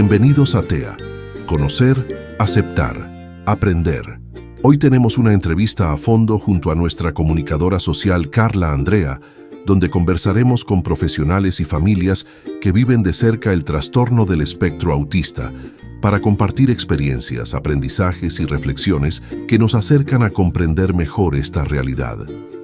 Bienvenidos a TEA. Conocer, aceptar, aprender. Hoy tenemos una entrevista a fondo junto a nuestra comunicadora social Carla Andrea, donde conversaremos con profesionales y familias que viven de cerca el trastorno del espectro autista, para compartir experiencias, aprendizajes y reflexiones que nos acercan a comprender mejor esta realidad.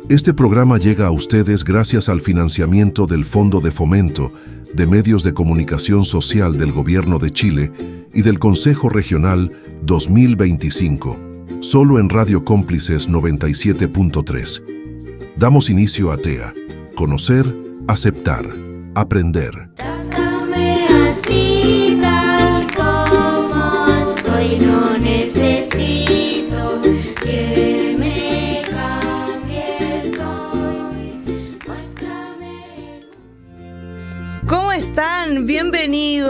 Este programa llega a ustedes gracias al financiamiento del Fondo de Fomento de Medios de Comunicación Social del Gobierno de Chile y del Consejo Regional 2025, solo en Radio Cómplices 97.3. Damos inicio a TEA. Conocer, aceptar, aprender. Tócame así tal como soy, no necesito que me cambies hoy. Muéstrame. ¿Cómo están? Bienvenidos.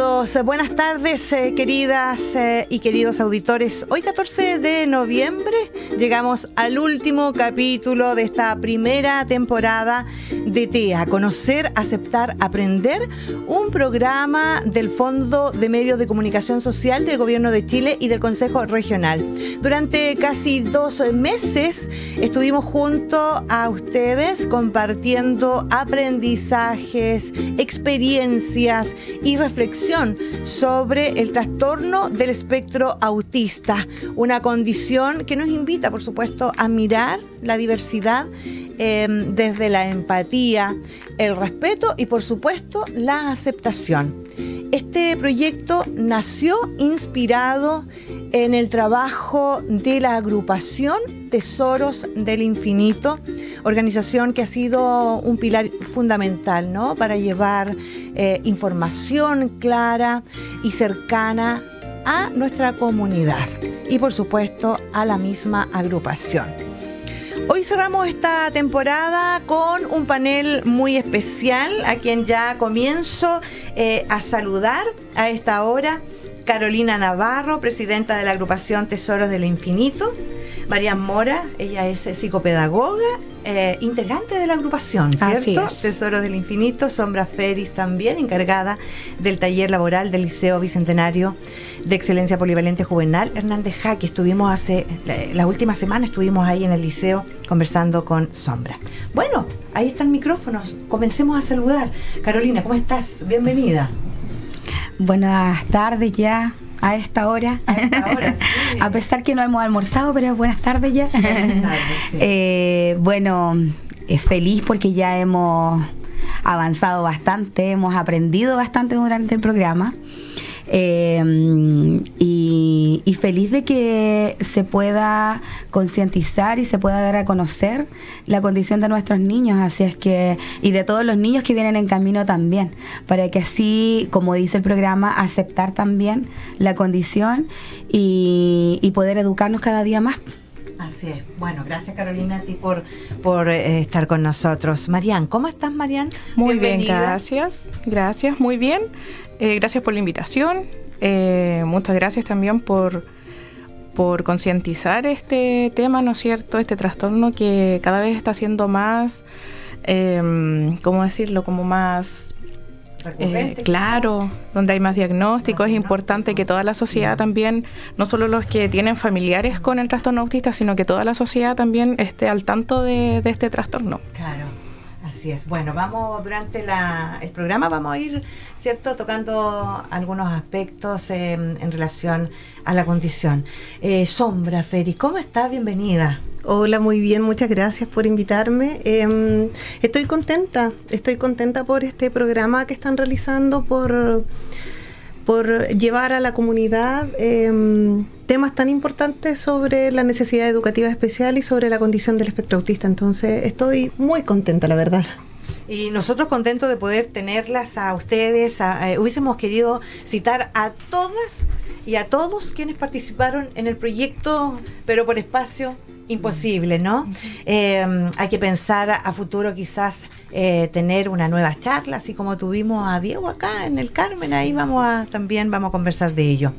Buenas tardes, queridas y queridos auditores. Hoy, 14 de noviembre, llegamos al último capítulo de esta primera temporada de TEA, Conocer, Aceptar, Aprender, un programa del Fondo de Medios de Comunicación Social del Gobierno de Chile y del Consejo Regional. Durante casi 2 meses estuvimos junto a ustedes compartiendo aprendizajes, experiencias y reflexión sobre el trastorno del espectro autista, una condición que nos invita, por supuesto, a mirar la diversidad desde la empatía, el respeto y, por supuesto, la aceptación. Este proyecto nació inspirado en el trabajo de la agrupación Tesoros del Infinito, organización que ha sido un pilar fundamental, ¿no?, para llevar información clara y cercana a nuestra comunidad y, por supuesto, a la misma agrupación. Hoy cerramos esta temporada con un panel muy especial, a quien ya comienzo a saludar a esta hora. Carolina Navarro, presidenta de la agrupación Tesoros del Infinito. Marian Mora, ella es psicopedagoga, integrante de la agrupación, ¿cierto? Así es. Tesoros del Infinito. Sombra Feris también, encargada del taller laboral del Liceo Bicentenario de Excelencia Polivalente Juvenal Hernández Jaque. Estuvimos la última semana estuvimos ahí en el liceo conversando con Sombra. Bueno, ahí están micrófonos, comencemos a saludar. Carolina, ¿cómo estás? Bienvenida. Buenas tardes ya. A esta hora, sí. A pesar que no hemos almorzado, pero buenas tardes ya. Buenas tardes, sí. Bueno, feliz porque ya hemos avanzado bastante, hemos aprendido bastante durante el programa. Y feliz de que se pueda concientizar y se pueda dar a conocer la condición de nuestros niños, así es que, y de todos los niños que vienen en camino también, para que así, como dice el programa, aceptar también la condición y poder educarnos cada día más. Así es. Bueno, gracias, Carolina, a ti por estar con nosotros. Marian, ¿cómo estás, Marian? Muy bien, Bienvenida. gracias, muy bien. Gracias por la invitación. Muchas gracias también por concientizar este tema, ¿no es cierto? Este trastorno que cada vez está siendo más, ¿cómo decirlo? Como más Recurrente, claro, donde hay más diagnósticos. Es importante que toda la sociedad también, no solo los que tienen familiares con el trastorno autista, sino que toda la sociedad también esté al tanto de este trastorno. Claro. Así es. Bueno, durante el programa vamos a ir, ¿cierto?, tocando algunos aspectos en relación a la condición. Sombra Feri, ¿cómo estás? Bienvenida. Hola, muy bien, muchas gracias por invitarme. Estoy contenta por este programa que están realizando, por llevar a la comunidad temas tan importantes sobre la necesidad educativa especial y sobre la condición del espectro autista. Entonces, estoy muy contenta, la verdad. Y nosotros contentos de poder tenerlas a ustedes. Hubiésemos querido citar a todas y a todos quienes participaron en el proyecto, pero por espacio imposible, ¿no? Hay que pensar a futuro, quizás tener una nueva charla, así como tuvimos a Diego acá en el Carmen. Ahí también vamos a conversar de ello.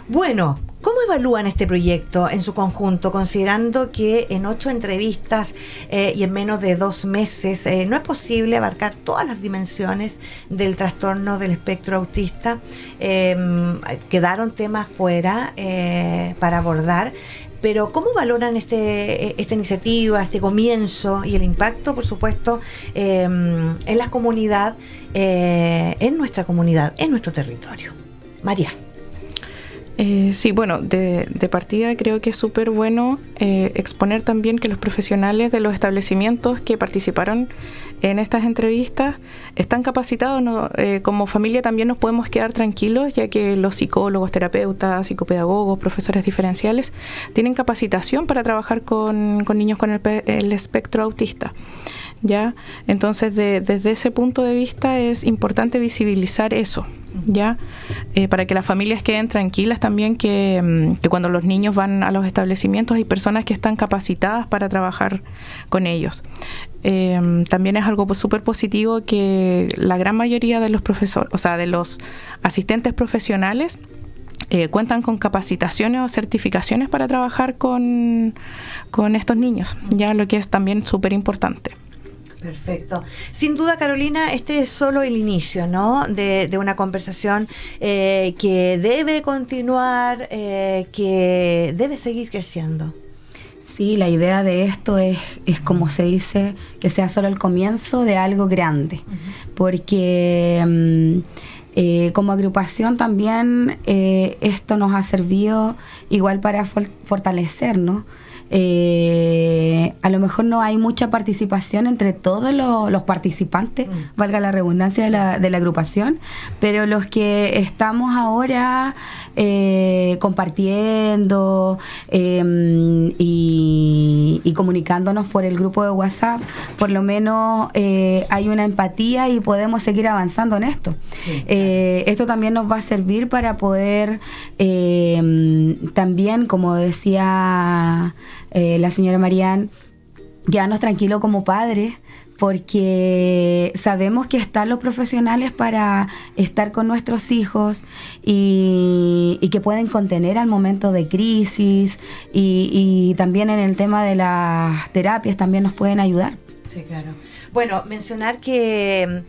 Bueno, ¿cómo evalúan este proyecto en su conjunto, considerando que en 8 entrevistas y en menos de 2 meses no es posible abarcar todas las dimensiones del trastorno del espectro autista? Quedaron temas fuera para abordar, pero ¿cómo valoran esta iniciativa, este comienzo y el impacto, por supuesto, en la comunidad, en nuestra comunidad, en nuestro territorio? María. Sí, bueno, de partida creo que es súper bueno exponer también que los profesionales de los establecimientos que participaron en estas entrevistas están capacitados, ¿no? Como familia también nos podemos quedar tranquilos, ya que los psicólogos, terapeutas, psicopedagogos, profesores diferenciales tienen capacitación para trabajar con niños con el espectro autista. ¿Ya? Entonces, desde ese punto de vista es importante visibilizar eso, ¿ya? Para que las familias queden tranquilas también que cuando los niños van a los establecimientos hay personas que están capacitadas para trabajar con ellos. También es algo súper positivo que la gran mayoría de los profesores, o sea, de los asistentes profesionales cuentan con capacitaciones o certificaciones para trabajar con estos niños, ya, lo que es también súper importante. Perfecto. Sin duda, Carolina, este es solo el inicio, ¿no? De una conversación que debe continuar, que debe seguir creciendo. Sí, la idea de esto es como se dice, que sea solo el comienzo de algo grande, porque como agrupación también esto nos ha servido igual para fortalecernos. A lo mejor no hay mucha participación entre todos los participantes, valga la redundancia de la agrupación, pero los que estamos ahora compartiendo y comunicándonos por el grupo de WhatsApp, por lo menos hay una empatía y podemos seguir avanzando en esto. Sí. Esto también nos va a servir para poder también, como decía la señora Marian, quedarnos tranquilos como padres, porque sabemos que están los profesionales para estar con nuestros hijos y que pueden contener al momento de crisis y también en el tema de las terapias también nos pueden ayudar. Sí, claro. Bueno, mencionar que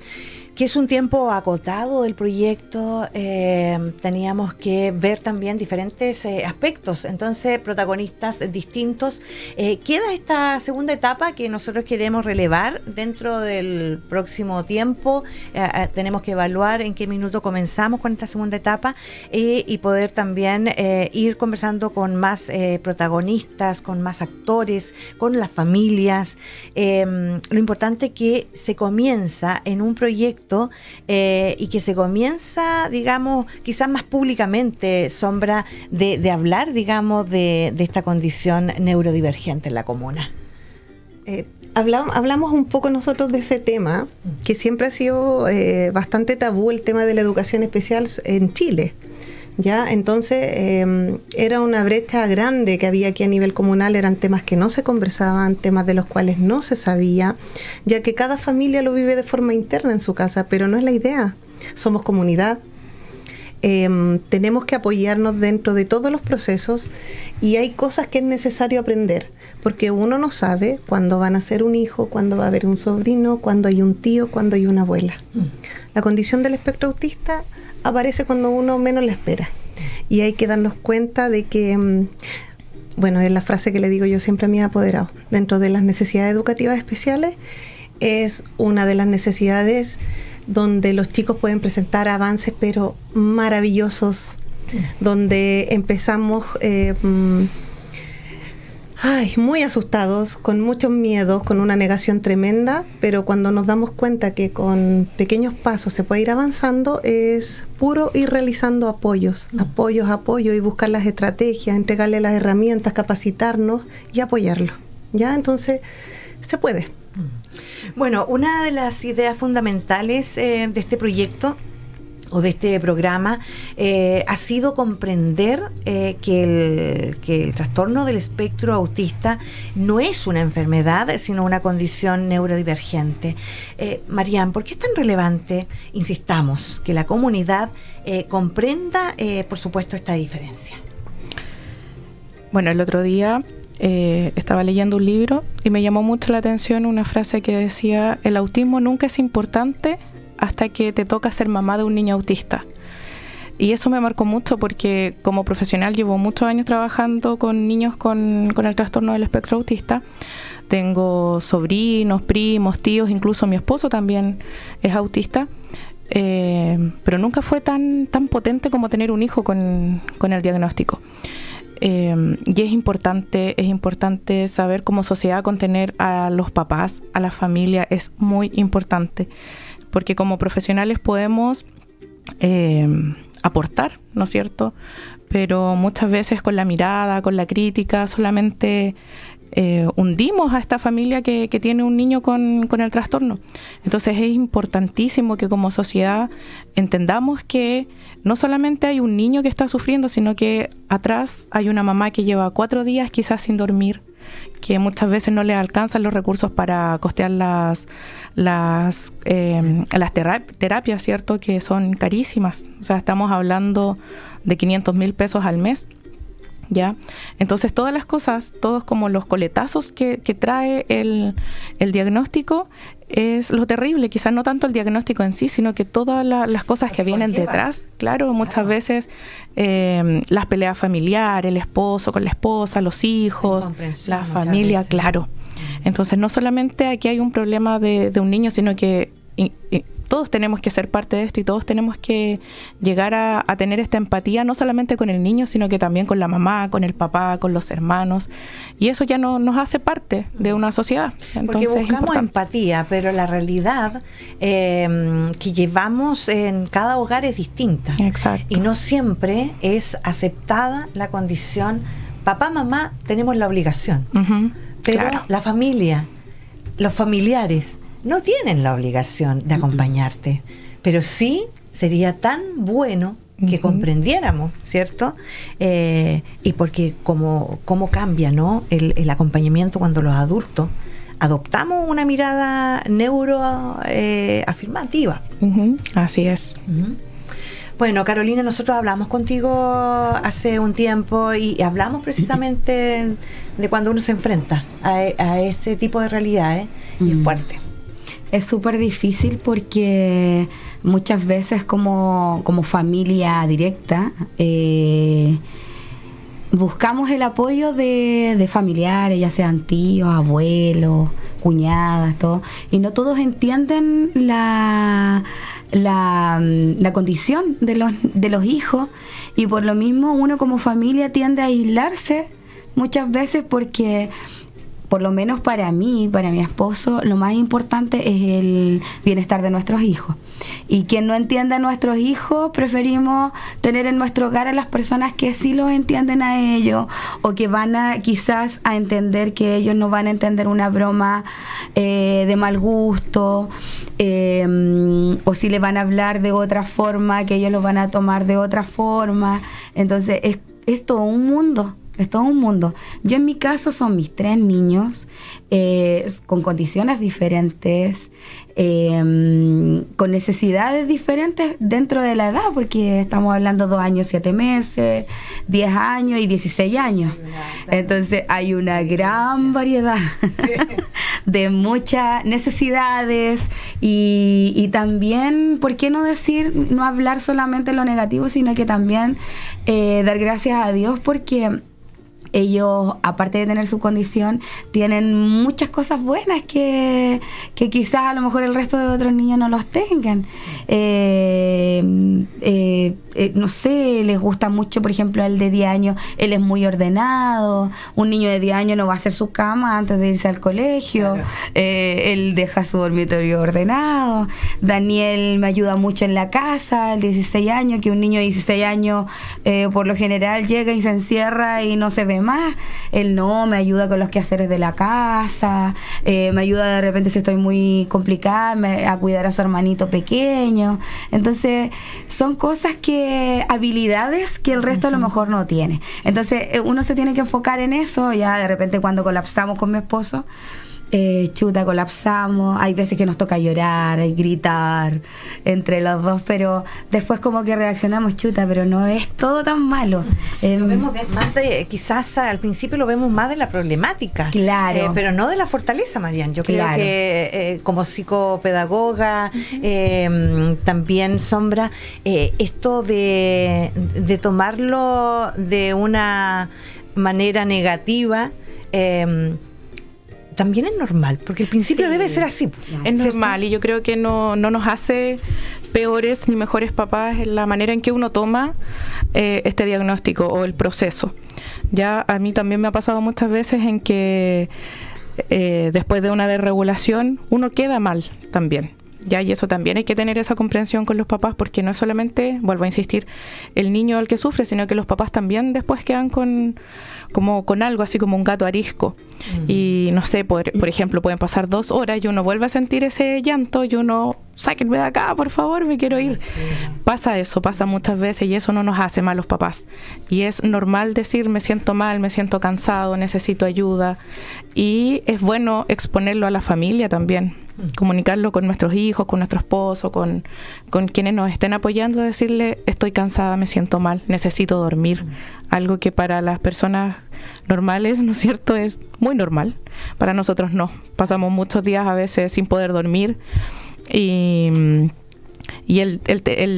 es un tiempo acotado del proyecto, teníamos que ver también diferentes aspectos, entonces protagonistas distintos. Queda esta segunda etapa que nosotros queremos relevar dentro del próximo tiempo, tenemos que evaluar en qué minuto comenzamos con esta segunda etapa y poder también ir conversando con más protagonistas, con más actores, con las familias. Lo importante es que se comienza en un proyecto y que se comienza, digamos, quizás más públicamente, Sombra, de hablar, digamos, de esta condición neurodivergente en la comuna. Hablamos un poco nosotros de ese tema, que siempre ha sido bastante tabú, el tema de la educación especial en Chile. ¿Ya? Entonces era una brecha grande que había aquí a nivel comunal, eran temas que no se conversaban, temas de los cuales no se sabía, ya que cada familia lo vive de forma interna en su casa, pero no es la idea. Somos comunidad, tenemos que apoyarnos dentro de todos los procesos y hay cosas que es necesario aprender, porque uno no sabe cuándo van a ser un hijo, cuándo va a haber un sobrino, cuándo hay un tío, cuándo hay una abuela. La condición del espectro autista aparece cuando uno menos la espera y hay que darnos cuenta de que, bueno, es la frase que le digo yo siempre a mis apoderados, dentro de las necesidades educativas especiales es una de las necesidades donde los chicos pueden presentar avances pero maravillosos, donde empezamos muy asustados, con muchos miedos, con una negación tremenda, pero cuando nos damos cuenta que con pequeños pasos se puede ir avanzando, es puro ir realizando apoyos y buscar las estrategias, entregarle las herramientas, capacitarnos y apoyarlo. ¿Ya? Entonces, se puede. Bueno, una de las ideas fundamentales de este proyecto o de este programa ha sido comprender que el trastorno del espectro autista no es una enfermedad, sino una condición neurodivergente. Marian, ¿por qué es tan relevante, insistamos, que la comunidad comprenda, por supuesto, esta diferencia? Bueno, el otro día estaba leyendo un libro y me llamó mucho la atención una frase que decía: el autismo nunca es importante hasta que te toca ser mamá de un niño autista. Y eso me marcó mucho porque como profesional llevo muchos años trabajando con niños con el trastorno del espectro autista. Tengo sobrinos, primos, tíos, incluso mi esposo también es autista. Pero nunca fue tan potente como tener un hijo con el diagnóstico. Y es importante saber como sociedad contener a los papás, a la familia, es muy importante. Porque como profesionales podemos aportar, ¿no es cierto? Pero muchas veces con la mirada, con la crítica, solamente hundimos a esta familia que tiene un niño con el trastorno. Entonces es importantísimo que como sociedad entendamos que no solamente hay un niño que está sufriendo, sino que atrás hay una mamá que lleva 4 días quizás sin dormir, que muchas veces no le alcanzan los recursos para costear las terapias, ¿cierto? Que son carísimas. O sea, estamos hablando de 500,000 pesos al mes, ¿ya? Entonces todas las cosas, todos como los coletazos que trae el diagnóstico es lo terrible, quizás no tanto el diagnóstico en sí, sino que todas las cosas que vienen detrás. Claro, muchas veces las peleas familiares, el esposo con la esposa, los hijos, la familia, claro. Entonces no solamente aquí hay un problema de un niño, sino que todos tenemos que ser parte de esto y todos tenemos que llegar a tener esta empatía, no solamente con el niño, sino que también con la mamá, con el papá, con los hermanos. Y eso ya no nos hace parte de una sociedad. Entonces, porque buscamos empatía, pero la realidad que llevamos en cada hogar es distinta. Exacto. Y no siempre es aceptada la condición. Papá, mamá, tenemos la obligación. Pero claro, la familia, los familiares no tienen la obligación de acompañarte, pero sí sería tan bueno que comprendiéramos, ¿cierto? Y porque cómo cambia, ¿no? El acompañamiento cuando los adultos adoptamos una mirada neuroafirmativa. Así es. Bueno, Carolina, nosotros hablamos contigo hace un tiempo y hablamos precisamente de cuando uno se enfrenta a ese tipo de realidades y es fuerte. Es súper difícil porque muchas veces como familia directa buscamos el apoyo de familiares, ya sean tíos, abuelos, cuñadas, todo, y no todos entienden la condición de los hijos, y por lo mismo uno como familia tiende a aislarse muchas veces porque, por lo menos para mí, para mi esposo, lo más importante es el bienestar de nuestros hijos. Y quien no entiende a nuestros hijos, preferimos tener en nuestro hogar a las personas que sí los entienden a ellos, o que van a quizás a entender que ellos no van a entender una broma de mal gusto, o si le van a hablar de otra forma, que ellos lo van a tomar de otra forma. Entonces es todo un mundo. Es todo un mundo. Yo en mi caso son mis 3 niños con condiciones diferentes, con necesidades diferentes dentro de la edad, porque estamos hablando 2 años, 7 meses, 10 años y 16 años. Entonces hay una gran variedad de muchas necesidades y también, ¿por qué no decir, no hablar solamente lo negativo, sino que también dar gracias a Dios porque ellos, aparte de tener su condición, tienen muchas cosas buenas que quizás a lo mejor el resto de otros niños no los tengan. No sé, les gusta mucho, por ejemplo, el de 10 años, él es muy ordenado. Un niño de 10 años no va a hacer su cama antes de irse al colegio. Claro. Él deja su dormitorio ordenado. Daniel me ayuda mucho en la casa, el de 16 años, que un niño de 16 años por lo general llega y se encierra y no se ve además él no me ayuda con los quehaceres de la casa, me ayuda de repente si estoy muy complicada a cuidar a su hermanito pequeño. Entonces son cosas habilidades que el resto a lo mejor no tiene. Entonces uno se tiene que enfocar en eso. Ya de repente cuando colapsamos con mi esposo, colapsamos, hay veces que nos toca llorar, gritar entre los dos, pero después como que reaccionamos, pero no es todo tan malo. Lo vemos más quizás al principio lo vemos más de la problemática, claro, pero no de la fortaleza, Marian. Yo creo que como psicopedagoga, también Sombra, esto de tomarlo de una manera negativa, también es normal, porque el principio debe ser así. Es normal, y yo creo que no nos hace peores ni mejores papás en la manera en que uno toma este diagnóstico o el proceso. Ya a mí también me ha pasado muchas veces en que después de una desregulación uno queda mal también. Ya, y eso también hay que tener esa comprensión con los papás, porque no es solamente, vuelvo a insistir, el niño el que sufre, sino que los papás también después quedan con algo así como un gato arisco. Y no sé, por ejemplo, pueden pasar 2 horas y uno vuelve a sentir ese llanto y uno, sáquenme de acá, por favor, me quiero ir. Pasa eso, pasa muchas veces, y eso no nos hace mal los papás. Y es normal decir, me siento mal, me siento cansado, necesito ayuda. Y es bueno exponerlo a la familia también, comunicarlo con nuestros hijos, con nuestro esposo, con quienes nos estén apoyando, decirle, estoy cansada, me siento mal, necesito dormir. Algo que para las personas normales, ¿no es cierto?, es muy normal. Para nosotros no. Pasamos muchos días a veces sin poder dormir, y el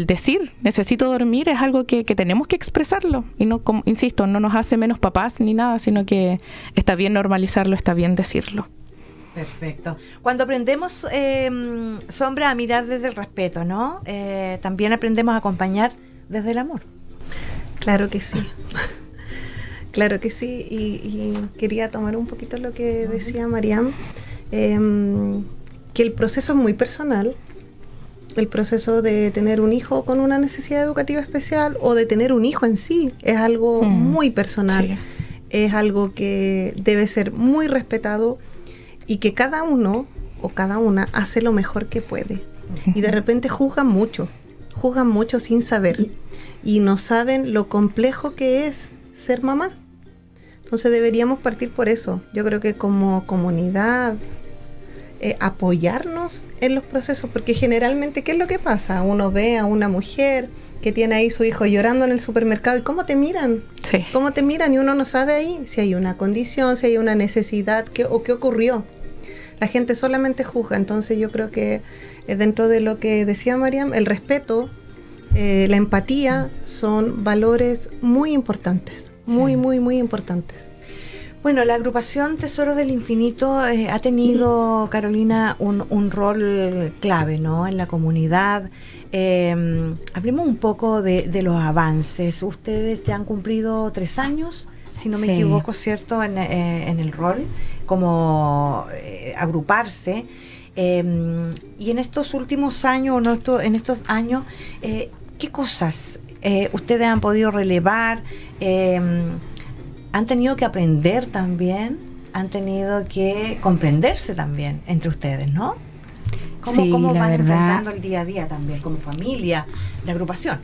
decir necesito dormir es algo que tenemos que expresarlo, y no, como, insisto, no nos hace menos papás ni nada, sino que está bien normalizarlo, está bien decirlo. Perfecto. Cuando aprendemos, Sombra, a mirar desde el respeto, ¿no? También aprendemos a acompañar desde el amor. Claro que sí. Claro que sí. Y quería tomar un poquito lo que decía Mariam, que el proceso es muy personal. El proceso de tener un hijo con una necesidad educativa especial, o de tener un hijo en sí, es algo muy personal. Sí. Es algo que debe ser muy respetado, y que cada uno o cada una hace lo mejor que puede. Y de repente juzgan mucho sin saber, y no saben lo complejo que es ser mamá. Entonces deberíamos partir por eso. Yo creo que como comunidad, apoyarnos en los procesos, porque generalmente, ¿qué es lo que pasa? Uno ve a una mujer que tiene ahí su hijo llorando en el supermercado, y ¿cómo te miran? Sí. ¿Cómo te miran? Y uno no sabe ahí si hay una condición, si hay una necesidad, o qué ocurrió. La gente solamente juzga. Entonces yo creo que dentro de lo que decía Mariam, el respeto, la empatía son valores muy importantes, muy importantes. Bueno, la agrupación Tesoros del Infinito ha tenido, Carolina, un rol clave, ¿no?, en la comunidad. Hablemos un poco de los avances. Ustedes ya han cumplido 3 años, si no me equivoco, ¿cierto?, en el rol, como agruparse. Y en estos últimos años, en estos años, ¿qué cosas ustedes han podido relevar? Han tenido que aprender también, han tenido que comprenderse también entre ustedes, ¿no? ¿Cómo van enfrentando el día a día también, como familia de agrupación?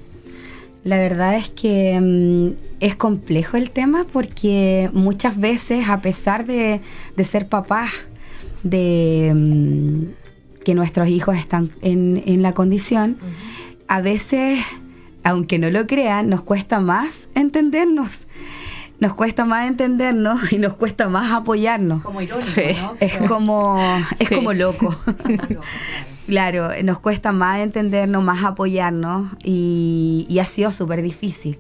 La verdad es que es complejo el tema, porque muchas veces, a pesar de ser papás, de que nuestros hijos están en la condición, a veces, aunque no lo crean, nos cuesta más entendernos. Nos cuesta más entendernos y nos cuesta más apoyarnos. Como irónico, ¿no? Es como loco. Claro, nos cuesta más entendernos, más apoyarnos, y ha sido súper difícil.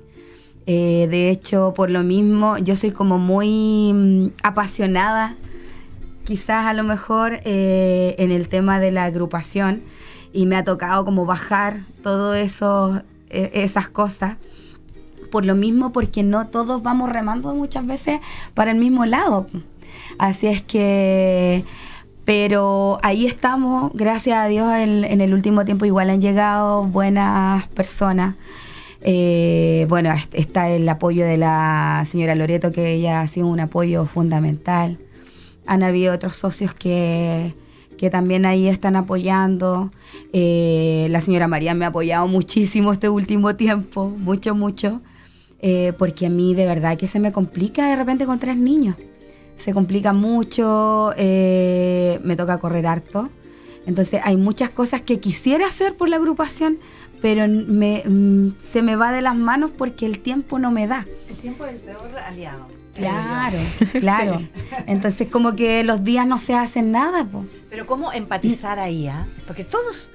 De hecho, por lo mismo, yo soy como muy apasionada, quizás a lo mejor, en el tema de la agrupación, y me ha tocado como bajar todo eso, esas cosas. Por lo mismo, porque no todos vamos remando muchas veces para el mismo lado. Así es que, pero ahí estamos, gracias a Dios, en el último tiempo igual han llegado buenas personas. Bueno, está el apoyo de la señora Loreto, que ella ha sido un apoyo fundamental. Han habido otros socios que también ahí están apoyando. La señora María me ha apoyado muchísimo este último tiempo, mucho, porque a mí de verdad que se me complica de repente con 3 niños. Se complica mucho, me toca correr harto. Entonces hay muchas cosas que quisiera hacer por la agrupación, pero se me va de las manos porque el tiempo no me da. El tiempo es el peor aliado. Claro. Sí. Entonces como que los días no se hacen nada, po. Pero ¿cómo empatizar ahí? Porque todos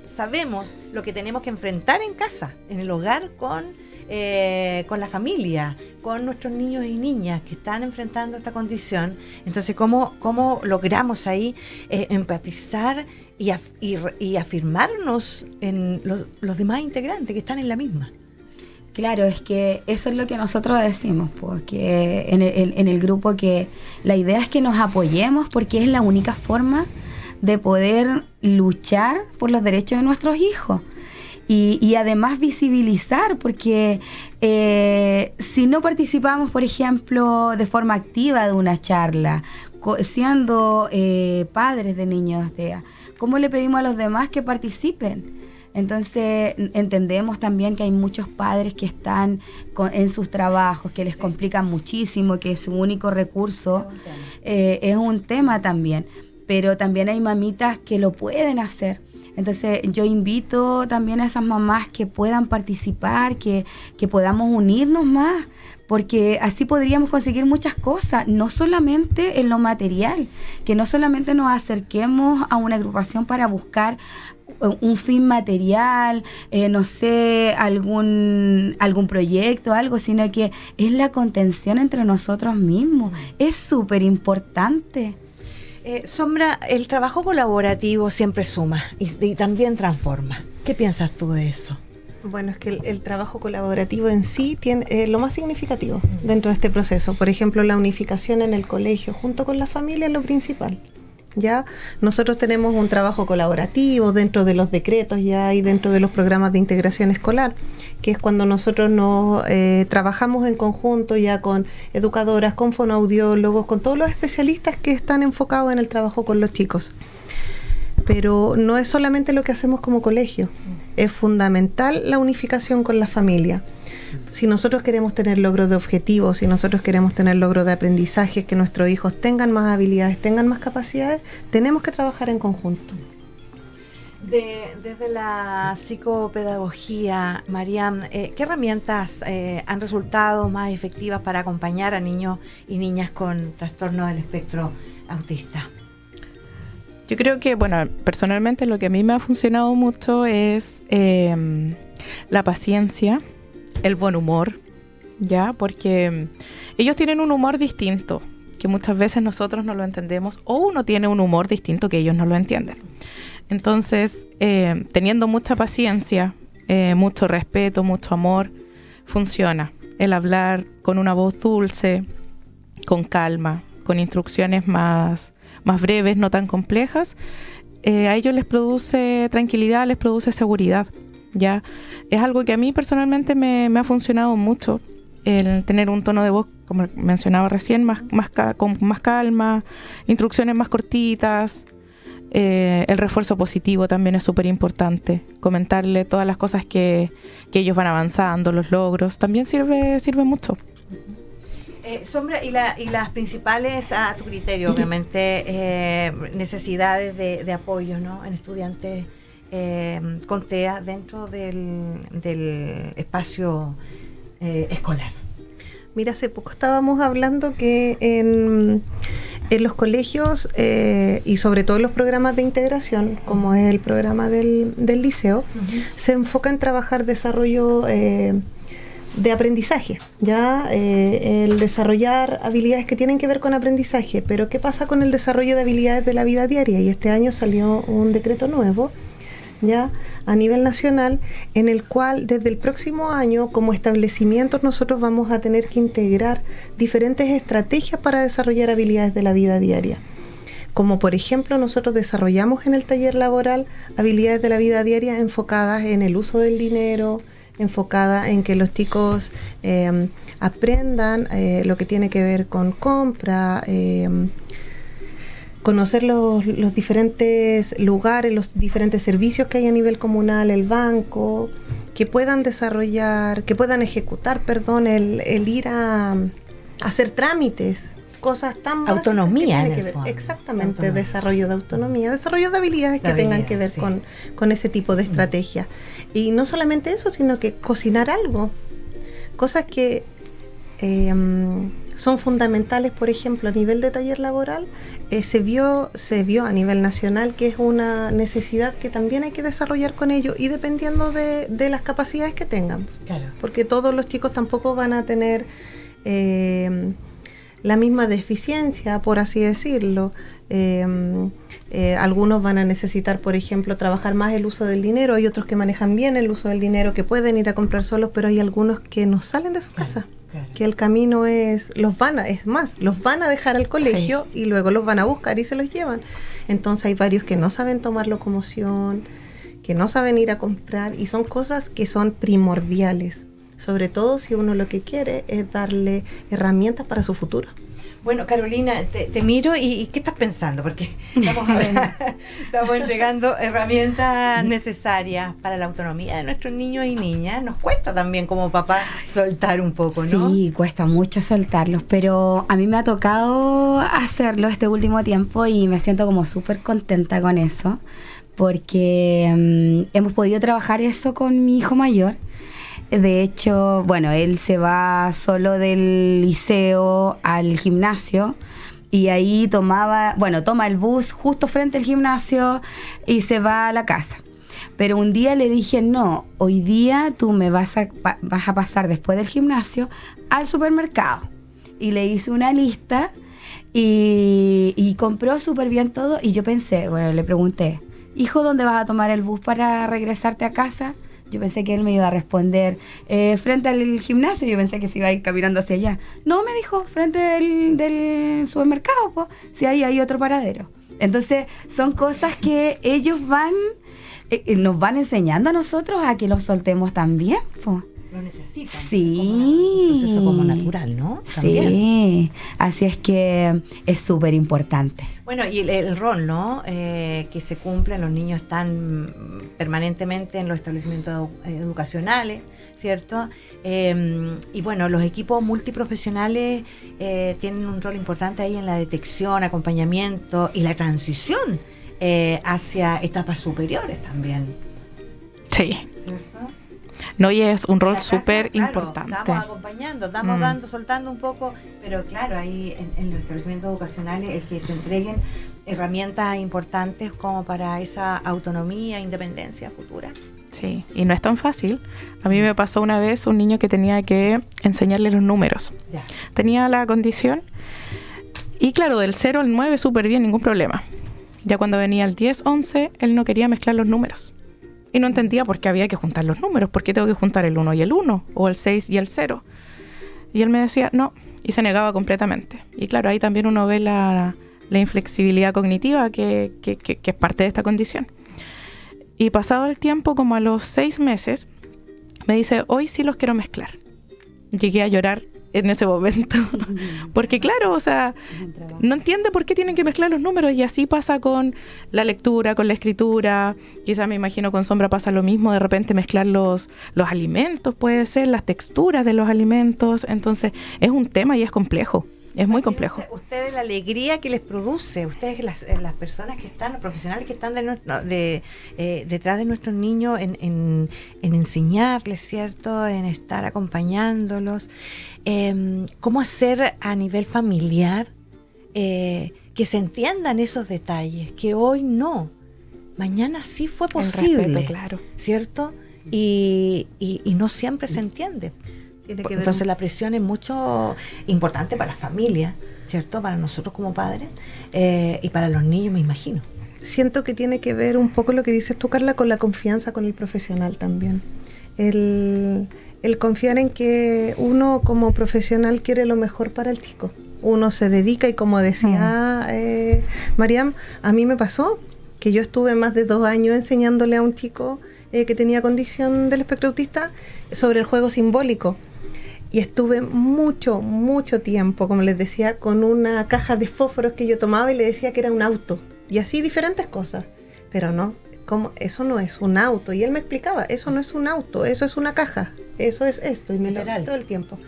sabemos lo que tenemos que enfrentar en casa, en el hogar, con la familia, con nuestros niños y niñas que están enfrentando esta condición. Entonces, ¿cómo logramos ahí empatizar y afirmarnos en los demás integrantes que están en la misma? Claro, es que eso es lo que nosotros decimos, porque en el grupo, que la idea es que nos apoyemos, porque es la única forma de poder luchar por los derechos de nuestros hijos. Y además visibilizar, porque si no participamos, por ejemplo, de forma activa de una charla, siendo padres de niños, ¿cómo le pedimos a los demás que participen? Entonces entendemos también que hay muchos padres que están en sus trabajos, que les complican muchísimo, que su único recurso es un tema también, pero también hay mamitas que lo pueden hacer. Entonces yo invito también a esas mamás que puedan participar, que podamos unirnos más, porque así podríamos conseguir muchas cosas, no solamente en lo material, que no solamente nos acerquemos a una agrupación para buscar un fin material, no sé, algún proyecto, algo, sino que es la contención entre nosotros mismos. Es súper importante. Sombra, el trabajo colaborativo siempre suma y también transforma. ¿Qué piensas tú de eso? Bueno, es que el trabajo colaborativo en sí tiene lo más significativo dentro de este proceso. Por ejemplo, la unificación en el colegio junto con la familia es lo principal. Ya nosotros tenemos un trabajo colaborativo dentro de los decretos ya y dentro de los programas de integración escolar, que es cuando nosotros nos trabajamos en conjunto ya con educadoras, con fonoaudiólogos, con todos los especialistas que están enfocados en el trabajo con los chicos. Pero no es solamente lo que hacemos como colegio, es fundamental la unificación con la familia. Si nosotros queremos tener logros de objetivos, si nosotros queremos tener logros de aprendizaje, que nuestros hijos tengan más habilidades, tengan más capacidades, tenemos que trabajar en conjunto. Desde la psicopedagogía, Mariam, ¿qué herramientas han resultado más efectivas para acompañar a niños y niñas con trastorno del espectro autista? Yo creo que, bueno, personalmente lo que a mí me ha funcionado mucho es la paciencia, el buen humor, ¿ya? Porque ellos tienen un humor distinto, que muchas veces nosotros no lo entendemos, o uno tiene un humor distinto que ellos no lo entienden. Entonces, teniendo mucha paciencia, mucho respeto, mucho amor, funciona. El hablar con una voz dulce, con calma, con instrucciones más breves, no tan complejas, a ellos les produce tranquilidad, les produce seguridad. Ya es algo que a mí personalmente me ha funcionado mucho, el tener un tono de voz, como mencionaba recién, con más calma, instrucciones más cortitas. El refuerzo positivo también es súper importante, comentarle todas las cosas que ellos van avanzando, los logros, también sirve mucho. Sombra, y las principales, a tu criterio, obviamente, necesidades de apoyo, ¿no?, en estudiantes con TEA dentro del espacio escolar. Mira, hace poco estábamos hablando que en los colegios y sobre todo en los programas de integración, como es el programa del liceo, se enfoca en trabajar desarrollo de aprendizaje, ya el desarrollar habilidades que tienen que ver con aprendizaje. Pero ¿qué pasa con el desarrollo de habilidades de la vida diaria? Y este año salió un decreto nuevo ya a nivel nacional, en el cual desde el próximo año como establecimientos nosotros vamos a tener que integrar diferentes estrategias para desarrollar habilidades de la vida diaria. Como por ejemplo, nosotros desarrollamos en el taller laboral habilidades de la vida diaria enfocadas en el uso del dinero, enfocada en que los chicos aprendan lo que tiene que ver con compra, conocer los diferentes lugares, los diferentes servicios que hay a nivel comunal, el banco, que puedan desarrollar, que puedan ejecutar, el ir a hacer trámites, cosas tan básicas. Autonomía, que en tiene el que fondo. ver, exactamente, Autonomía. desarrollo de autonomía, desarrollo de habilidades que tengan que ver sí. con ese tipo de estrategia. Y no solamente eso, sino que cocinar algo, cosas que son fundamentales. Por ejemplo, a nivel de taller laboral, se vio a nivel nacional que es una necesidad que también hay que desarrollar con ellos, y dependiendo de las capacidades que tengan, Claro. porque todos los chicos tampoco van a tener la misma deficiencia, por así decirlo. Algunos van a necesitar, por ejemplo, trabajar más el uso del dinero. Hay otros que manejan bien el uso del dinero, que pueden ir a comprar solos, pero hay algunos que no salen de su casa. Claro. Que el camino los van a dejar al colegio y luego los van a buscar y se los llevan. Entonces hay varios que no saben tomar locomoción, que no saben ir a comprar, y son cosas que son primordiales, sobre todo si uno lo que quiere es darle herramientas para su futuro. Bueno, Carolina, te miro y ¿qué estás pensando? Porque estamos entregando herramientas necesarias para la autonomía de nuestros niños y niñas. Nos cuesta también como papá soltar un poco, ¿no? Sí, cuesta mucho soltarlos, pero a mí me ha tocado hacerlo este último tiempo y me siento como súper contenta con eso, porque hemos podido trabajar eso con mi hijo mayor. De hecho, bueno, él se va solo del liceo al gimnasio y ahí toma el bus justo frente al gimnasio y se va a la casa. Pero un día le dije, no, hoy día tú me vas a pasar después del gimnasio al supermercado. Y le hice una lista y compró súper bien todo. Y yo pensé, bueno, le pregunté, hijo, ¿dónde vas a tomar el bus para regresarte a casa? Yo pensé que él me iba a responder frente al gimnasio. Yo pensé que se iba a ir caminando hacia allá. No, me dijo, frente del supermercado, pues, si ahí hay otro paradero. Entonces, son cosas que ellos nos van enseñando a nosotros a que los soltemos también, pues. Lo necesitan. Sí. Como un proceso como natural, ¿no? También. Sí, así es que es súper importante. Bueno, y el rol, ¿no? Que se cumple, los niños están permanentemente en los establecimientos educacionales, ¿cierto? Y bueno, los equipos multiprofesionales tienen un rol importante ahí en la detección, acompañamiento y la transición hacia etapas superiores también, Sí. ¿cierto? No, y es un rol La casa, súper claro, importante. Estamos acompañando, estamos dando, soltando un poco, pero claro, ahí en los establecimientos educacionales el que se entreguen herramientas importantes como para esa autonomía e independencia futura. Sí, y no es tan fácil. A mí me pasó una vez un niño que tenía que enseñarle los números. Ya. Tenía la condición y claro, del 0 al 9 súper bien, ningún problema. Ya cuando venía el 10, 11, él no quería mezclar los números. Y no entendía por qué había que juntar los números, por qué tengo que juntar el 1 y el 1, o el 6 y el 0. Y él me decía, no, y se negaba completamente. Y claro, ahí también uno ve la inflexibilidad cognitiva que es parte de esta condición. Y pasado el tiempo, como a los 6 meses, me dice, hoy sí los quiero mezclar. Llegué a llorar en ese momento, porque claro, o sea, no entiende por qué tienen que mezclar los números, y así pasa con la lectura, con la escritura. Quizás me imagino con Sombra pasa lo mismo, de repente mezclar los alimentos, puede ser, las texturas de los alimentos. Entonces es un tema y es complejo, es muy complejo. Ustedes, la alegría que les produce, ustedes las personas que están, los profesionales que están detrás de nuestros niños en enseñarles, ¿cierto? En estar acompañándolos. ¿Cómo hacer a nivel familiar que se entiendan esos detalles? Que hoy no, mañana sí fue posible, El respeto, claro. ¿cierto? Y no siempre se entiende. Entonces la presión es mucho importante para las familias, ¿cierto? Para nosotros como padres y para los niños, me imagino. Siento que tiene que ver un poco lo que dices tú, Carla, con la confianza con el profesional también. El confiar en que uno como profesional quiere lo mejor para el chico. Uno se dedica, y como decía Mariam, a mí me pasó que yo estuve más de 2 años enseñándole a un chico que tenía condición del espectro autista, sobre el juego simbólico. Y estuve mucho tiempo, como les decía, con una caja de fósforos que yo tomaba y le decía que era un auto. Y así diferentes cosas. Pero no, ¿cómo? Eso no es un auto. Y él me explicaba, eso no es un auto, eso es una caja, eso es esto. Y me lo todo el tiempo.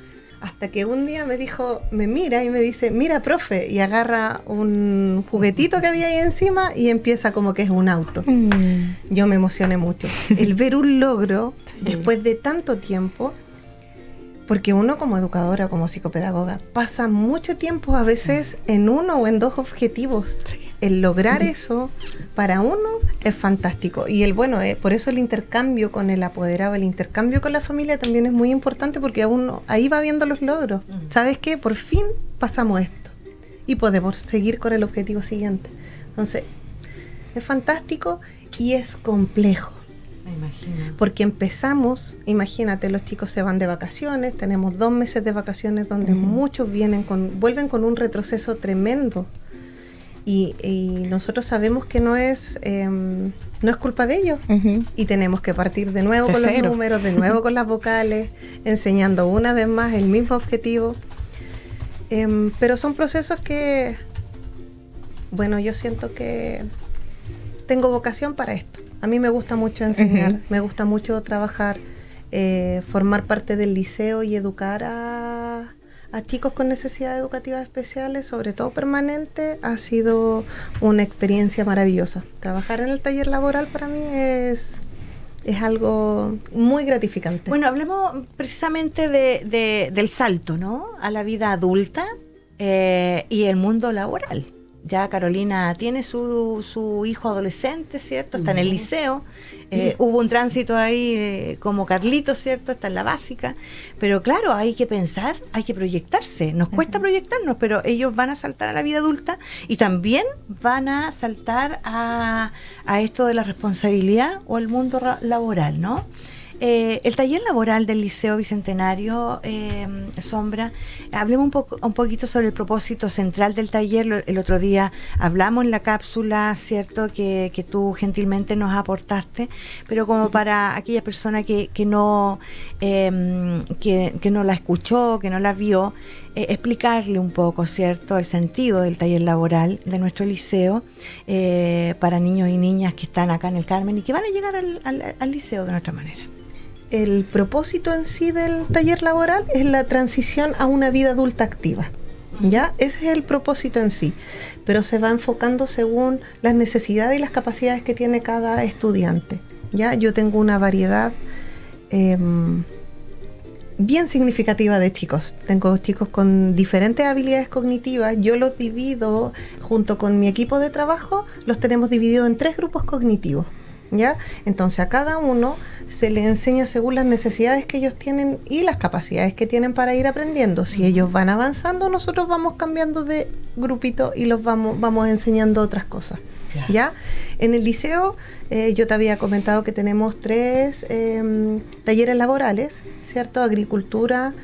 Hasta que un día me dijo, me mira y me dice, mira, profe, y agarra un juguetito que había ahí encima y empieza como que es un auto. Yo me emocioné mucho. El ver un logro después de tanto tiempo, porque uno como educadora, como psicopedagoga, pasa mucho tiempo a veces en uno o en dos objetivos. Sí. El lograr eso para uno es fantástico. Y por eso el intercambio con el apoderado, el intercambio con la familia también es muy importante, porque a uno ahí va viendo los logros. ¿Sabes qué? Por fin pasamos esto y podemos seguir con el objetivo siguiente. Entonces, es fantástico y es complejo. Me imagino. Porque empezamos, imagínate, los chicos se van de vacaciones, tenemos 2 meses de vacaciones donde muchos vuelven con un retroceso tremendo. Y nosotros sabemos que no es culpa de ellos. Y tenemos que partir de nuevo con los números, de nuevo con las vocales, enseñando una vez más el mismo objetivo. Pero son procesos que, yo siento que tengo vocación para esto. A mí me gusta mucho enseñar, me gusta mucho trabajar, formar parte del liceo y educar a chicos con necesidades educativas especiales, sobre todo permanente. Ha sido una experiencia maravillosa. Trabajar en el taller laboral para mí es algo muy gratificante. Bueno, hablemos precisamente del salto, ¿no?, a la vida adulta y el mundo laboral. Ya Carolina tiene su hijo adolescente, ¿cierto? Está en el liceo. Hubo un tránsito ahí como Carlitos, ¿cierto? Está en la básica. Pero claro, hay que pensar, hay que proyectarse. Nos cuesta proyectarnos, pero ellos van a saltar a la vida adulta y también van a saltar a esto de la responsabilidad o al mundo laboral, ¿no? El taller laboral del Liceo Bicentenario, Sombra, hablemos un poquito sobre el propósito central del taller. El otro día hablamos en la cápsula, ¿cierto?, que tú gentilmente nos aportaste, pero como para aquella persona que no la escuchó, que no la vio, explicarle un poco, ¿cierto?, el sentido del taller laboral de nuestro liceo para niños y niñas que están acá en el Carmen y que van a llegar al liceo de nuestra manera. El propósito en sí del taller laboral es la transición a una vida adulta activa. ¿Ya? Ese es el propósito en sí, pero se va enfocando según las necesidades y las capacidades que tiene cada estudiante. ¿Ya? Yo tengo una variedad bien significativa de chicos. Tengo chicos con diferentes habilidades cognitivas. Yo los divido, junto con mi equipo de trabajo, los tenemos divididos en 3 grupos cognitivos. ¿Ya? Entonces a cada uno se le enseña según las necesidades que ellos tienen y las capacidades que tienen para ir aprendiendo. Si ellos van avanzando, nosotros vamos cambiando de grupito y los vamos enseñando otras cosas. ¿Ya? En el liceo, yo te había comentado que tenemos 3 talleres laborales, ¿cierto? Agricultura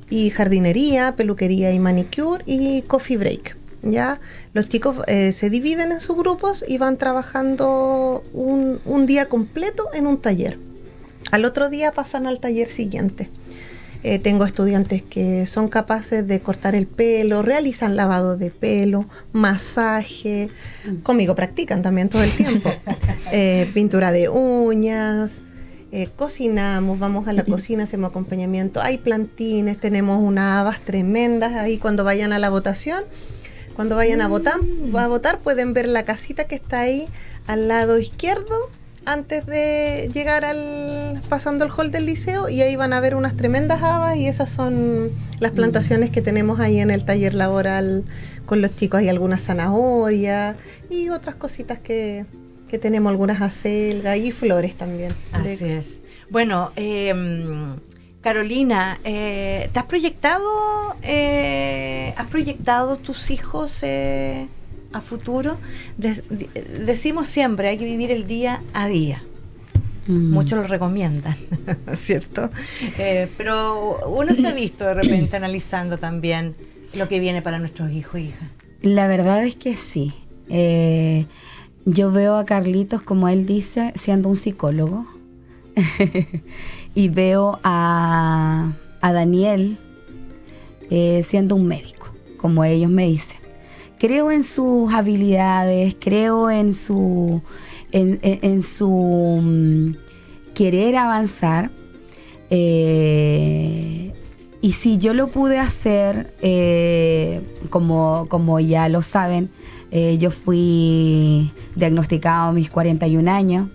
y jardinería, peluquería y manicure y coffee break. ¿Ya? Los chicos se dividen en sus grupos y van trabajando un día completo en un taller. Al otro día pasan al taller siguiente. Tengo estudiantes que son capaces de cortar el pelo, realizan lavado de pelo, masaje, conmigo practican también todo el tiempo, pintura de uñas, cocinamos, vamos a la cocina, hacemos acompañamiento, hay plantines, tenemos unas habas tremendas ahí cuando vayan a la votación. Cuando vayan a votar pueden ver la casita que está ahí al lado izquierdo antes de llegar pasando el hall del liceo, y ahí van a ver unas tremendas habas, y esas son las plantaciones que tenemos ahí en el taller laboral con los chicos. Hay algunas zanahorias y otras cositas que tenemos, algunas acelgas y flores también. Así es. Bueno, Carolina, ¿te has proyectado tus hijos a futuro? Decimos siempre, hay que vivir el día a día. Muchos lo recomiendan, ¿cierto? Pero uno se ha visto de repente analizando también lo que viene para nuestros hijos e hijas. La verdad es que sí. Yo veo a Carlitos, como él dice, siendo un psicólogo. y veo a Daniel siendo un médico, como ellos me dicen. Creo en sus habilidades, creo en su querer avanzar. Y si yo lo pude hacer, como ya lo saben, yo fui diagnosticado a mis 41 años.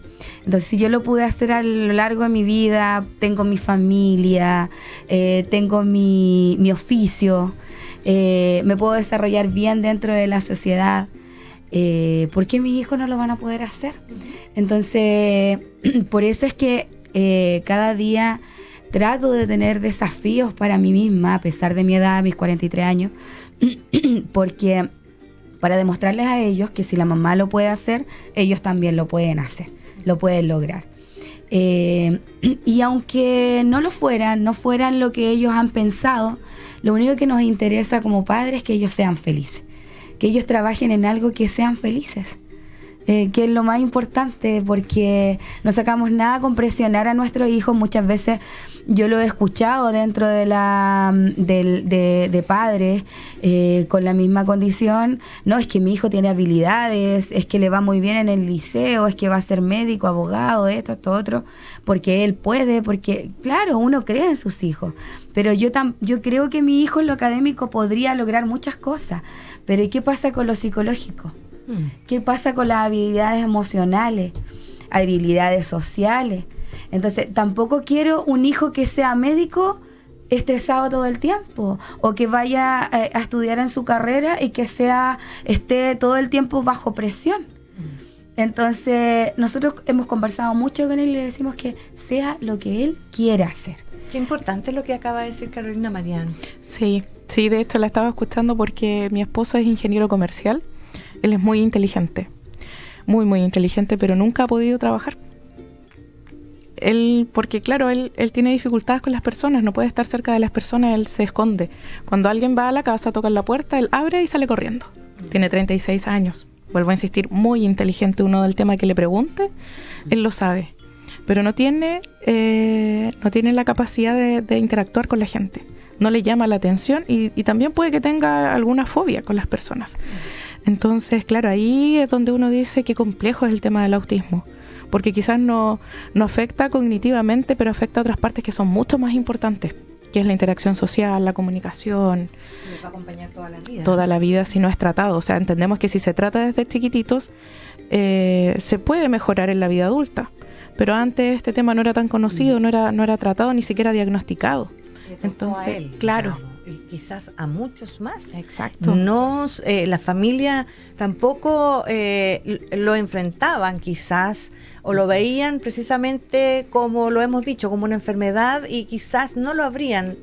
Entonces, si yo lo pude hacer a lo largo de mi vida, tengo mi familia, tengo mi oficio, me puedo desarrollar bien dentro de la sociedad, ¿por qué mis hijos no lo van a poder hacer? Entonces, por eso es que cada día trato de tener desafíos para mí misma, a pesar de mi edad, mis 43 años, porque para demostrarles a ellos que si la mamá lo puede hacer, ellos también lo pueden hacer, lo pueden lograr. Y aunque no fueran lo que ellos han pensado, lo único que nos interesa como padres es que ellos sean felices, que ellos trabajen en algo que sean felices. Que es lo más importante, porque no sacamos nada con presionar a nuestros hijos. Muchas veces yo lo he escuchado dentro de padres con la misma condición. No, es que mi hijo tiene habilidades, es que le va muy bien en el liceo, es que va a ser médico, abogado, esto, otro, porque él puede, porque claro, uno cree en sus hijos, pero yo creo que mi hijo en lo académico podría lograr muchas cosas, pero ¿y qué pasa con lo psicológico? ¿Qué pasa con las habilidades emocionales, habilidades sociales? Entonces, tampoco quiero un hijo que sea médico estresado todo el tiempo, o que vaya a estudiar en su carrera y que esté todo el tiempo bajo presión. Entonces, nosotros hemos conversado mucho con él y le decimos que sea lo que él quiera hacer. Qué importante lo que acaba de decir Carolina Marián. Sí, de hecho la estaba escuchando porque mi esposo es ingeniero comercial. Él es muy inteligente, muy inteligente, pero nunca ha podido trabajar. Porque claro, él tiene dificultades con las personas, no puede estar cerca de las personas, él se esconde. Cuando alguien va a la casa, toca la puerta, él abre y sale corriendo. Tiene 36 años, vuelvo a insistir, muy inteligente. Uno del tema que le pregunte, él lo sabe, pero no tiene la capacidad de interactuar con la gente. No le llama la atención y también puede que tenga alguna fobia con las personas. Entonces, claro, ahí es donde uno dice qué complejo es el tema del autismo, porque quizás no afecta cognitivamente, pero afecta a otras partes que son mucho más importantes, que es la interacción social, la comunicación. Les va a acompañar toda la vida. Toda la vida si no es tratado. O sea, entendemos que si se trata desde chiquititos, se puede mejorar en la vida adulta, pero antes este tema no era tan conocido, no era tratado, ni siquiera diagnosticado. Entonces, él, claro. Digamos, y quizás a muchos más. Exacto. La familia tampoco lo enfrentaban quizás, o lo veían precisamente como lo hemos dicho, como una enfermedad, y quizás no lo abrían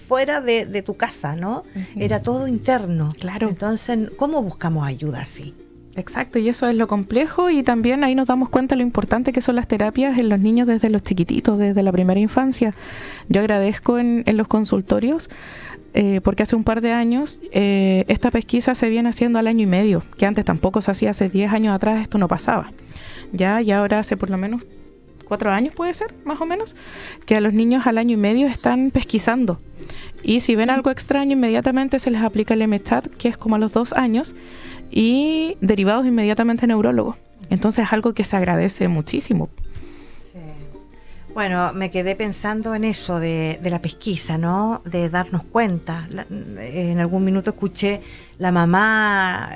fuera de tu casa, ¿no? Uh-huh. Era todo interno. Claro. Entonces, ¿cómo buscamos ayuda así? Exacto, y eso es lo complejo, y también ahí nos damos cuenta de lo importante que son las terapias en los niños desde los chiquititos, desde la primera infancia. Yo agradezco en los consultorios, porque hace un par de años esta pesquisa se viene haciendo al año y medio, que antes tampoco se hacía, hace 10 años atrás esto no pasaba. Y ahora hace por lo menos 4 años, puede ser, más o menos, que a los niños al año y medio están pesquisando. Y si ven algo extraño, inmediatamente se les aplica el MChat, que es como a los 2 años, y derivados inmediatamente a neurólogo. Entonces es algo que se agradece muchísimo. Sí. Bueno, me quedé pensando en eso de la pesquisa, ¿no? De darnos cuenta. En algún minuto escuché, la mamá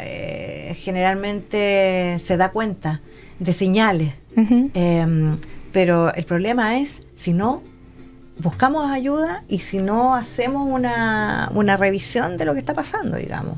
generalmente se da cuenta de señales. Uh-huh. Pero el problema es si no buscamos ayuda y si no hacemos una revisión de lo que está pasando, digamos.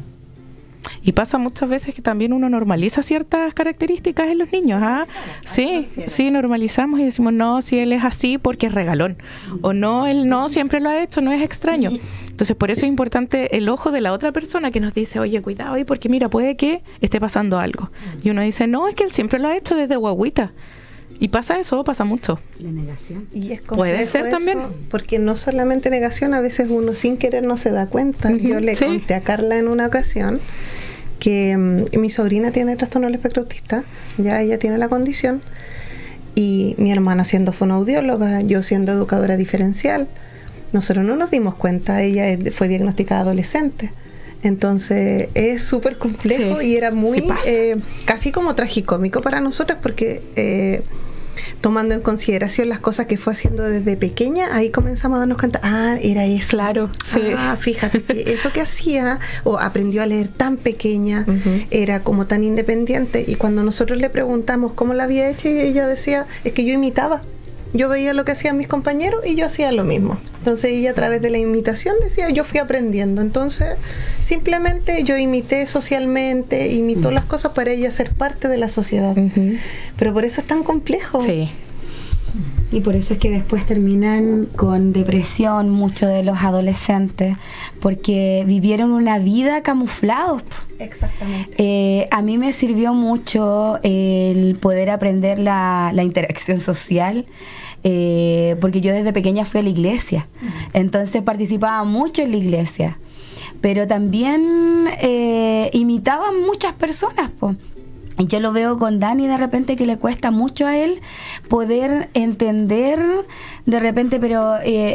Y pasa muchas veces que también uno normaliza ciertas características en los niños. ¿Ah? Sí, normalizamos y decimos, no, si él es así porque es regalón. O no, él no, siempre lo ha hecho, no es extraño. Entonces, por eso es importante el ojo de la otra persona que nos dice, oye, cuidado ahí, porque mira, puede que esté pasando algo. Y uno dice, no, es que él siempre lo ha hecho desde guaguita. Y pasa eso, pasa mucho. La negación. Y es puede ser eso, también. Porque no solamente negación, a veces uno sin querer no se da cuenta. Uh-huh. Yo le conté a Carla en una ocasión que mi sobrina tiene trastorno del espectro autista, ya ella tiene la condición, y mi hermana siendo fonoaudióloga, yo siendo educadora diferencial. Nosotros no nos dimos cuenta, ella fue diagnosticada adolescente. Entonces es súper complejo, Sí, y era muy sí casi como tragicómico para nosotros, porque tomando en consideración las cosas que fue haciendo desde pequeña, ahí comenzamos a darnos cuenta, era eso. Claro, sí. Fíjate, que eso que hacía, o aprendió a leer tan pequeña, era como tan independiente, y cuando nosotros le preguntamos cómo la había hecho, ella decía, es que yo imitaba. Yo veía lo que hacían mis compañeros y yo hacía lo mismo. Entonces ella, a través de la imitación, decía, yo fui aprendiendo. Entonces simplemente yo imité socialmente, imitó las cosas para ella ser parte de la sociedad. Pero por eso es tan complejo. Sí. Y por eso es que después terminan con depresión muchos de los adolescentes, porque vivieron una vida camuflados. Exactamente. A mí me sirvió mucho el poder aprender la interacción social, porque yo desde pequeña fui a la iglesia, entonces participaba mucho en la iglesia, pero también imitaban muchas personas, po. Y yo lo veo con Dani de repente, que le cuesta mucho a él poder entender de repente, pero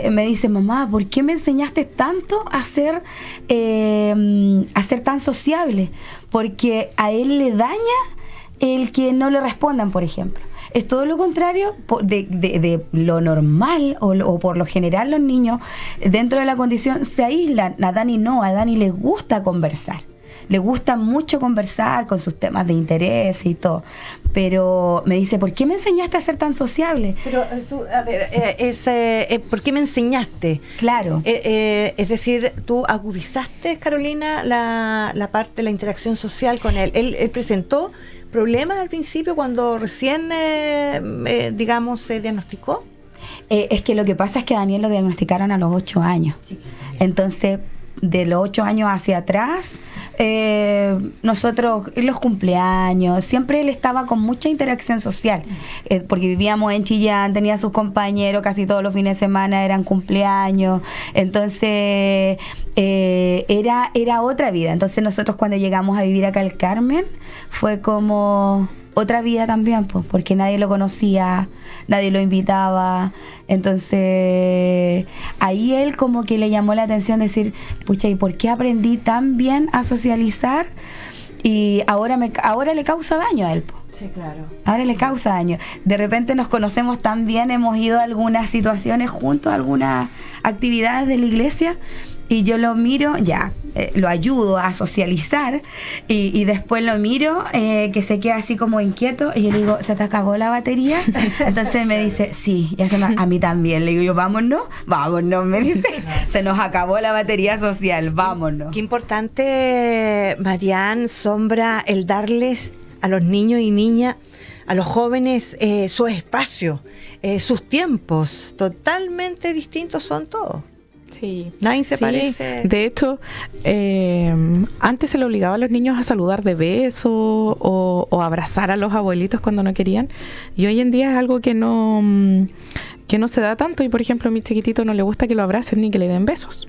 me dice, mamá, ¿por qué me enseñaste tanto a ser tan sociable? Porque a él le daña el que no le respondan, por ejemplo. Es todo lo contrario de lo normal o por lo general los niños dentro de la condición se aíslan. A Dani no, a Dani le gusta conversar. Le gusta mucho conversar con sus temas de interés y todo. Pero me dice, ¿por qué me enseñaste a ser tan sociable? Pero tú, a ver, ¿por qué me enseñaste? Claro. Es decir, tú agudizaste, Carolina, la parte de la interacción social con él. Él presentó problemas al principio cuando recién, digamos, se diagnosticó. Es que lo que pasa es que a Daniel lo diagnosticaron a los 8 años. Entonces, de los 8 años hacia atrás, nosotros, en los cumpleaños, siempre él estaba con mucha interacción social, porque vivíamos en Chillán, tenía sus compañeros, casi todos los fines de semana eran cumpleaños, entonces era otra vida. Entonces nosotros cuando llegamos a vivir acá al Carmen, fue como otra vida también, pues, porque nadie lo conocía, nadie lo invitaba. Entonces ahí él como que le llamó la atención decir, pucha, ¿y por qué aprendí tan bien a socializar? Y ahora le causa daño a él, pues. Sí, claro. Ahora le causa daño. De repente nos conocemos tan bien, hemos ido a algunas situaciones juntos, algunas actividades de la iglesia, y yo lo miro, lo ayudo a socializar, y después lo miro, que se queda así como inquieto, y yo le digo, ¿se te acabó la batería? Entonces me dice, sí, a mí también. Le digo yo, vámonos, me dice, se nos acabó la batería social, vámonos. Qué importante, Marian, Sombra, el darles a los niños y niñas, a los jóvenes, su espacio, sus tiempos, totalmente distintos son todos. Sí. Nadie se parece. De hecho, antes se le obligaba a los niños a saludar de beso o abrazar a los abuelitos cuando no querían. Y hoy en día es algo que no se da tanto. Y por ejemplo, a mi chiquitito no le gusta que lo abracen ni que le den besos.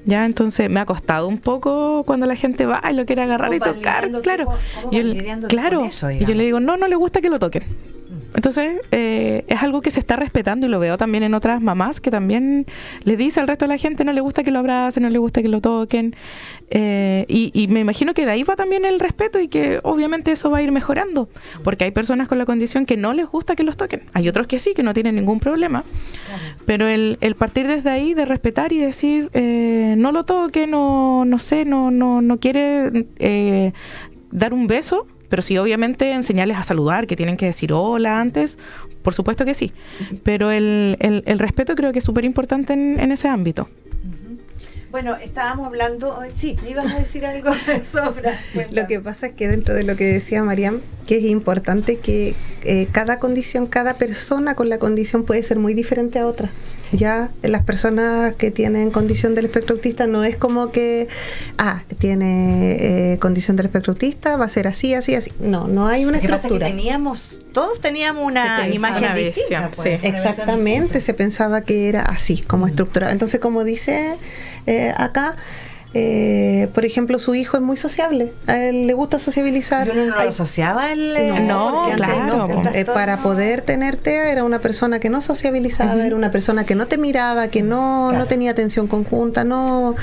Ya, entonces me ha costado un poco cuando la gente va y lo quiere agarrar y tocar. Claro. Y yo le digo, no le gusta que lo toquen. Entonces, es algo que se está respetando, y lo veo también en otras mamás que también le dice al resto de la gente, no le gusta que lo abracen, no le gusta que lo toquen, y me imagino que de ahí va también el respeto, y que obviamente eso va a ir mejorando, porque hay personas con la condición que no les gusta que los toquen, hay otros que sí, que no tienen ningún problema, pero el partir desde ahí, de respetar y decir, no lo toque, no quiere dar un beso, pero sí, obviamente, enseñarles a saludar, que tienen que decir hola antes, por supuesto que sí. Pero el respeto creo que es súper importante en ese ámbito. Bueno, estábamos hablando, sí, me ibas a decir algo de Sombra. Lo que pasa es que dentro de lo que decía Mariam, que es importante que cada condición, cada persona con la condición puede ser muy diferente a otra. Sí. Ya las personas que tienen condición del espectro autista no es como que, tiene condición del espectro autista, va a ser así. No hay una estructura. Todos teníamos una imagen distinta. Pues, sí. Exactamente, se pensaba que era así, como estructurado. Entonces, como dice acá, Por ejemplo, su hijo es muy sociable, a él le gusta sociabilizar. Yo no lo asociaba el... No, porque antes claro, el trastorno- Para poder tener TEA era una persona que no sociabilizaba, era una persona que no te miraba, que no tenía atención conjunta, no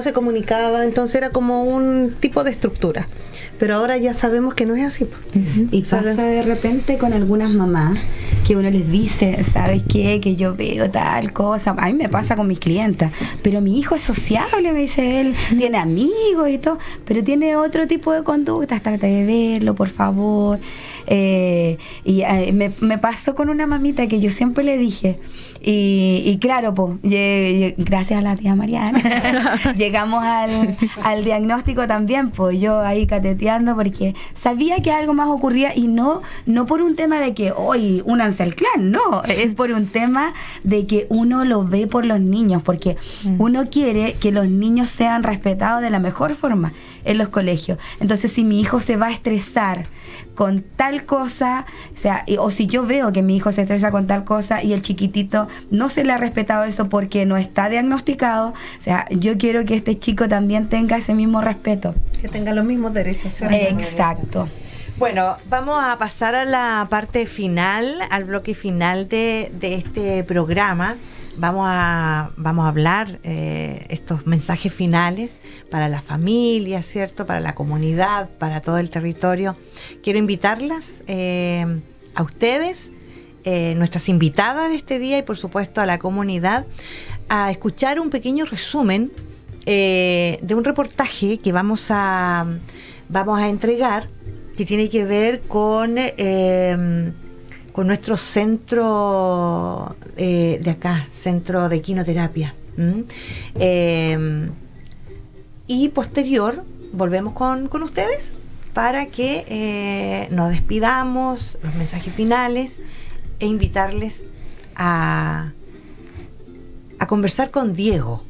se comunicaba, entonces era como un tipo de estructura. Pero ahora ya sabemos que no es así. Y pasa de repente con algunas mamás que uno les dice, ¿sabes qué? Que yo veo tal cosa. A mí me pasa con mis clientas, pero mi hijo es sociable, me dice él, tiene amigos y todo, pero tiene otro tipo de conductas, trata de verlo, por favor. Me pasó con una mamita que yo siempre le dije, y claro, pues, gracias a la tía Mariana, llegamos al diagnóstico también, pues yo ahí cateteando porque sabía que algo más ocurría y no por un tema de que hoy únanse al clan, no, es por un tema de que uno lo ve por los niños, porque uno quiere que los niños sean respetados de la mejor forma en los colegios. Entonces, si mi hijo se va a estresar con tal cosa, o si yo veo que mi hijo se estresa con tal cosa y el chiquitito no se le ha respetado eso porque no está diagnosticado, yo quiero que este chico también tenga ese mismo respeto. Que tenga los mismos derechos. Exacto. Bueno, vamos a pasar a la parte final, al bloque final de este programa. Vamos a hablar estos mensajes finales para la familia, ¿cierto? Para la comunidad, para todo el territorio. Quiero invitarlas a ustedes, nuestras invitadas de este día y por supuesto a la comunidad, a escuchar un pequeño resumen de un reportaje que vamos a entregar, que tiene que ver con nuestro centro de acá, centro de equinoterapia. Y posterior volvemos con ustedes para que nos despidamos, los mensajes finales, e invitarles a conversar con Diego.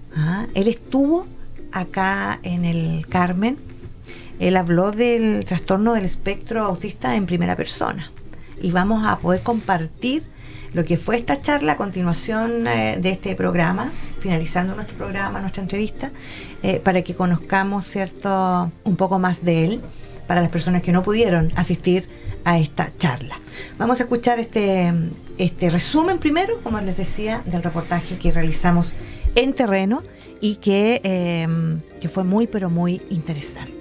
Él estuvo acá en el Carmen. Él habló del trastorno del espectro autista en primera persona. Y vamos a poder compartir lo que fue esta charla a continuación de este programa, finalizando nuestro programa, nuestra entrevista, para que conozcamos, ¿cierto?, un poco más de él, para las personas que no pudieron asistir a esta charla. Vamos a escuchar este resumen primero, como les decía, del reportaje que realizamos en terreno y que fue muy, pero muy interesante.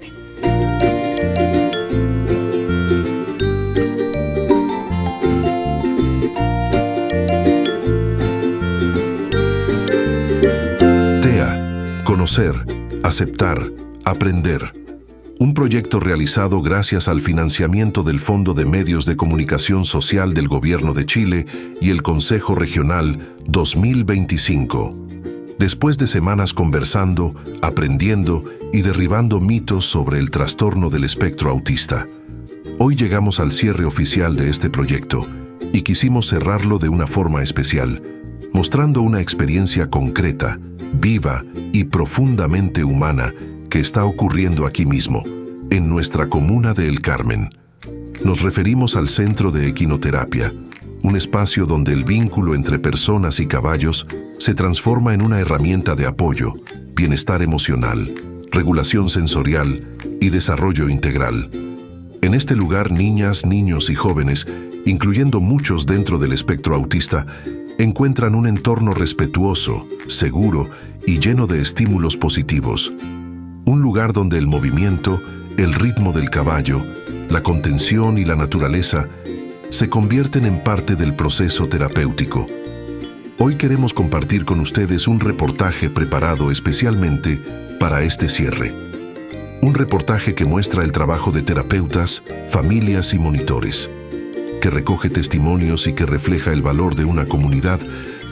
Conocer, aceptar, aprender. Un proyecto realizado gracias al financiamiento del Fondo de Medios de Comunicación Social del Gobierno de Chile y el Consejo Regional 2025. Después de semanas conversando, aprendiendo y derribando mitos sobre el trastorno del espectro autista, hoy llegamos al cierre oficial de este proyecto y quisimos cerrarlo de una forma especial, mostrando una experiencia concreta, viva y profundamente humana que está ocurriendo aquí mismo, en nuestra comuna de El Carmen. Nos referimos al Centro de Equinoterapia, un espacio donde el vínculo entre personas y caballos se transforma en una herramienta de apoyo, bienestar emocional, regulación sensorial y desarrollo integral. En este lugar, niñas, niños y jóvenes, incluyendo muchos dentro del espectro autista, encuentran un entorno respetuoso, seguro y lleno de estímulos positivos. Un lugar donde el movimiento, el ritmo del caballo, la contención y la naturaleza se convierten en parte del proceso terapéutico. Hoy queremos compartir con ustedes un reportaje preparado especialmente para este cierre. Un reportaje que muestra el trabajo de terapeutas, familias y monitores, que recoge testimonios y que refleja el valor de una comunidad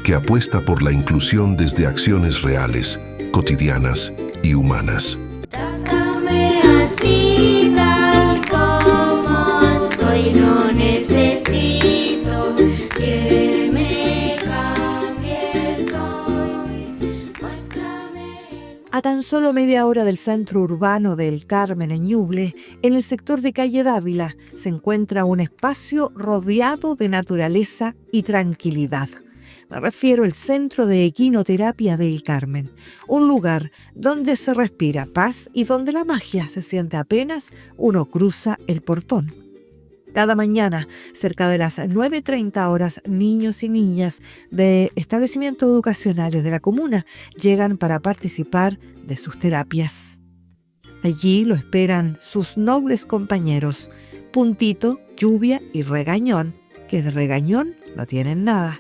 que apuesta por la inclusión desde acciones reales, cotidianas y humanas. Tócame así tal como soy, no necesito que me cambies hoy. Muéstrame. A tan solo media hora del centro urbano de El Carmen, en Ñuble, en el sector de Calle Dávila, se encuentra un espacio rodeado de naturaleza y tranquilidad. Me refiero al Centro de Equinoterapia del Carmen, un lugar donde se respira paz y donde la magia se siente apenas uno cruza el portón. Cada mañana, cerca de las 9:30 horas, niños y niñas de establecimientos educacionales de la comuna llegan para participar de sus terapias. Allí lo esperan sus nobles compañeros, Puntito, Lluvia y Regañón, que de regañón no tienen nada.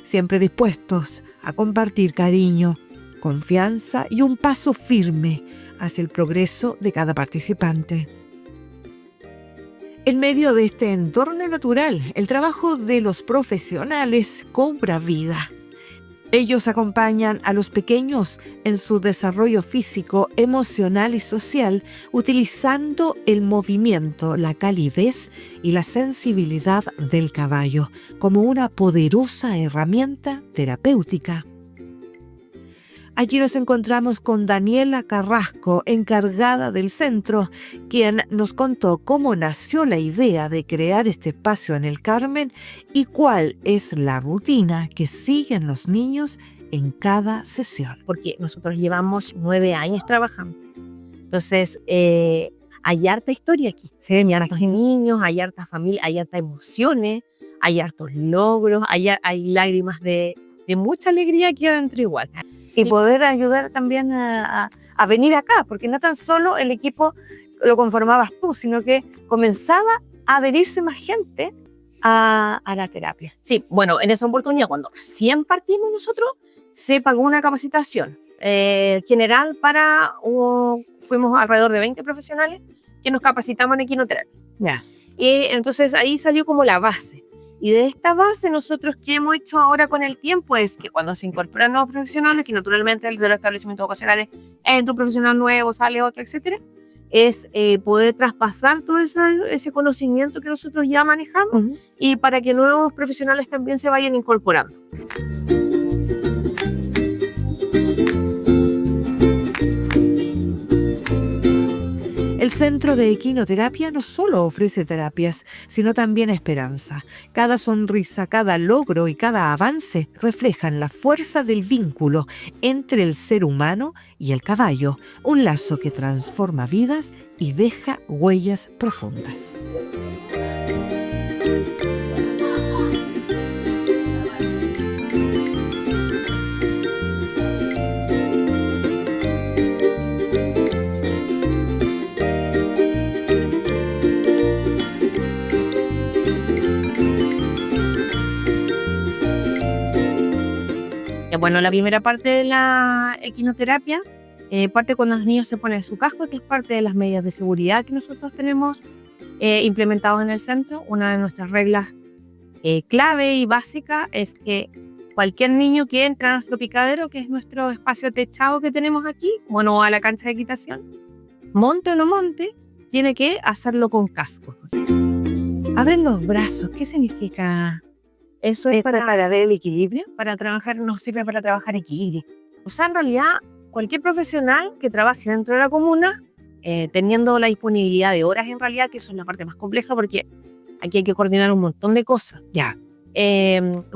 Siempre dispuestos a compartir cariño, confianza y un paso firme hacia el progreso de cada participante. En medio de este entorno natural, el trabajo de los profesionales cobra vida. Ellos acompañan a los pequeños en su desarrollo físico, emocional y social, utilizando el movimiento, la calidez y la sensibilidad del caballo como una poderosa herramienta terapéutica. Allí nos encontramos con Daniela Carrasco, encargada del centro, quien nos contó cómo nació la idea de crear este espacio en el Carmen y cuál es la rutina que siguen los niños en cada sesión. Porque nosotros llevamos 9 años trabajando. Entonces, hay harta historia aquí. Se ven hartos niños, hay harta familia, hay hartas emociones, hay hartos logros, hay lágrimas de mucha alegría aquí adentro igual. Y poder ayudar también a venir acá, porque no tan solo el equipo lo conformabas tú, sino que comenzaba a adherirse más gente a la terapia. Sí, bueno, en esa oportunidad, cuando recién partimos nosotros, se pagó una capacitación general fuimos alrededor de 20 profesionales que nos capacitamos en equinoterapia. Ya. Y entonces ahí salió como la base. Y de esta base nosotros que hemos hecho ahora con el tiempo es que cuando se incorporan nuevos profesionales, que naturalmente el de los establecimientos vocacionales entra un profesional nuevo, sale otro, etcétera, es poder traspasar todo ese conocimiento que nosotros ya manejamos y para que nuevos profesionales también se vayan incorporando. El Centro de Equinoterapia no solo ofrece terapias, sino también esperanza. Cada sonrisa, cada logro y cada avance reflejan la fuerza del vínculo entre el ser humano y el caballo, un lazo que transforma vidas y deja huellas profundas. Bueno, la primera parte de la equinoterapia parte cuando los niños se ponen su casco, que es parte de las medidas de seguridad que nosotros tenemos implementados en el centro. Una de nuestras reglas clave y básica es que cualquier niño que entra a nuestro picadero, que es nuestro espacio techado que tenemos aquí, bueno, a la cancha de equitación, monte o no monte, tiene que hacerlo con casco. Abren los brazos, ¿qué significa? Eso es para ver el equilibrio. Para trabajar, nos sirve para trabajar equilibrio. O sea, en realidad, cualquier profesional que trabaje dentro de la comuna, teniendo la disponibilidad de horas en realidad, que eso es la parte más compleja, porque aquí hay que coordinar un montón de cosas,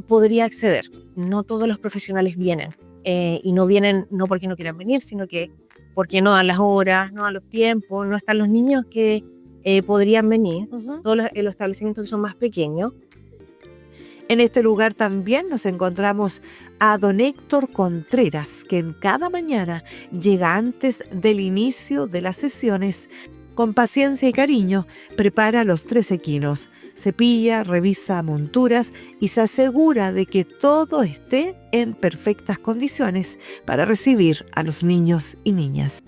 podría acceder. No todos los profesionales vienen, y no vienen no porque no quieran venir, sino que porque no dan las horas, no dan los tiempos, no están los niños que podrían venir, todos los establecimientos que son más pequeños. En este lugar también nos encontramos a don Héctor Contreras, que en cada mañana llega antes del inicio de las sesiones. Con paciencia y cariño prepara los 3 equinos, cepilla, revisa monturas y se asegura de que todo esté en perfectas condiciones para recibir a los niños y niñas.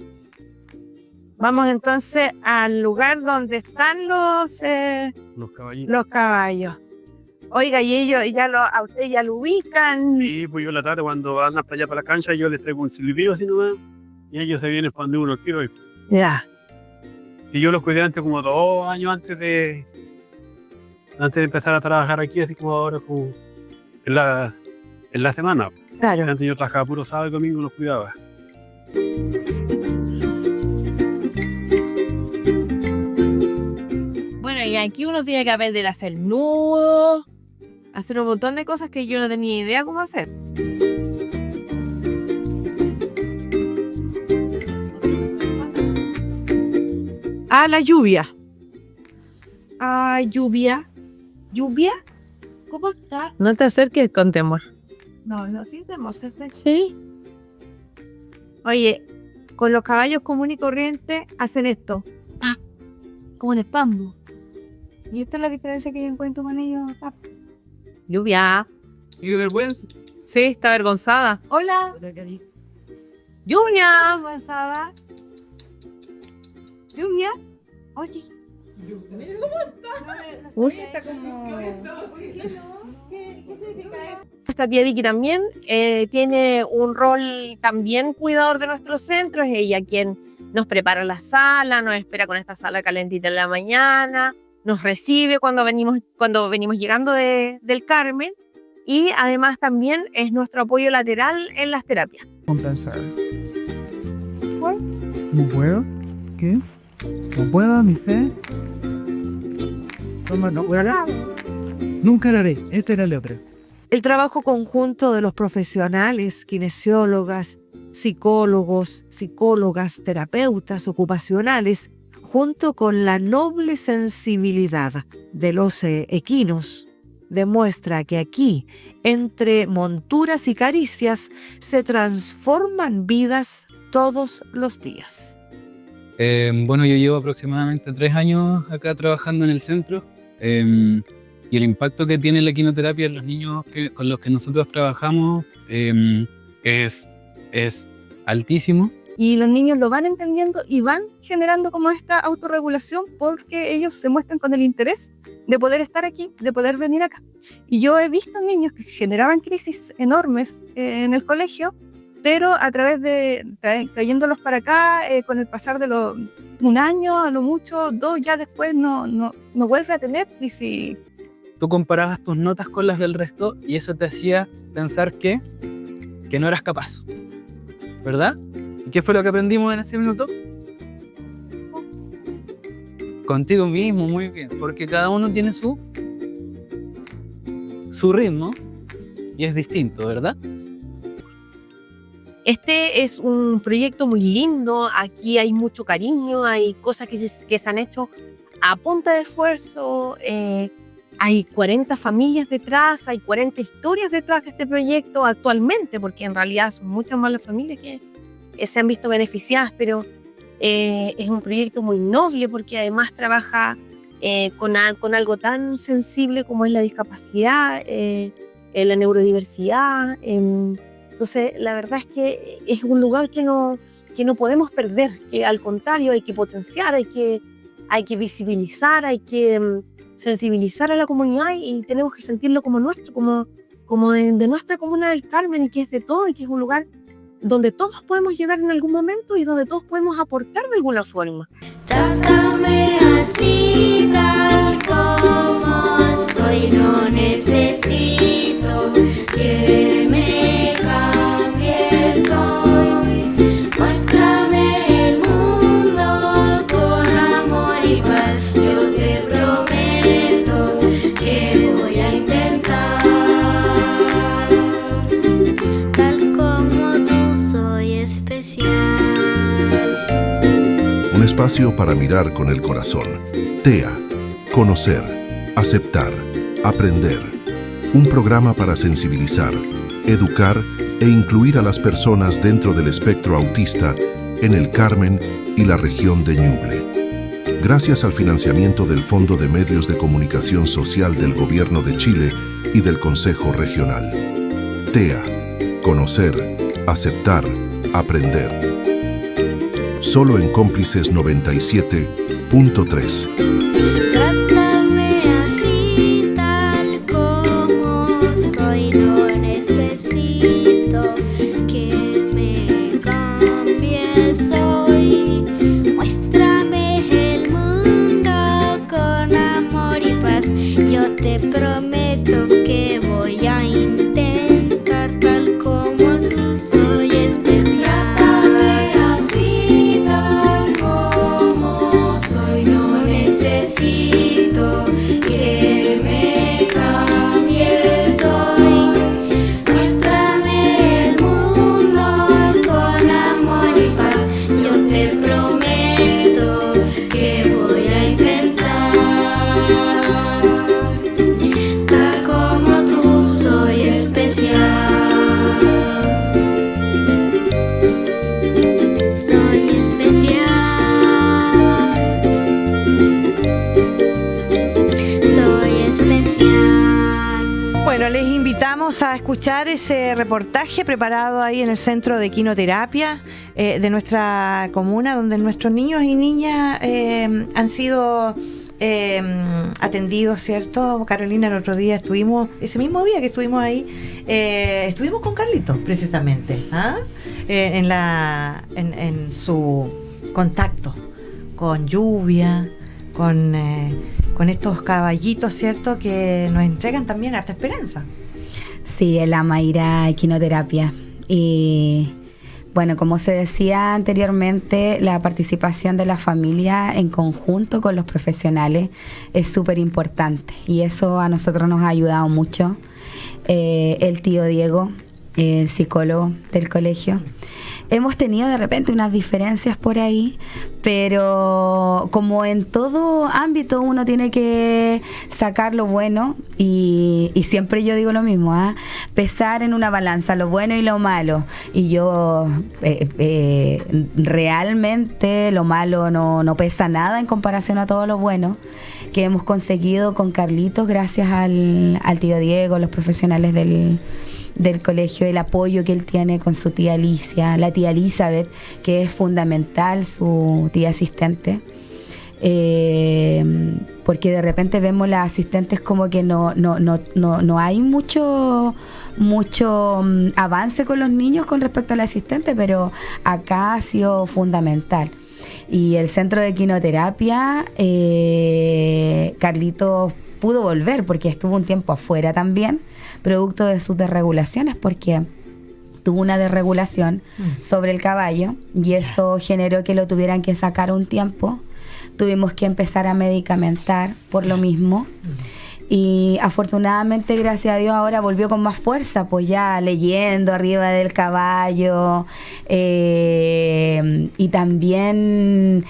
Vamos entonces al lugar donde están los caballos. Oiga, y ellos a usted ya lo ubican. Sí, pues yo en la tarde cuando andan para allá para la cancha, yo les traigo un silbido así nomás, y ellos se vienen para donde uno quiero. Ya. Y yo los cuidé antes como 2 años antes de empezar a trabajar aquí, así como ahora como en la semana. Claro. Antes yo trabajaba puro sábado y domingo y los cuidaba. Bueno, y aquí uno tiene que aprender a hacer nudos, hacer un montón de cosas que yo no tenía idea cómo hacer. A la lluvia. Lluvia. ¿Lluvia? ¿Cómo está? No te acerques con temor. No, sí tenemos. Sí. Oye, con los caballos comunes y corrientes hacen esto. Como un espasmo. Y esta es la diferencia que yo encuentro con ellos acá. Lluvia. ¡Qué vergüenza! Sí, está avergonzada. Hola. Lluvia. Avanzada. Lluvia. Oye. Uy. Esta tía Vicky también tiene un rol también cuidador de nuestros centros. Es ella quien nos prepara la sala, nos espera con esta sala calentita en la mañana, nos recibe cuando venimos llegando del Carmen, y además también es nuestro apoyo lateral en las terapias. Compensar. ¿No puedo? ¿Qué? ¿No puedo? ¿Ni sé? No voy a hablar. Nunca lo haré. Esto era el otro. El trabajo conjunto de los profesionales, kinesiólogas, psicólogos, psicólogas, terapeutas ocupacionales, junto con la noble sensibilidad de los equinos, demuestra que aquí, entre monturas y caricias, se transforman vidas todos los días. Bueno, yo llevo aproximadamente 3 años acá trabajando en el centro, y el impacto que tiene la equinoterapia en los niños con los que nosotros trabajamos es altísimo. Y los niños lo van entendiendo y van generando como esta autorregulación porque ellos se muestran con el interés de poder estar aquí, de poder venir acá. Y yo he visto niños que generaban crisis enormes en el colegio, pero a través de trayéndolos para acá, con el pasar de un año, a lo mucho 2, ya después no vuelve a tener crisis. Tú comparabas tus notas con las del resto y eso te hacía pensar que no eras capaz, ¿verdad? ¿Y qué fue lo que aprendimos en ese minuto? Contigo mismo, muy bien, porque cada uno tiene su ritmo y es distinto, ¿verdad? Este es un proyecto muy lindo, aquí hay mucho cariño, hay cosas que se han hecho a punta de esfuerzo, hay 40 familias detrás, hay 40 historias detrás de este proyecto actualmente, porque en realidad son muchas más las familias que se han visto beneficiadas, pero es un proyecto muy noble porque además trabaja con algo tan sensible como es la discapacidad, la neurodiversidad. Entonces, la verdad es que es un lugar que no podemos perder, que al contrario hay que potenciar, hay que visibilizar, hay que sensibilizar a la comunidad y tenemos que sentirlo como nuestro, como de nuestra comuna del Carmen, y que es de todo, y que es un lugar donde todos podemos llegar en algún momento y donde todos podemos aportar de alguna forma. Trátame así, tal como soy, no necesito que me cambies hoy. Muéstrame el mundo con amor y paz, yo te prometo que voy a intentar. Tal como tú soy especial. Un espacio para mirar con el corazón. TEA. Conocer, aceptar, aprender. Un programa para sensibilizar, educar e incluir a las personas dentro del espectro autista en el Carmen y la región de Ñuble. Gracias al financiamiento del Fondo de Medios de Comunicación Social del Gobierno de Chile y del Consejo Regional. TEA. Conocer, aceptar, aprender. Solo en Cómplices 97.3. Trátame así, tal como soy, no necesito que me cambies hoy. Muéstrame el mundo con amor y paz, yo te prometo que voy a intentar, tal como tú soy especial. Trátame así, tal como soy, no necesito Bueno, les invitamos a escuchar ese reportaje preparado ahí en el Centro de Equinoterapia de nuestra comuna, donde nuestros niños y niñas han sido atendidos, ¿cierto? Carolina, el otro día estuvimos, ese mismo día que estuvimos ahí, estuvimos con Carlitos, precisamente, en su contacto con lluvia, con estos caballitos, ¿cierto? Que nos entregan también harta esperanza. Sí, él ama ir a equinoterapia. Y bueno, como se decía anteriormente, la participación de la familia en conjunto con los profesionales es súper importante. Y eso a nosotros nos ha ayudado mucho. El tío Diego, el psicólogo del colegio. Hemos tenido de repente unas diferencias por ahí, pero como en todo ámbito uno tiene que sacar lo bueno y siempre yo digo lo mismo, pesar en una balanza lo bueno y lo malo. Y yo realmente lo malo no pesa nada en comparación a todo lo bueno que hemos conseguido con Carlitos gracias al tío Diego, los profesionales del colegio, el apoyo que él tiene con su tía Alicia, la tía Elizabeth, que es fundamental, su tía asistente, porque de repente vemos las asistentes como que no hay mucho avance con los niños con respecto al asistente, pero acá ha sido fundamental. Y el centro de equinoterapia, Carlitos pudo volver porque estuvo un tiempo afuera también, producto de sus desregulaciones, porque tuvo una desregulación sobre el caballo y eso generó que lo tuvieran que sacar un tiempo. Tuvimos que empezar a medicamentar por lo mismo. Y afortunadamente, gracias a Dios, ahora volvió con más fuerza, pues ya leyendo arriba del caballo y también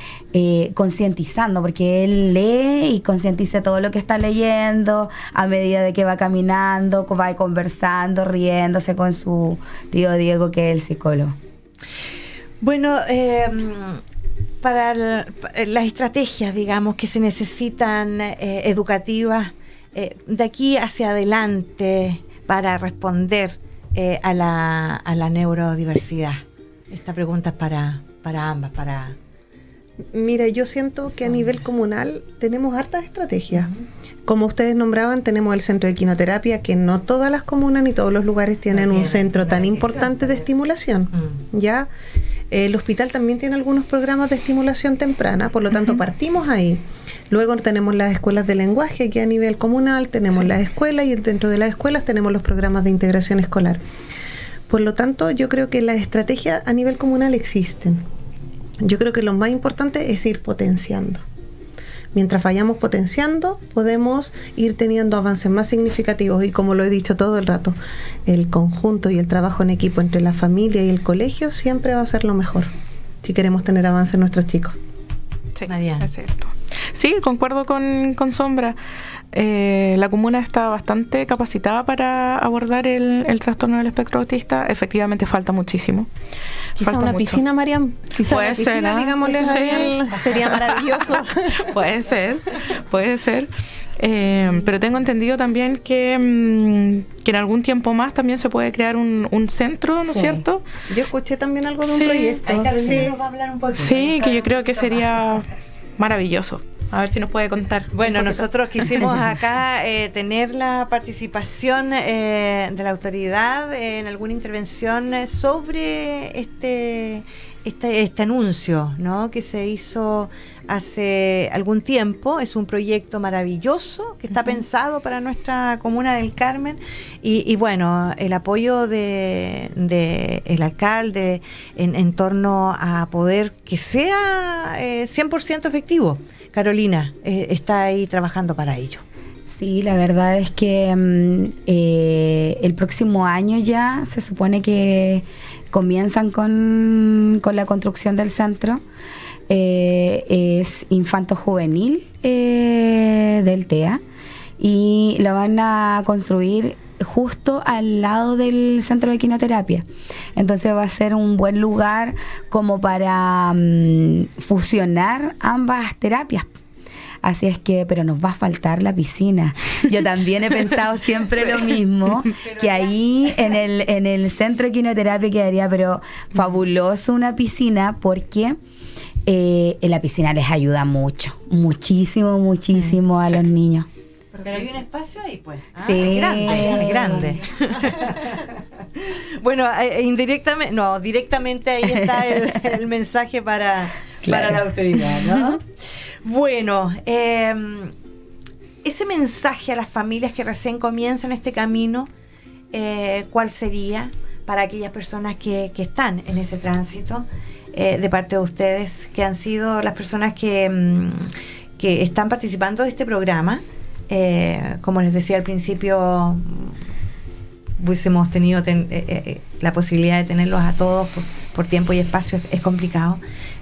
concientizando, porque él lee y concientiza todo lo que está leyendo a medida de que va caminando, va conversando, riéndose con su tío Diego, que es el psicólogo. Bueno, para las estrategias, digamos, que se necesitan educativas, de aquí hacia adelante para responder a la neurodiversidad. Esta pregunta es para ambas, Mira, yo siento que a nivel comunal tenemos hartas estrategias. Como ustedes nombraban, tenemos el centro de equinoterapia, que no todas las comunas ni todos los lugares tienen un centro tan importante de estimulación. ¿Ya? El hospital también tiene algunos programas de estimulación temprana, por lo tanto partimos ahí. Luego tenemos las escuelas de lenguaje, que a nivel comunal tenemos las escuelas, y dentro de las escuelas tenemos los programas de integración escolar. Por lo tanto, yo creo que las estrategias a nivel comunal existen. Yo creo que lo más importante es ir potenciando. Mientras vayamos potenciando, podemos ir teniendo avances más significativos, y como lo he dicho todo el rato, el conjunto y el trabajo en equipo entre la familia y el colegio siempre va a ser lo mejor si queremos tener avance en nuestros chicos. Sí, es cierto. Sí, concuerdo con Sombra. La comuna está bastante capacitada para abordar el trastorno del espectro autista. Efectivamente falta muchísimo. Quizá una piscina, Mariam. Quizá una piscina, digámosles a él, sería maravilloso. Puede ser. Pero tengo entendido también que en algún tiempo más también se puede crear un centro, ¿no es cierto? Yo escuché también algo de un proyecto. Nos va a hablar un poco. Sí, que yo creo que sería maravilloso. A ver si nos puede contar. Bueno, nosotros quisimos acá tener la participación de la autoridad en alguna intervención sobre este anuncio, ¿no?, que se hizo hace algún tiempo. Es un proyecto maravilloso que está pensado para nuestra comuna del Carmen y bueno, el apoyo de el alcalde en torno a poder que sea 100% efectivo. Carolina está ahí trabajando para ello. Sí, la verdad es que el próximo año ya se supone que comienzan con la construcción del centro. Es infanto-juvenil del TEA y lo van a construir justo al lado del centro de equinoterapia. Entonces va a ser un buen lugar como para fusionar ambas terapias. Así es que, pero nos va a faltar la piscina. Yo también he pensado siempre lo mismo, que ahí en el centro de quinoterapia quedaría, pero fabuloso una piscina, porque en la piscina les ayuda mucho, muchísimo a los niños. Pero hay un espacio ahí, pues. Sí. Es grande. Bueno, directamente ahí está el mensaje para la autoridad, ¿no? Bueno, ese mensaje a las familias que recién comienzan este camino, ¿cuál sería para aquellas personas que están en ese tránsito, de parte de ustedes, que han sido las personas que están participando de este programa? Como les decía al principio, hubiésemos tenido la posibilidad de tenerlos a todos por tiempo y espacio, es complicado,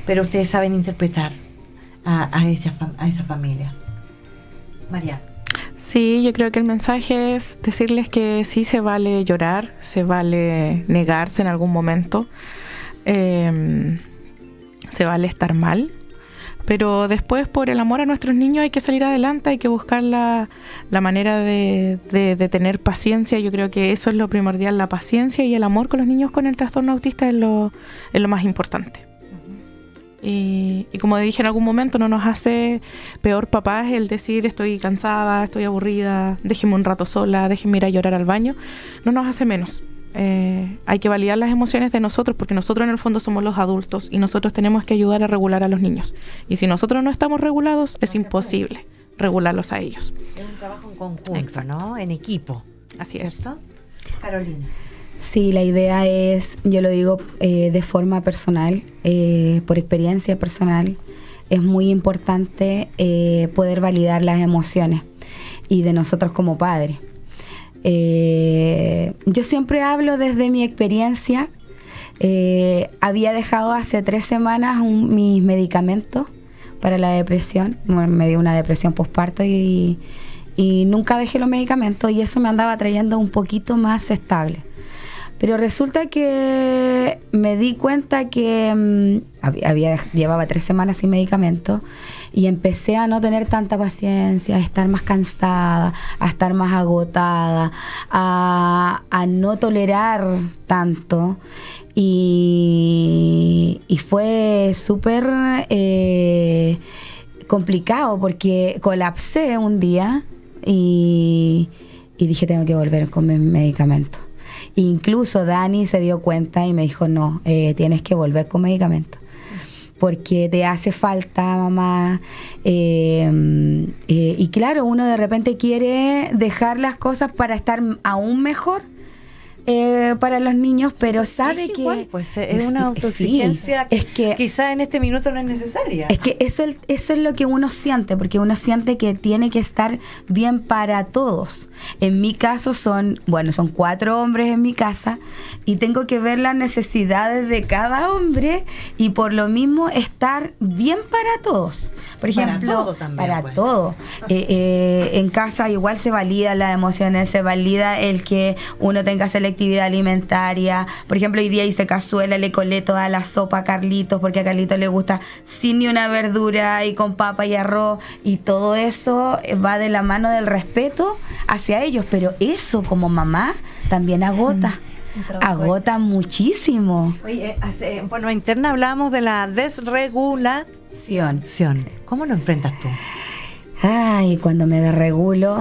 pero ustedes saben interpretar a esa familia. María. Sí, yo creo que el mensaje es decirles que sí se vale llorar, se vale negarse en algún momento, se vale estar mal, pero después, por el amor a nuestros niños, hay que salir adelante, hay que buscar la manera de tener paciencia. Yo creo que eso es lo primordial, la paciencia y el amor con los niños con el trastorno autista es lo más importante. Y como dije en algún momento, no nos hace peor papás el decir estoy cansada, estoy aburrida, déjenme un rato sola, déjenme ir a llorar al baño. No nos hace menos. Hay que validar las emociones de nosotros, porque nosotros en el fondo somos los adultos y nosotros tenemos que ayudar a regular a los niños. Y si nosotros no estamos regulados, es imposible regularlos a ellos. Es un trabajo en conjunto, exacto, ¿no? En equipo. Así ¿cierto? Carolina. Sí, la idea es, yo lo digo de forma personal, por experiencia personal, es muy importante poder validar las emociones y de nosotros como padres. Yo siempre hablo desde mi experiencia. Había dejado hace 3 semanas mis medicamentos para la depresión. Me dio una depresión postparto y nunca dejé los medicamentos, y eso me andaba trayendo un poquito más estable. Pero resulta que me di cuenta que llevaba 3 semanas sin medicamentos y empecé a no tener tanta paciencia, a estar más cansada, a estar más agotada, a no tolerar tanto. Y fue súper complicado, porque colapsé un día y dije, tengo que volver con mis medicamentos. Incluso Dani se dio cuenta y me dijo, no, tienes que volver con medicamentos, porque te hace falta, mamá. Y claro, uno de repente quiere dejar las cosas para estar aún mejor para los niños, pero sabe que igual, pues es una autoexigencia, sí, es que quizá en este minuto no es necesaria. Es que eso es lo que uno siente, porque uno siente que tiene que estar bien para todos. En mi caso son 4 hombres en mi casa y tengo que ver las necesidades de cada hombre y por lo mismo estar bien para todos. Por ejemplo, para todo también, para pues. todo. En casa igual se validan las emociones, se valida el que uno tenga selectividad alimentaria. Por ejemplo, hoy día hice cazuela, le colé toda la sopa a Carlitos, porque a Carlitos le gusta sin ni una verdura y con papa y arroz, y todo eso va de la mano del respeto hacia ellos, pero eso como mamá también agota. Agota muchísimo. Oye, en forma interna hablábamos de la desregulación. ¿Cómo lo enfrentas tú? Ay, cuando me desregulo,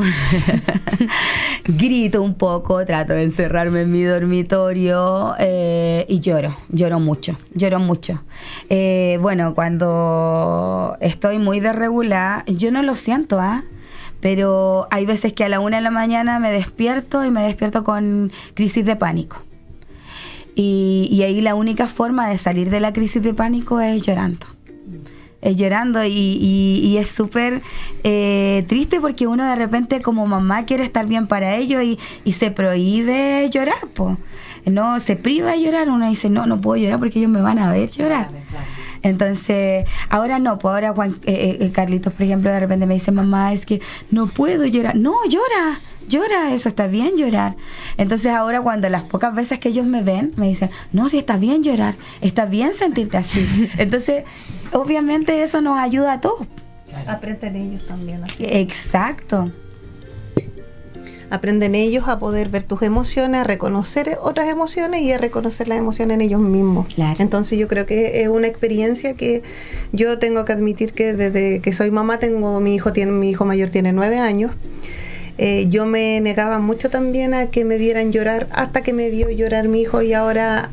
grito un poco, trato de encerrarme en mi dormitorio y lloro mucho. Bueno, cuando estoy muy desregulada, yo no lo siento, pero hay veces que a la 1 de la mañana me despierto con crisis de pánico. Y ahí la única forma de salir de la crisis de pánico es llorando. Y es súper triste, porque uno de repente como mamá quiere estar bien para ellos y se prohíbe llorar, no, se priva de llorar. Uno dice, no puedo llorar porque ellos me van a ver llorar. Entonces, ahora no, ahora Carlitos, por ejemplo, de repente me dice, mamá, es que no puedo llorar. No, llora, eso está bien llorar. Entonces ahora, cuando las pocas veces que ellos me ven, me dicen, no, sí, está bien llorar, está bien sentirte así. Entonces, obviamente eso nos ayuda a todos. aprenden ellos también. Así. Exacto. Aprenden ellos a poder ver tus emociones, a reconocer otras emociones y a reconocer las emociones en ellos mismos. Claro. Entonces yo creo que es una experiencia que yo tengo que admitir que desde que soy mamá mi hijo mayor tiene 9 años. Yo me negaba mucho también a que me vieran llorar hasta que me vio llorar mi hijo, y ahora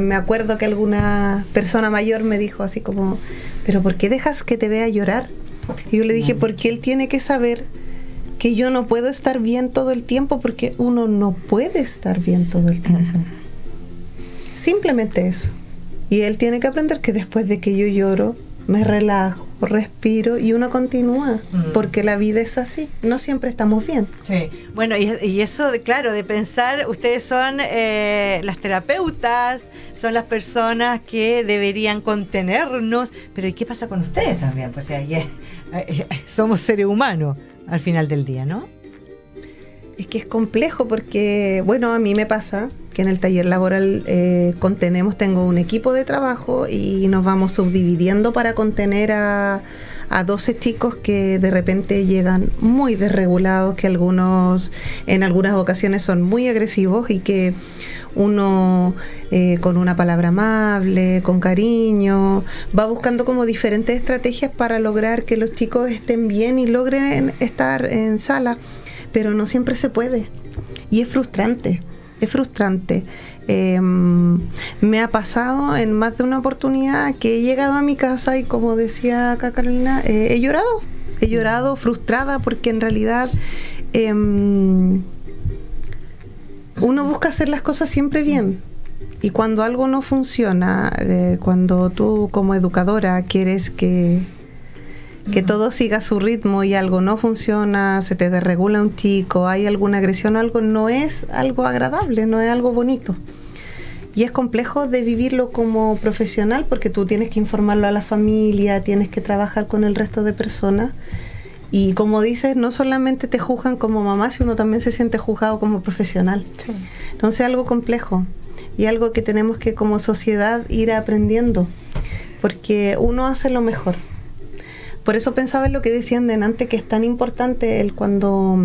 me acuerdo que alguna persona mayor me dijo así como, ¿pero por qué dejas que te vea llorar? Y yo le dije, porque él tiene que saber que yo no puedo estar bien todo el tiempo, porque uno no puede estar bien todo el tiempo. Simplemente eso. Y él tiene que aprender que después de que yo lloro, me relajo, respiro y uno continúa, porque la vida es así, no siempre estamos bien. Sí. Bueno, y eso, claro, de pensar, ustedes son las terapeutas, son las personas que deberían contenernos, pero ¿y qué pasa con ustedes también? Pues somos seres humanos al final del día, ¿no? Es que es complejo porque, bueno, a mí me pasa que en el taller laboral tengo un equipo de trabajo y nos vamos subdividiendo para contener a 12 chicos que de repente llegan muy desregulados, que en algunas ocasiones son muy agresivos, y que uno con una palabra amable, con cariño, va buscando como diferentes estrategias para lograr que los chicos estén bien y logren estar en sala, pero no siempre se puede y es frustrante. Me ha pasado en más de una oportunidad que he llegado a mi casa y, como decía acá Carolina, he llorado frustrada, porque en realidad uno busca hacer las cosas siempre bien, y cuando algo no funciona, cuando tú como educadora quieres que todo siga su ritmo y algo no funciona, se te desregula un chico, hay alguna agresión o algo, no es algo agradable, no es algo bonito. Y es complejo de vivirlo como profesional, porque tú tienes que informarlo a la familia, tienes que trabajar con el resto de personas. Y como dices, no solamente te juzgan como mamá, sino también se siente juzgado como profesional. Sí. Entonces es algo complejo y algo que tenemos que como sociedad ir aprendiendo, porque uno hace lo mejor. Por eso pensaba en lo que decían delante, que es tan importante cuando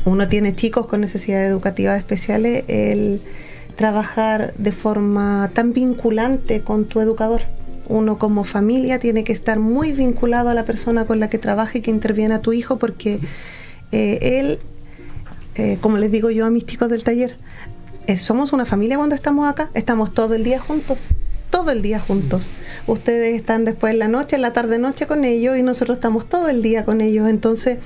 uno tiene chicos con necesidades educativas especiales, el trabajar de forma tan vinculante con tu educador. Uno como familia tiene que estar muy vinculado a la persona con la que trabaja y que interviene a tu hijo, porque él, como les digo yo a mis chicos del taller, somos una familia cuando estamos acá, estamos todo el día juntos. Ustedes están después en la noche, en la tarde-noche con ellos, y nosotros estamos todo el día con ellos. Entonces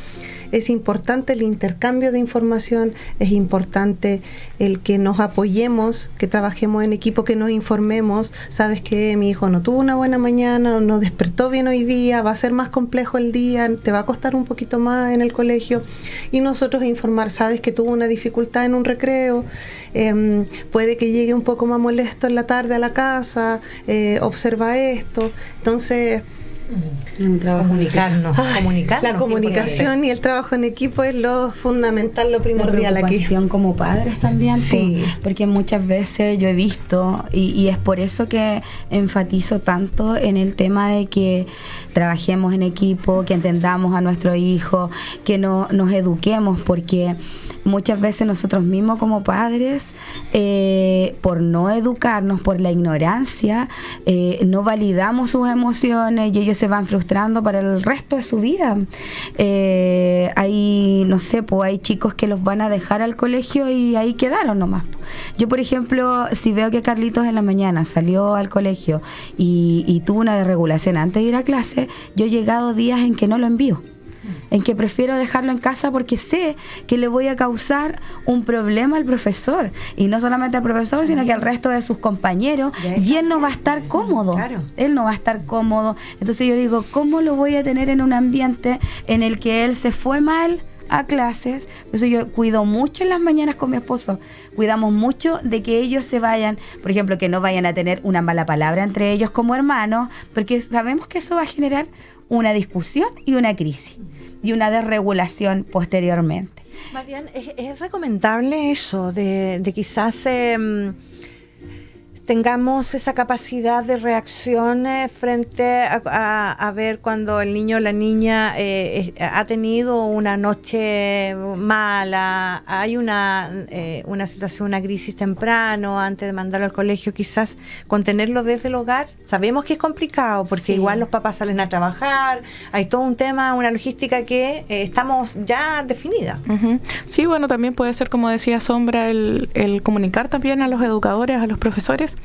es importante el intercambio de información, es importante el que nos apoyemos, que trabajemos en equipo, que nos informemos. Sabes que mi hijo no tuvo una buena mañana, no despertó bien hoy día, va a ser más complejo el día, te va a costar un poquito más en el colegio, y nosotros informar, sabes que tuvo una dificultad en un recreo, puede que llegue un poco más molesto en la tarde a la casa, observa esto. Entonces comunicarnos. La comunicación y el trabajo en equipo es lo fundamental, lo primordial aquí. La preocupación como padres también, sí. Porque muchas veces yo he visto, y es por eso que enfatizo tanto en el tema de que trabajemos en equipo, que entendamos a nuestro hijo, que nos eduquemos, porque muchas veces nosotros mismos como padres, por no educarnos, por la ignorancia, no validamos sus emociones y ellos se van frustrando para el resto de su vida. Hay chicos que los van a dejar al colegio y ahí quedaron nomás. Yo, por ejemplo, si veo que Carlitos en la mañana salió al colegio y tuvo una desregulación antes de ir a clase, yo he llegado días en que no lo envío, en que prefiero dejarlo en casa, porque sé que le voy a causar un problema al profesor, y no solamente al profesor, sino que al resto de sus compañeros, y él no va a estar cómodo. Claro. Él no va a estar cómodo. Entonces yo digo, ¿cómo lo voy a tener en un ambiente en el que él se fue mal a clases? Por eso yo cuido mucho en las mañanas con mi esposo, cuidamos mucho de que ellos se vayan, por ejemplo, que no vayan a tener una mala palabra entre ellos como hermanos, porque sabemos que eso va a generar una discusión y una crisis y una desregulación posteriormente. Marian, ¿es recomendable eso de quizás tengamos esa capacidad de reacción frente a ver cuando el niño o la niña ha tenido una noche mala, hay una situación, una crisis temprano, antes de mandarlo al colegio, quizás contenerlo desde el hogar. Sabemos que es complicado porque igual los papás salen a trabajar, hay todo un tema, una logística que estamos ya definida. Sí, bueno, también puede ser, como decía Sombra, el comunicar también a los educadores, a los profesores.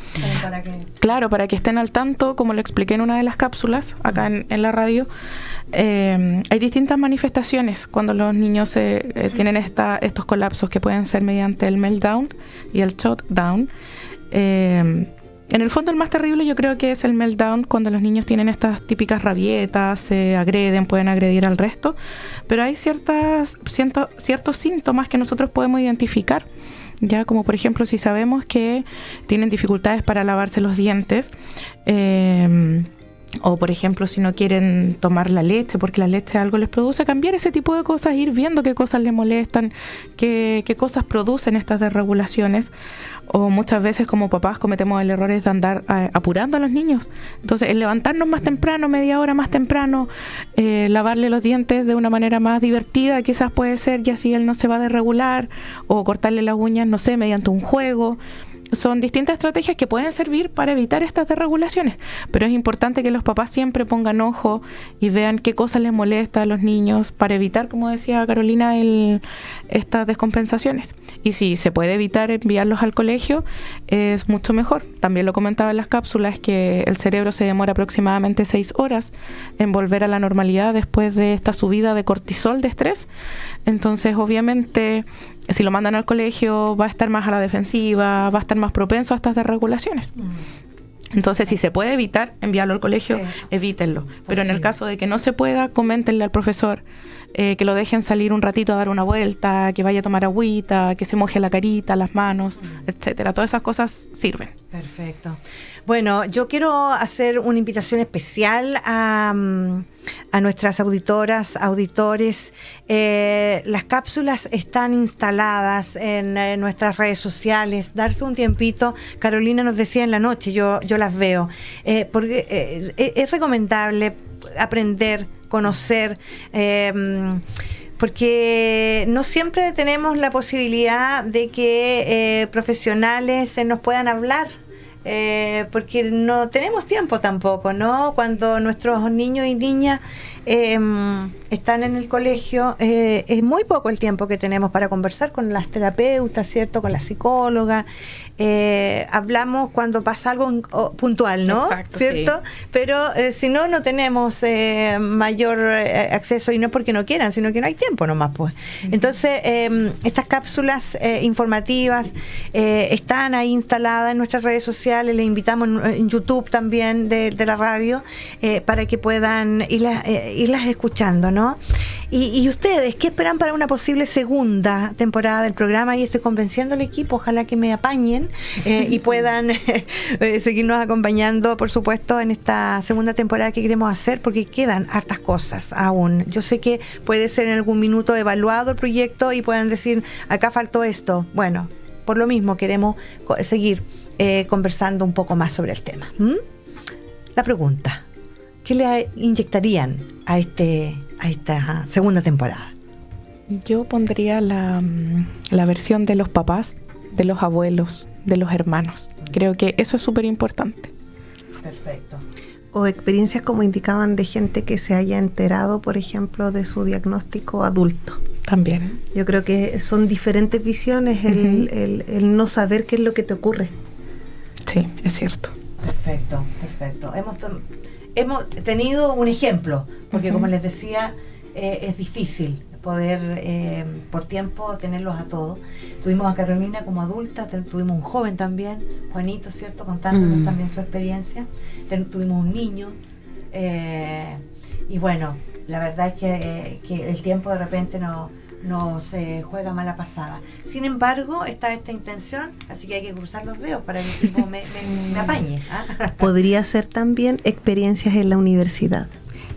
Claro, para que estén al tanto, como lo expliqué en una de las cápsulas acá en la radio. Hay distintas manifestaciones cuando los niños tienen estos colapsos, que pueden ser mediante el meltdown y el shutdown. En el fondo, el más terrible yo creo que es el meltdown, cuando los niños tienen estas típicas rabietas, se agreden, pueden agredir al resto, pero hay ciertos síntomas que nosotros podemos identificar, ya como por ejemplo si sabemos que tienen dificultades para lavarse los dientes, o por ejemplo si no quieren tomar la leche porque la leche algo les produce, cambiar ese tipo de cosas, ir viendo qué cosas les molestan, qué cosas producen estas desregulaciones. O muchas veces como papás cometemos el error de andar apurando a los niños. Entonces el levantarnos más temprano, media hora más temprano, lavarle los dientes de una manera más divertida quizás puede ser, y así él no se va a desregular, o cortarle las uñas, no sé, mediante un juego. Son distintas estrategias que pueden servir para evitar estas desregulaciones, pero es importante que los papás siempre pongan ojo y vean qué cosas les molesta a los niños para evitar, como decía Carolina, estas descompensaciones. Y si se puede evitar enviarlos al colegio, es mucho mejor. También lo comentaba en las cápsulas que el cerebro se demora aproximadamente 6 horas en volver a la normalidad después de esta subida de cortisol, de estrés. Entonces, obviamente, si lo mandan al colegio, va a estar más a la defensiva, va a estar más propenso a estas desregulaciones. Entonces, si se puede evitar enviarlo al colegio, evítenlo. Pero en el caso de que no se pueda, coméntenle al profesor que lo dejen salir un ratito a dar una vuelta, que vaya a tomar agüita, que se moje la carita, las manos, etcétera. Todas esas cosas sirven. Perfecto. Bueno, yo quiero hacer una invitación especial a nuestras auditoras, auditores. Las cápsulas están instaladas en nuestras redes sociales. Darse un tiempito. Carolina nos decía en la noche, yo las veo. Porque es recomendable aprender, conocer, porque no siempre tenemos la posibilidad de que profesionales nos puedan hablar, porque no tenemos tiempo tampoco, ¿no? Cuando nuestros niños y niñas están en el colegio, es muy poco el tiempo que tenemos para conversar con las terapeutas, ¿cierto? Con la psicóloga. Hablamos cuando pasa algo puntual, ¿no? Exacto, ¿cierto? sí. Pero si no tenemos mayor acceso, y no es porque no quieran, sino que no hay tiempo nomás, pues. Entonces, estas cápsulas informativas están ahí instaladas en nuestras redes sociales. Les invitamos en YouTube también de la radio, para que puedan irlas escuchando, ¿no? Y ustedes, ¿qué esperan para una posible segunda temporada del programa? Y estoy convenciendo al equipo, ojalá que me apañen y puedan seguirnos acompañando, por supuesto, en esta segunda temporada que queremos hacer, porque quedan hartas cosas aún. Yo sé que puede ser en algún minuto evaluado el proyecto y puedan decir, acá faltó esto. Bueno, por lo mismo queremos seguir conversando un poco más sobre el tema. La pregunta: ¿qué le inyectarían a esta segunda temporada? Yo pondría la versión de los papás, de los abuelos, de los hermanos. Creo que eso es súper importante. Perfecto. O experiencias, como indicaban, de gente que se haya enterado, por ejemplo, de su diagnóstico adulto. También. Yo creo que son diferentes visiones, el no saber qué es lo que te ocurre. Sí, es cierto. Perfecto. Hemos tenido un ejemplo, porque como les decía, es difícil poder por tiempo tenerlos a todos. Tuvimos a Carolina como adulta, tuvimos un joven también, Juanito, ¿cierto? Contándonos también su experiencia. Tuvimos un niño, y bueno, la verdad es que el tiempo de repente nos juega mala pasada. Sin embargo, está esta intención, así que hay que cruzar los dedos para que el equipo me apañe. Podría ser también experiencias en la universidad.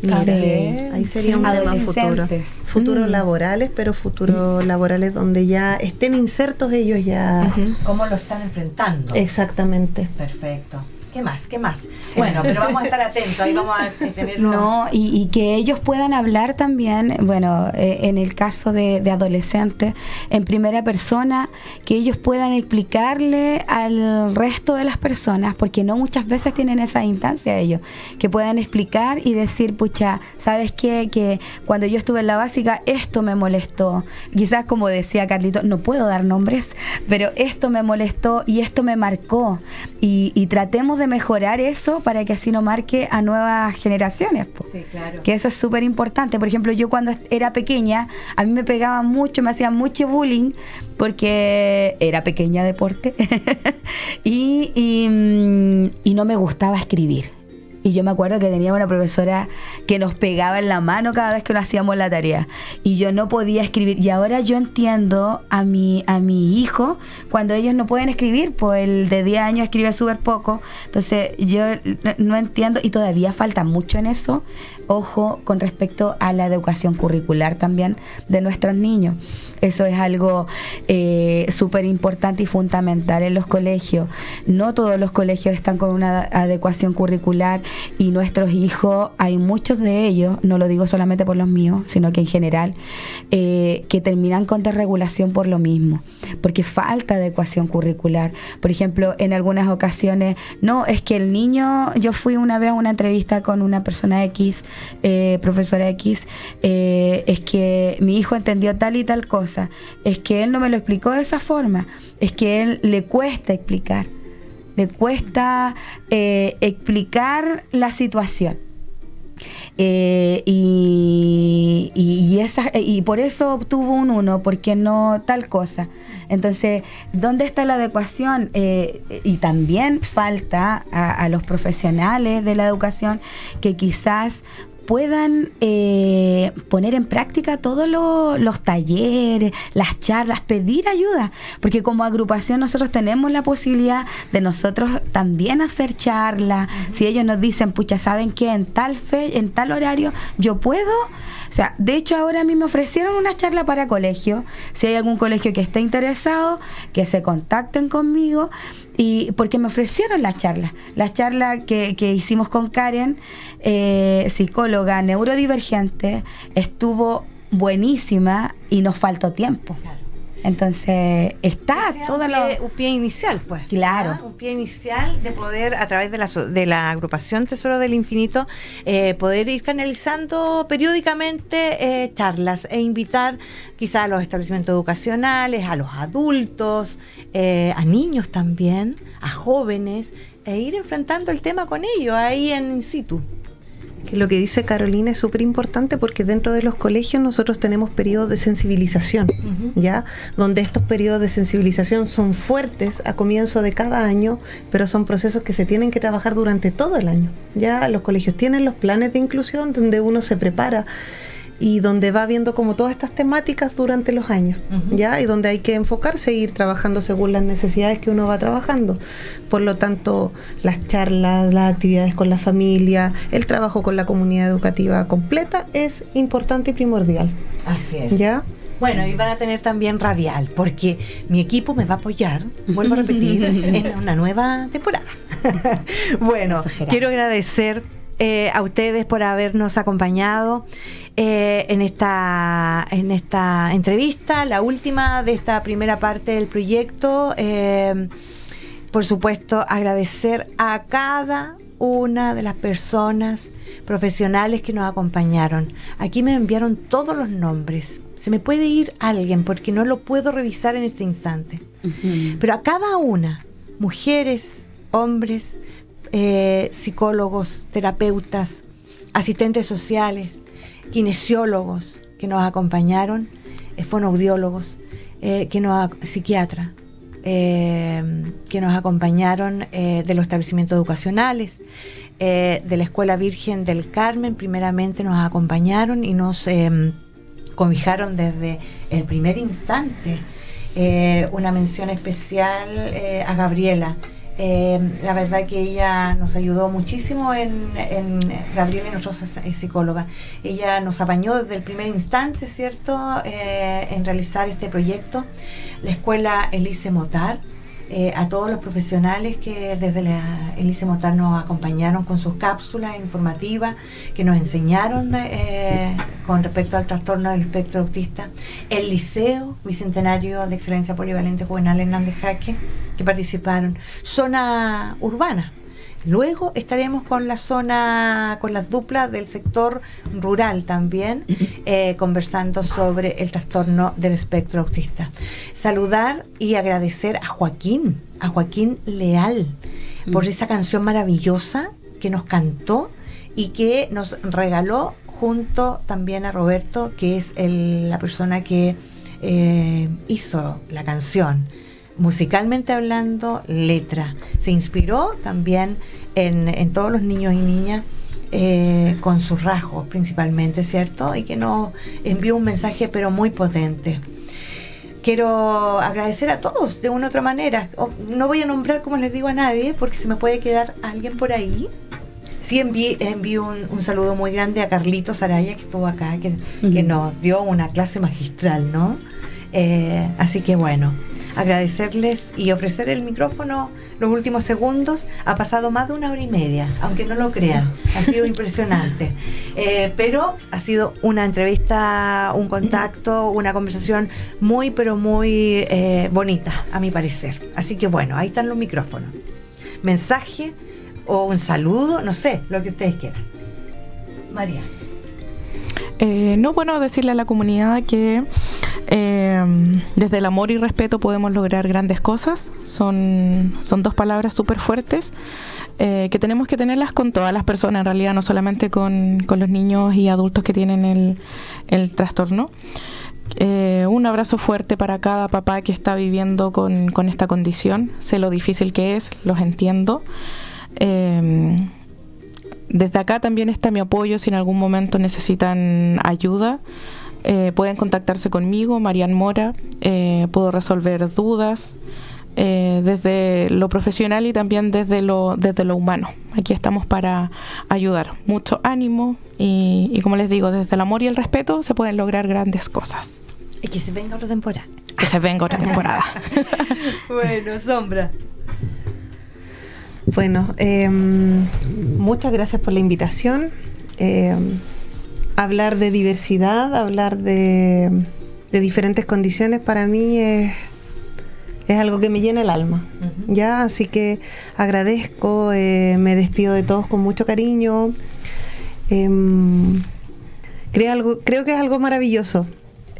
Mira, También. ahí sería un tema futuro. Adolescentes. Futuros laborales, pero futuros laborales donde ya estén insertos ellos ya. ¿Cómo lo están enfrentando? Exactamente. Perfecto. ¿Qué más? ¿Qué más? Bueno, pero vamos a estar atentos, ahí vamos a tenerlo. No, y que ellos puedan hablar también, bueno, en el caso de adolescentes, en primera persona, que ellos puedan explicarle al resto de las personas, porque no muchas veces tienen esa instancia ellos, que puedan explicar y decir, pucha, ¿sabes qué? Que cuando yo estuve en la básica, esto me molestó. Quizás, como decía Carlito, no puedo dar nombres, pero esto me molestó y esto me marcó. Y tratemos de mejorar eso para que así no marque a nuevas generaciones. Sí, claro. Que eso es súper importante. Por ejemplo, yo cuando era pequeña, a mí me pegaban mucho, me hacían mucho bullying porque era pequeña de porte y no me gustaba escribir. Y yo me acuerdo que tenía una profesora que nos pegaba en la mano cada vez que nos hacíamos la tarea. Y yo no podía escribir. Y ahora yo entiendo a mi hijo cuando ellos no pueden escribir, pues el de 10 años escribe súper poco. Entonces yo no entiendo, y todavía falta mucho en eso. Ojo con respecto a la educación curricular también de nuestros niños. Eso es algo súper importante y fundamental en los colegios. No todos los colegios están con una adecuación curricular, y nuestros hijos, hay muchos de ellos, no lo digo solamente por los míos, sino que en general, que terminan con desregulación por lo mismo, porque falta adecuación curricular. Por ejemplo, en algunas ocasiones, no, es que el niño, yo fui una vez a una entrevista con una persona X, profesora X, es que mi hijo entendió tal y tal cosa, es que él no me lo explicó de esa forma, es que a él le cuesta explicar la situación. Y por eso obtuvo un 1, porque no tal cosa. Entonces, ¿dónde está la adecuación? Y también falta a los profesionales de la educación que quizás puedan poner en práctica todos los talleres, las charlas, pedir ayuda, porque como agrupación nosotros tenemos la posibilidad de nosotros también hacer charlas. Si ellos nos dicen, pucha, ¿saben qué? En tal horario yo puedo. O sea, de hecho ahora a mí me ofrecieron una charla para colegio. Si hay algún colegio que esté interesado, que se contacten conmigo, y porque me ofrecieron la charla que hicimos con Karen, psicóloga neurodivergente, estuvo buenísima y nos faltó tiempo. Claro. Entonces está todo un pie inicial, pues. Claro. Un pie inicial de poder, a través de la agrupación Tesoro del Infinito, poder ir canalizando periódicamente charlas e invitar quizás a los establecimientos educacionales, a los adultos, a niños también, a jóvenes, e ir enfrentando el tema con ellos ahí in situ. Que lo que dice Carolina es súper importante, porque dentro de los colegios nosotros tenemos periodos de sensibilización, ¿ya? Donde estos periodos de sensibilización son fuertes a comienzo de cada año, pero son procesos que se tienen que trabajar durante todo el año. Ya los colegios tienen los planes de inclusión donde uno se prepara y donde va viendo como todas estas temáticas durante los años, ¿ya? Y donde hay que enfocarse e ir trabajando según las necesidades que uno va trabajando. Por lo tanto, las charlas, las actividades con la familia, el trabajo con la comunidad educativa completa es importante y primordial. Así es. ¿Ya? Bueno, y van a tener también radial, porque mi equipo me va a apoyar, vuelvo a repetir, en una nueva temporada. Bueno, quiero agradecer a ustedes por habernos acompañado en esta entrevista, la última de esta primera parte del proyecto. Por supuesto, agradecer a cada una de las personas profesionales que nos acompañaron. Aquí me enviaron todos los nombres. Se me puede ir alguien porque no lo puedo revisar en este instante. Pero a cada una, mujeres, hombres, psicólogos, terapeutas, asistentes sociales, kinesiólogos que nos acompañaron, fonoaudiólogos, psiquiatras, que nos acompañaron de los establecimientos educacionales, de la Escuela Virgen del Carmen, primeramente nos acompañaron y nos cobijaron desde el primer instante. Una mención especial a Gabriela, La verdad que ella nos ayudó muchísimo Gabriela, nuestra psicóloga. Ella nos apañó desde el primer instante, ¿cierto?, en realizar este proyecto. La escuela Elise Motar, a todos los profesionales que desde la Elise Motar nos acompañaron con sus cápsulas informativas, que nos enseñaron con respecto al trastorno del espectro autista. El Liceo Bicentenario de Excelencia Polivalente Juvenal Hernández Jaque, que participaron. Zona urbana. Luego estaremos con las duplas del sector rural también, conversando sobre el trastorno del espectro autista. Saludar y agradecer a Joaquín Leal, por esa canción maravillosa que nos cantó y que nos regaló, junto también a Roberto, que es la persona que hizo la canción. Musicalmente hablando, letra. Se inspiró también en todos los niños y niñas, con sus rasgos principalmente, ¿cierto? Y que nos envió un mensaje pero muy potente. Quiero agradecer a todos de una u otra manera. No voy a nombrar, como les digo, a nadie, porque se me puede quedar alguien por ahí. Sí, envío un saludo muy grande a Carlitos Araya, que estuvo acá, que nos dio una clase magistral, ¿no? Así que bueno, agradecerles y ofrecer el micrófono los últimos segundos. Ha pasado más de 1 hora y media, aunque no lo crean, ha sido impresionante, pero ha sido una entrevista, un contacto, una conversación muy pero muy bonita, a mi parecer. Así que bueno, ahí están los micrófonos. Mensaje o un saludo, no sé, lo que ustedes quieran. María. Decirle a la comunidad que desde el amor y respeto podemos lograr grandes cosas. Son 2 palabras súper fuertes, que tenemos que tenerlas con todas las personas, en realidad, no solamente con los niños y adultos que tienen el trastorno. Un abrazo fuerte para cada papá que está viviendo con esta condición. Sé lo difícil que es, los entiendo. Desde acá también está mi apoyo si en algún momento necesitan ayuda. Pueden contactarse conmigo, Marian Mora. Puedo resolver dudas desde lo profesional y también desde lo humano. Aquí estamos para ayudar. Mucho ánimo y como les digo, desde el amor y el respeto se pueden lograr grandes cosas. Y que se venga otra temporada. Bueno, Sombra. Bueno, muchas gracias por la invitación. Hablar de diversidad, hablar de diferentes condiciones, para mí es algo que me llena el alma. ¿Ya? Así que agradezco, me despido de todos con mucho cariño. Creo que es algo maravilloso,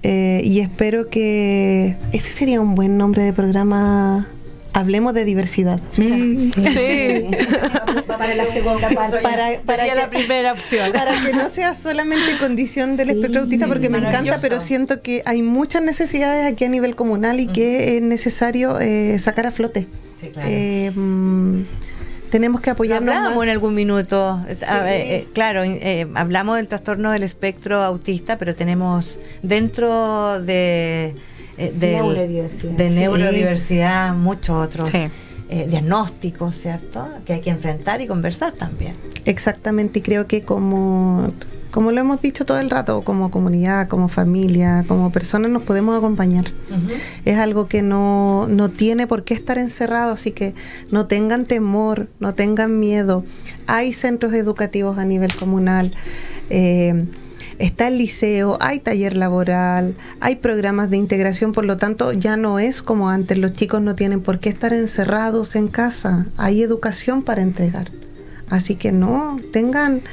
y espero que ese sería un buen nombre de programa. Hablemos de diversidad. Sí. Para la segunda parte. Sería la primera opción. Para que no sea solamente condición del espectro autista, porque me encanta, pero siento que hay muchas necesidades aquí a nivel comunal y que es necesario sacar a flote. Sí, claro. Tenemos que apoyarnos hablamos más. En algún minuto. Sí. Hablamos del trastorno del espectro autista, pero tenemos dentro de neurodiversidad muchos otros diagnósticos, ¿cierto?, que hay que enfrentar y conversar también. Exactamente, y creo que como lo hemos dicho todo el rato, como comunidad, como familia, como personas, nos podemos acompañar. Es algo que no tiene por qué estar encerrado, así que no tengan temor, no tengan miedo. Hay centros educativos a nivel comunal, está el liceo, hay taller laboral, hay programas de integración, por lo tanto ya no es como antes, los chicos no tienen por qué estar encerrados en casa, hay educación para entregar. Así que no, tengan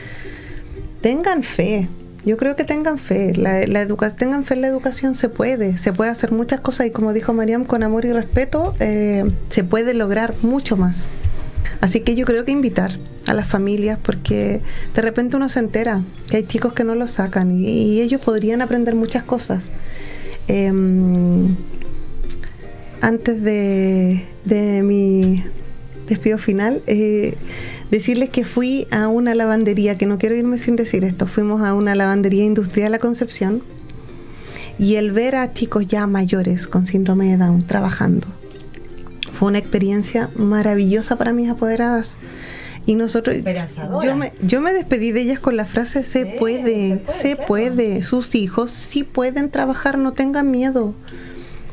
fe. Yo creo que tengan fe. Tengan fe en la educación, se puede hacer muchas cosas, y como dijo Mariam, con amor y respeto se puede lograr mucho más. Así que yo creo que invitar a las familias, porque de repente uno se entera que hay chicos que no lo sacan y ellos podrían aprender muchas cosas. Antes de mi despido final, decirles que fui a una lavandería, que no quiero irme sin decir esto, fuimos a una lavandería industrial a Concepción, y el ver a chicos ya mayores con síndrome de Down trabajando Fue una experiencia maravillosa para mis apoderadas. Y nosotros, yo me despedí de ellas con la frase: se puede, sus hijos sí pueden trabajar, no tengan miedo.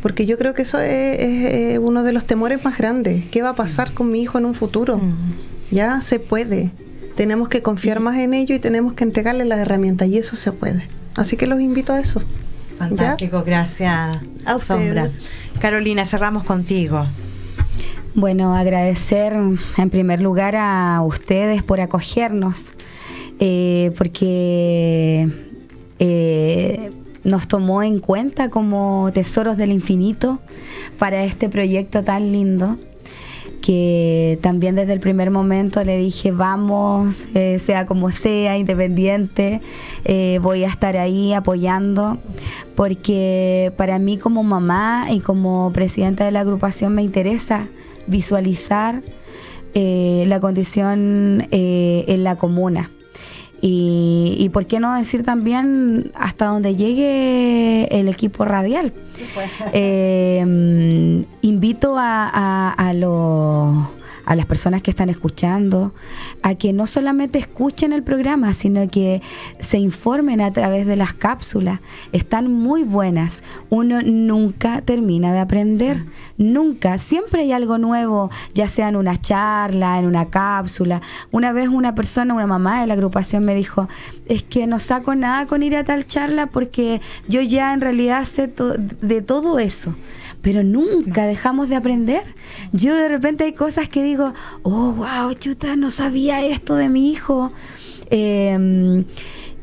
Porque yo creo que eso es uno de los temores más grandes. ¿Qué va a pasar con mi hijo en un futuro? Ya se puede. Tenemos que confiar más en ello y tenemos que entregarle las herramientas, y eso se puede. Así que los invito a eso. Fantástico, ¿ya? Gracias, A Sombra. ustedes. Carolina, cerramos contigo. Bueno, agradecer en primer lugar a ustedes por acogernos, porque nos tomó en cuenta como tesoros del infinito para este proyecto tan lindo, que también desde el primer momento le dije: vamos, sea como sea, independiente, voy a estar ahí apoyando, porque para mí como mamá y como presidenta de la agrupación me interesa visualizar la condición en la comuna. Y por qué no decir también hasta donde llegue el equipo radial. Sí, pues. Invito a las personas que están escuchando a que no solamente escuchen el programa, sino que se informen a través de las cápsulas. Están muy buenas. Uno nunca termina de aprender, nunca. Siempre hay algo nuevo, ya sea en una charla, en una cápsula. Una vez una mamá de la agrupación me dijo: es que no saco nada con ir a tal charla porque yo ya en realidad sé de todo eso. Pero nunca dejamos de aprender. Yo de repente hay cosas que digo: oh, wow, chuta, no sabía esto de mi hijo.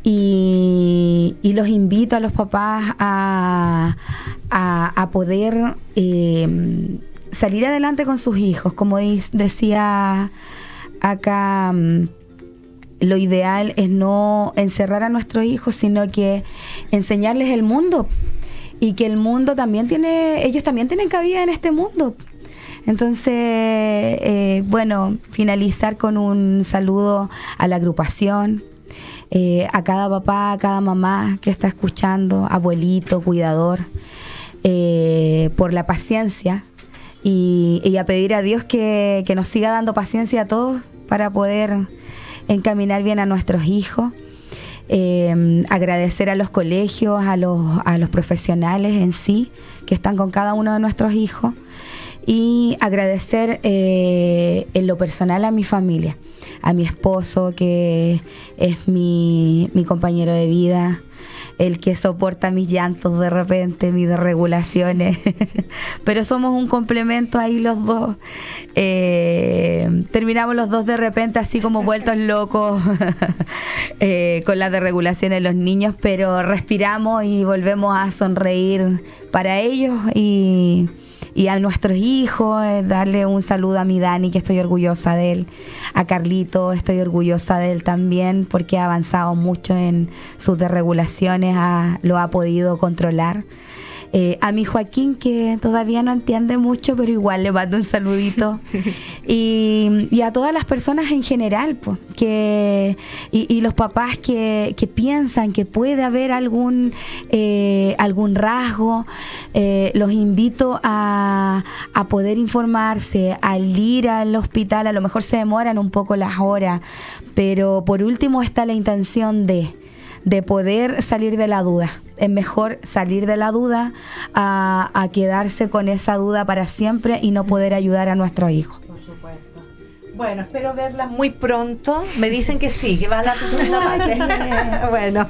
Y los invito a los papás a poder salir adelante con sus hijos. Como decía acá, lo ideal es no encerrar a nuestros hijos, sino que enseñarles el mundo. Y que el mundo también ellos también tienen cabida en este mundo. Entonces, bueno, finalizar con un saludo a la agrupación, a cada papá, a cada mamá que está escuchando, abuelito, cuidador, por la paciencia y a pedir a Dios que nos siga dando paciencia a todos para poder encaminar bien a nuestros hijos. Agradecer a los colegios, a los profesionales en sí que están con cada uno de nuestros hijos, y agradecer en lo personal a mi familia, a mi esposo, que es mi compañero de vida, el que soporta mis llantos de repente, mis desregulaciones, pero somos un complemento ahí los dos. Terminamos los dos de repente así como vueltos locos con las desregulaciones de los niños, pero respiramos y volvemos a sonreír para ellos y a nuestros hijos. Darle un saludo a mi Dani, que estoy orgullosa de él, a Carlito, estoy orgullosa de él también, porque ha avanzado mucho en sus desregulaciones, lo ha podido controlar. A mi Joaquín, que todavía no entiende mucho, pero igual le mando un saludito. Y a todas las personas en general, pues, y los papás que piensan que puede haber algún rasgo, los invito a poder informarse, al ir al hospital. A lo mejor se demoran un poco las horas, pero por último está la intención de poder salir de la duda. Es mejor salir de la duda a quedarse con esa duda para siempre y no poder ayudar a nuestros hijos. Por supuesto. Bueno, espero verlas muy pronto. Me dicen que sí, que va a la segunda parte. Bueno,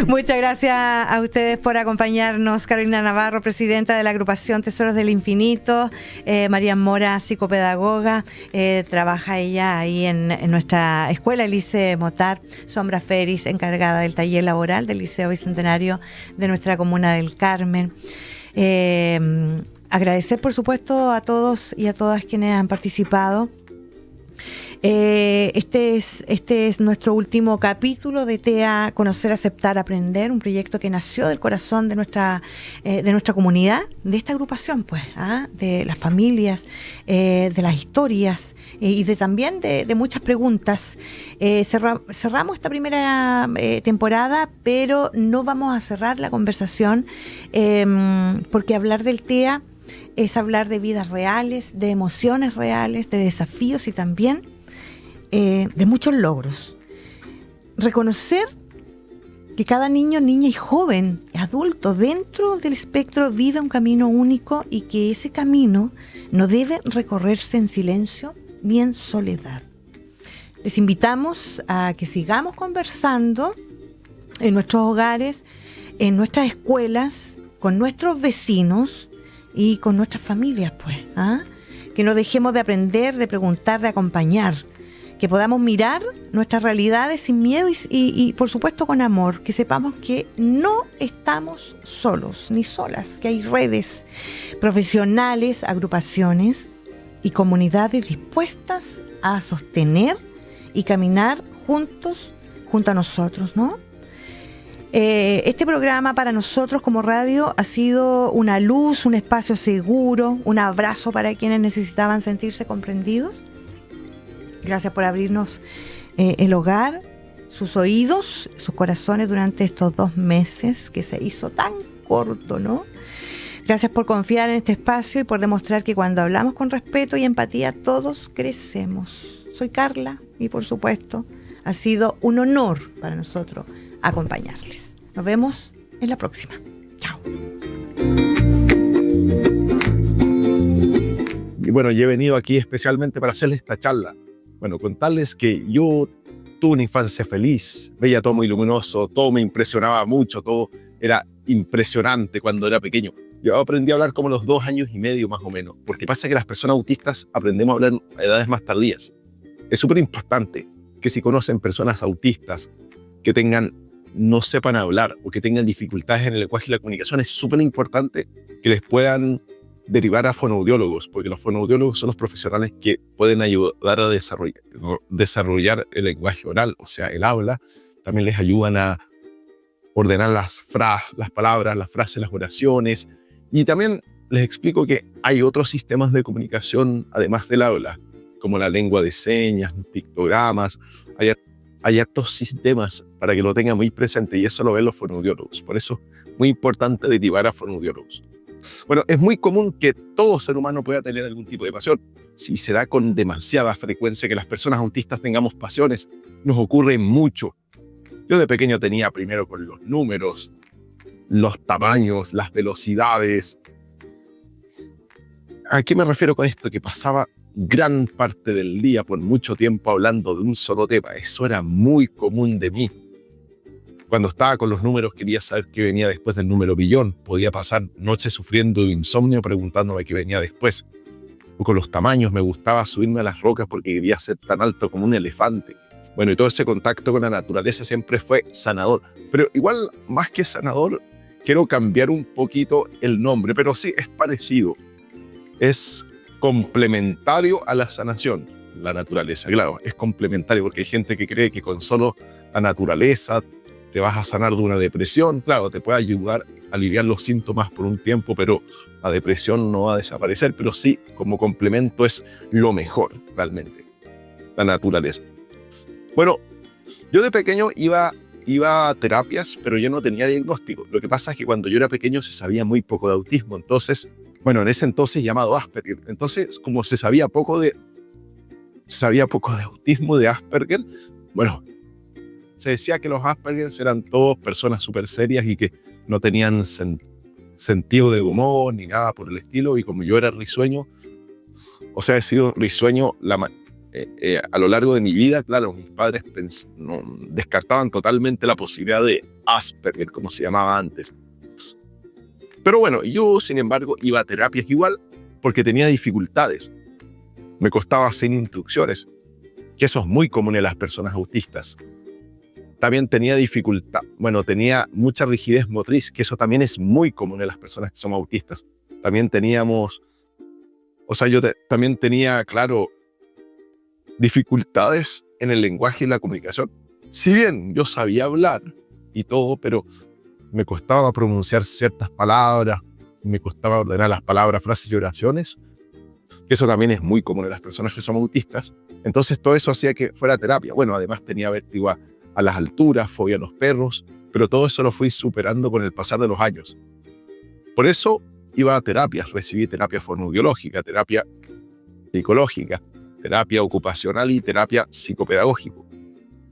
muchas gracias a ustedes por acompañarnos. Carolina Navarro, presidenta de la agrupación Tesoros del Infinito. María Mora, psicopedagoga. Trabaja ella ahí en nuestra escuela, el Liceo Motar. Sombra Feris, encargada del taller laboral del Liceo Bicentenario de nuestra comuna del Carmen. Agradecer, por supuesto, a todos y a todas quienes han participado. Este es nuestro último capítulo de TEA Conocer, Aceptar, Aprender, un proyecto que nació del corazón de nuestra comunidad, de esta agrupación, pues, de las familias, de las historias y también de muchas preguntas. Cerramos esta primera temporada, pero no vamos a cerrar la conversación porque hablar del TEA es hablar de vidas reales, de emociones reales, de desafíos y también de muchos logros. Reconocer que cada niño, niña y joven, adulto, dentro del espectro vive un camino único y que ese camino no debe recorrerse en silencio ni en soledad. Les invitamos a que sigamos conversando en nuestros hogares, en nuestras escuelas, con nuestros vecinos y con nuestras familias, pues. Que no dejemos de aprender, de preguntar, de acompañar. Que podamos mirar nuestras realidades sin miedo y por supuesto con amor. Que sepamos que no estamos solos ni solas, que hay redes profesionales, agrupaciones y comunidades dispuestas a sostener y caminar juntos, junto a nosotros, ¿no? Este programa para nosotros como radio ha sido una luz, un espacio seguro, un abrazo para quienes necesitaban sentirse comprendidos. Gracias por abrirnos el hogar, sus oídos, sus corazones durante estos 2 meses que se hizo tan corto, ¿no? Gracias por confiar en este espacio y por demostrar que cuando hablamos con respeto y empatía todos crecemos. Soy Carla y por supuesto ha sido un honor para nosotros acompañarles. Nos vemos en la próxima. Chao. Y bueno, yo he venido aquí especialmente para hacerles esta charla. Bueno, contarles que yo tuve una infancia feliz, veía todo muy luminoso, todo me impresionaba mucho, todo era impresionante cuando era pequeño. Yo aprendí a hablar como a los 2 años y medio más o menos, porque pasa que las personas autistas aprendemos a hablar a edades más tardías. Es súper importante que si conocen personas autistas que no sepan hablar o que tengan dificultades en el lenguaje y la comunicación, es súper importante que les puedan derivar a fonoaudiólogos, porque los fonoaudiólogos son los profesionales que pueden ayudar a desarrollar el lenguaje oral, o sea, el habla. También les ayudan a ordenar las palabras, las frases, las oraciones. Y también les explico que hay otros sistemas de comunicación además del habla, como la lengua de señas, pictogramas. Hay estos sistemas para que lo tengan muy presente y eso lo ven los fonoaudiólogos. Por eso es muy importante derivar a fonoaudiólogos. Bueno, es muy común que todo ser humano pueda tener algún tipo de pasión. Si se da con demasiada frecuencia que las personas autistas tengamos pasiones, nos ocurre mucho. Yo de pequeño tenía primero con los números, los tamaños, las velocidades. ¿A qué me refiero con esto? Que pasaba gran parte del día por mucho tiempo hablando de un solo tema. Eso era muy común de mí. Cuando estaba con los números quería saber qué venía después del número billón. Podía pasar noches sufriendo de insomnio preguntándome qué venía después. O con los tamaños me gustaba subirme a las rocas porque quería ser tan alto como un elefante. Bueno, y todo ese contacto con la naturaleza siempre fue sanador. Pero igual, más que sanador, quiero cambiar un poquito el nombre. Pero sí, es parecido. Es complementario a la sanación, la naturaleza. Claro, es complementario porque hay gente que cree que con solo la naturaleza te vas a sanar de una depresión. Claro, te puede ayudar a aliviar los síntomas por un tiempo, pero la depresión no va a desaparecer. Pero sí, como complemento es lo mejor, realmente, la naturaleza. Bueno, yo de pequeño iba a terapias, pero yo no tenía diagnóstico. Lo que pasa es que cuando yo era pequeño se sabía muy poco de autismo. Entonces, bueno, en ese entonces llamado Asperger. Entonces, como se sabía poco de autismo, de Asperger, bueno, se decía que los Asperger eran todos personas súper serias y que no tenían sentido de humor ni nada por el estilo. Y como yo era risueño, o sea, he sido risueño a lo largo de mi vida, claro, mis padres descartaban totalmente la posibilidad de Asperger, como se llamaba antes. Pero bueno, yo, sin embargo, iba a terapias igual porque tenía dificultades. Me costaba hacer instrucciones, que eso es muy común en las personas autistas. También tenía tenía mucha rigidez motriz, que eso también es muy común en las personas que somos autistas. También también tenía, claro, dificultades en el lenguaje y la comunicación. Si bien yo sabía hablar y todo, pero me costaba pronunciar ciertas palabras, me costaba ordenar las palabras, frases y oraciones. Eso también es muy común en las personas que somos autistas. Entonces todo eso hacía que fuera terapia. Bueno, además tenía vértigo a las alturas, fobia a los perros, pero todo eso lo fui superando con el pasar de los años. Por eso iba a terapias, recibí terapia fonoaudiológica, terapia psicológica, terapia ocupacional y terapia psicopedagógica.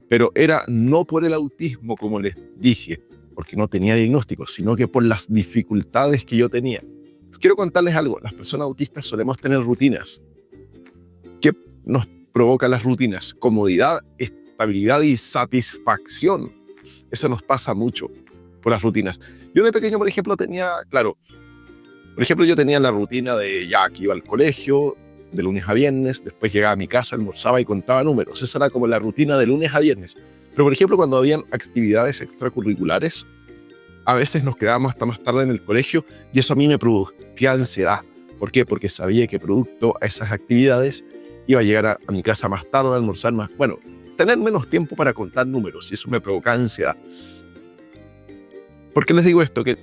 Pero era no por el autismo, como les dije, porque no tenía diagnóstico, sino que por las dificultades que yo tenía. Quiero contarles algo. Las personas autistas solemos tener rutinas. ¿Qué nos provoca las rutinas? Comodidad, estabilidad y satisfacción. Eso nos pasa mucho por las rutinas. Yo de pequeño, por ejemplo, yo tenía la rutina de ya que iba al colegio, de lunes a viernes, después llegaba a mi casa, almorzaba y contaba números. Esa era como la rutina de lunes a viernes. Pero, por ejemplo, cuando habían actividades extracurriculares, a veces nos quedábamos hasta más tarde en el colegio y eso a mí me producía ansiedad. ¿Por qué? Porque sabía que producto a esas actividades iba a llegar a mi casa más tarde, a almorzar más. Bueno, tener menos tiempo para contar números y eso me provocaba ansiedad. ¿Por qué les digo esto? Que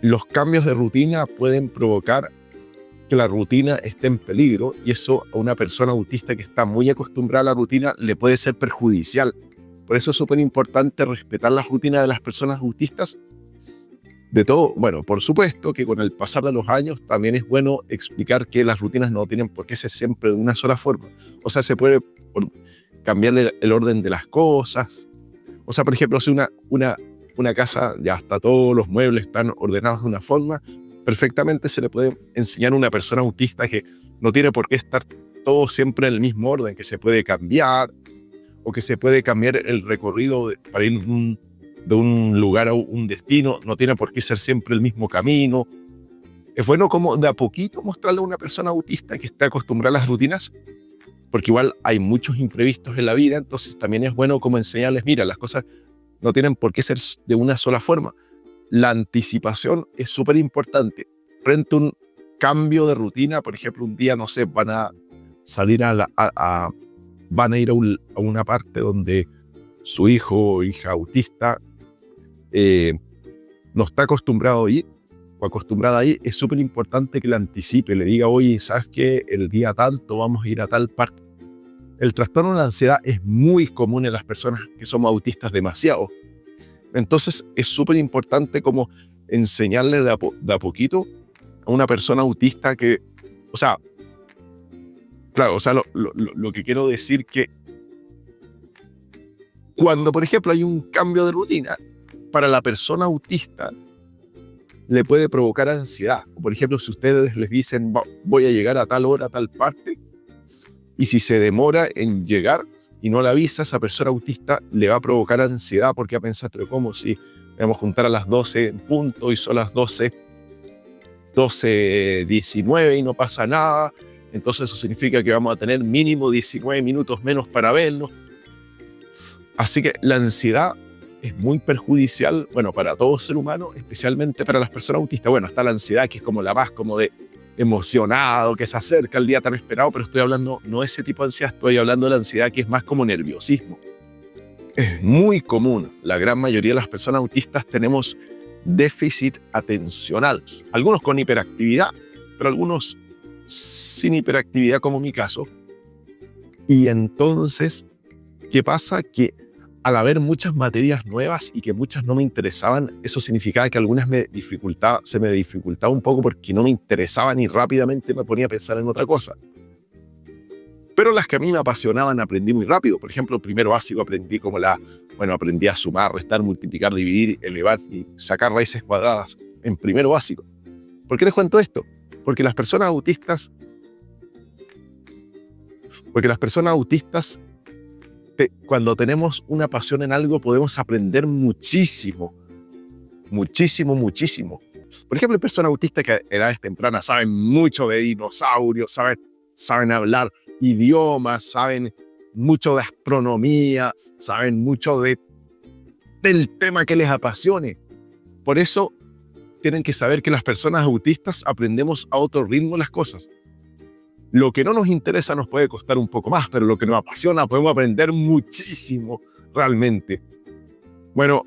los cambios de rutina pueden provocar que la rutina esté en peligro y eso a una persona autista que está muy acostumbrada a la rutina le puede ser perjudicial. Por eso es súper importante respetar las rutinas de las personas autistas. De todo, bueno, por supuesto que con el pasar de los años también es bueno explicar que las rutinas no tienen por qué ser siempre de una sola forma. O sea, se puede cambiar el orden de las cosas. O sea, por ejemplo, si una casa ya está, todos los muebles están ordenados de una forma, perfectamente se le puede enseñar a una persona autista que no tiene por qué estar todo siempre en el mismo orden, que se puede cambiar o que se puede cambiar el recorrido para ir de un lugar a un destino, no tiene por qué ser siempre el mismo camino. Es bueno como de a poquito mostrarle a una persona autista que está acostumbrada a las rutinas, porque igual hay muchos imprevistos en la vida, entonces también es bueno como enseñarles, mira, las cosas no tienen por qué ser de una sola forma. La anticipación es súper importante. Frente a un cambio de rutina, por ejemplo, un día, no sé, van a salir van a ir a una parte donde su hijo o hija autista no está acostumbrado a ir o acostumbrada a ir, es súper importante que la anticipe, le diga, oye, ¿sabes qué? El día tanto vamos a ir a tal parte. El trastorno de la ansiedad es muy común en las personas que somos autistas demasiado. Entonces es súper importante como enseñarle de a poquito a una persona autista que, o sea, claro, o sea, lo que quiero decir que cuando, por ejemplo, hay un cambio de rutina, para la persona autista le puede provocar ansiedad. Por ejemplo, si ustedes les dicen, voy a llegar a tal hora, a tal parte, y si se demora en llegar y no le avisa, esa persona autista le va a provocar ansiedad porque va a pensar, pero ¿cómo si vamos a juntar a las 12 en punto y son las 12:19 y no pasa nada? Entonces eso significa que vamos a tener mínimo 19 minutos menos para vernos. Así que la ansiedad es muy perjudicial, bueno, para todo ser humano, especialmente para las personas autistas. Bueno, está la ansiedad, que es como la más como de emocionado, que se acerca el día tan esperado, pero estoy hablando no ese tipo de ansiedad, estoy hablando de la ansiedad que es más como nerviosismo. Es muy común, la gran mayoría de las personas autistas tenemos déficit atencional, algunos con hiperactividad, pero algunos sin hiperactividad como mi caso. Y entonces, ¿qué pasa? Que al haber muchas materias nuevas y que muchas no me interesaban, eso significaba que algunas se me dificultaba un poco porque no me interesaban y rápidamente me ponía a pensar en otra cosa. Pero las que a mí me apasionaban aprendí muy rápido. Por ejemplo, primero básico aprendí aprendí a sumar, restar, multiplicar, dividir, elevar y sacar raíces cuadradas en primero básico. ¿Por qué les cuento esto? Porque las personas autistas cuando tenemos una pasión en algo podemos aprender muchísimo. Muchísimo, muchísimo. Por ejemplo, hay personas autistas que a edades tempranas saben mucho de dinosaurios, saben hablar idiomas, saben mucho de astronomía, saben mucho del tema que les apasione. Por eso tienen que saber que las personas autistas aprendemos a otro ritmo las cosas. Lo que no nos interesa nos puede costar un poco más, pero lo que nos apasiona podemos aprender muchísimo realmente. Bueno,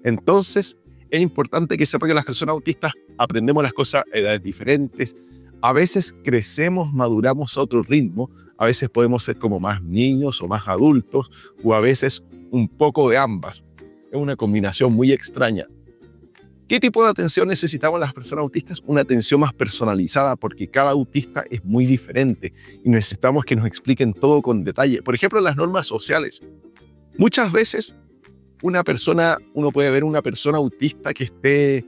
entonces es importante que sepa que las personas autistas aprendemos las cosas a edades diferentes. A veces crecemos, maduramos a otro ritmo. A veces podemos ser como más niños o más adultos, o a veces un poco de ambas. Es una combinación muy extraña. ¿Qué tipo de atención necesitamos las personas autistas? Una atención más personalizada, porque cada autista es muy diferente y necesitamos que nos expliquen todo con detalle. Por ejemplo, las normas sociales. Muchas veces uno puede ver una persona autista que esté,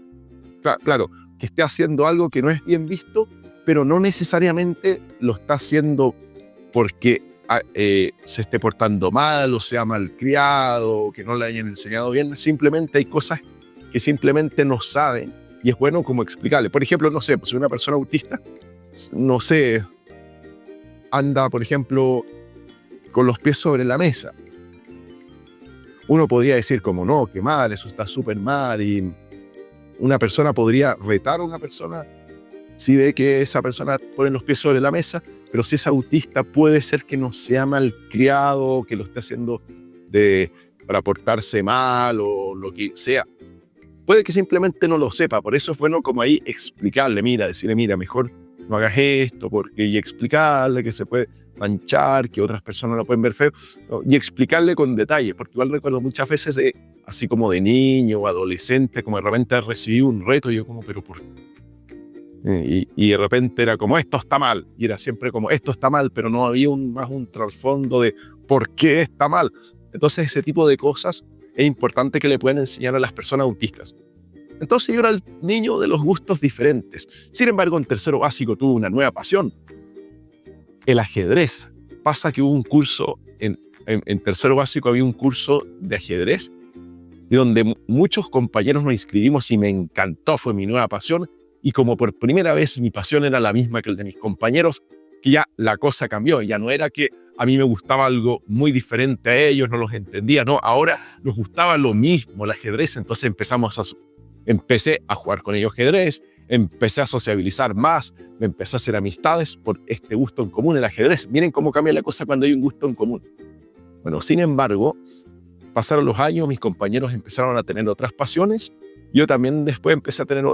claro, que esté haciendo algo que no es bien visto, pero no necesariamente lo está haciendo porque se esté portando mal o sea malcriado, que no le hayan enseñado bien. Simplemente hay cosas que simplemente no saben y es bueno como explicarle. Por ejemplo, no sé, pues si una persona autista, no sé, anda, por ejemplo, con los pies sobre la mesa. Uno podría decir como, no, qué mal, eso está súper mal, y una persona podría retar a una persona si ve que esa persona pone los pies sobre la mesa, pero si es autista puede ser que no sea malcriado, que lo esté haciendo para portarse mal o lo que sea. Puede que simplemente no lo sepa, por eso es bueno como ahí explicarle, decirle, mira, mejor no hagas esto, y explicarle que se puede manchar, que otras personas lo pueden ver feo, y explicarle con detalle, porque igual recuerdo muchas veces así como de niño o adolescente, como de repente recibí un reto y yo como, pero ¿por qué? Y de repente era como, esto está mal, y era siempre como, esto está mal, pero no había más un trasfondo de por qué está mal. Entonces ese tipo de cosas es importante que le puedan enseñar a las personas autistas. Entonces yo era el niño de los gustos diferentes. Sin embargo, en tercero básico tuve una nueva pasión, el ajedrez. Pasa que hubo un curso, en tercero básico había un curso de ajedrez, y donde muchos compañeros nos inscribimos y me encantó, fue mi nueva pasión. Y como por primera vez mi pasión era la misma que el de mis compañeros, que ya la cosa cambió. Ya no era que a mí me gustaba algo muy diferente a ellos, no los entendía, no, ahora nos gustaba lo mismo, el ajedrez. Entonces empecé a jugar con ellos ajedrez, empecé a sociabilizar más, me empecé a hacer amistades por este gusto en común, el ajedrez. Miren cómo cambia la cosa cuando hay un gusto en común. Bueno, sin embargo, pasaron los años, mis compañeros empezaron a tener otras pasiones, yo también después empecé a tener,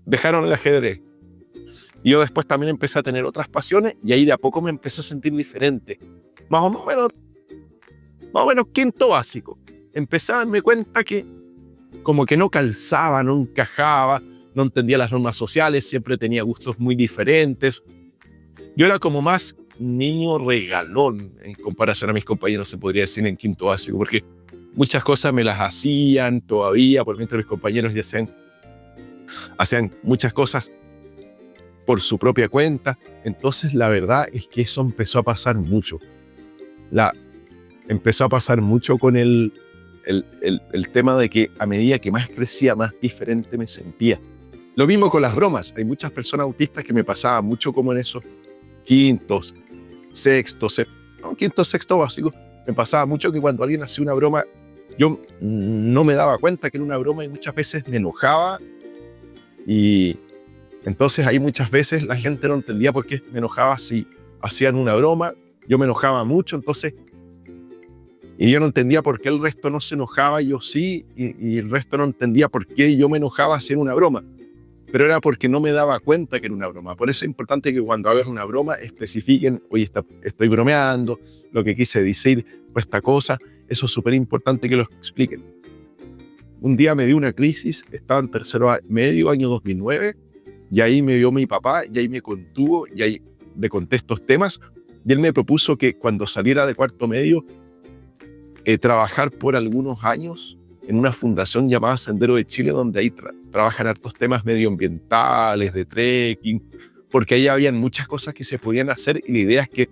dejaron el ajedrez. Y yo después también empecé a tener otras pasiones y ahí de a poco me empecé a sentir diferente. Más o menos quinto básico. Empecé a darme cuenta que como que no calzaba, no encajaba, no entendía las normas sociales, siempre tenía gustos muy diferentes. Yo era como más niño regalón en comparación a mis compañeros, se podría decir, en quinto básico, porque muchas cosas me las hacían todavía, por mientras mis compañeros ya hacían muchas cosas por su propia cuenta. Entonces la verdad es que eso empezó a pasar mucho. Empezó a pasar mucho con el tema de que a medida que más crecía, más diferente me sentía. Lo mismo con las bromas. Hay muchas personas autistas que me pasaba mucho como en esos quinto, sexto básico. Me pasaba mucho que cuando alguien hacía una broma, yo no me daba cuenta que era una broma y muchas veces me enojaba. Y entonces ahí muchas veces la gente no entendía por qué me enojaba si hacían una broma. Yo me enojaba mucho, entonces, y yo no entendía por qué el resto no se enojaba, yo sí, y el resto no entendía por qué yo me enojaba haciendo una broma. Pero era porque no me daba cuenta que era una broma. Por eso es importante que cuando hagan una broma especifiquen, oye, estoy bromeando, lo que quise decir fue esta cosa. Eso es súper importante que lo expliquen. Un día me dio una crisis, estaba en tercero medio, año 2009, y ahí me vio mi papá, y ahí me contuvo, y ahí le conté estos temas, y él me propuso que cuando saliera de cuarto medio, trabajar por algunos años en una fundación llamada Sendero de Chile, donde ahí trabajan hartos temas medioambientales, de trekking, porque ahí habían muchas cosas que se podían hacer, y la idea es que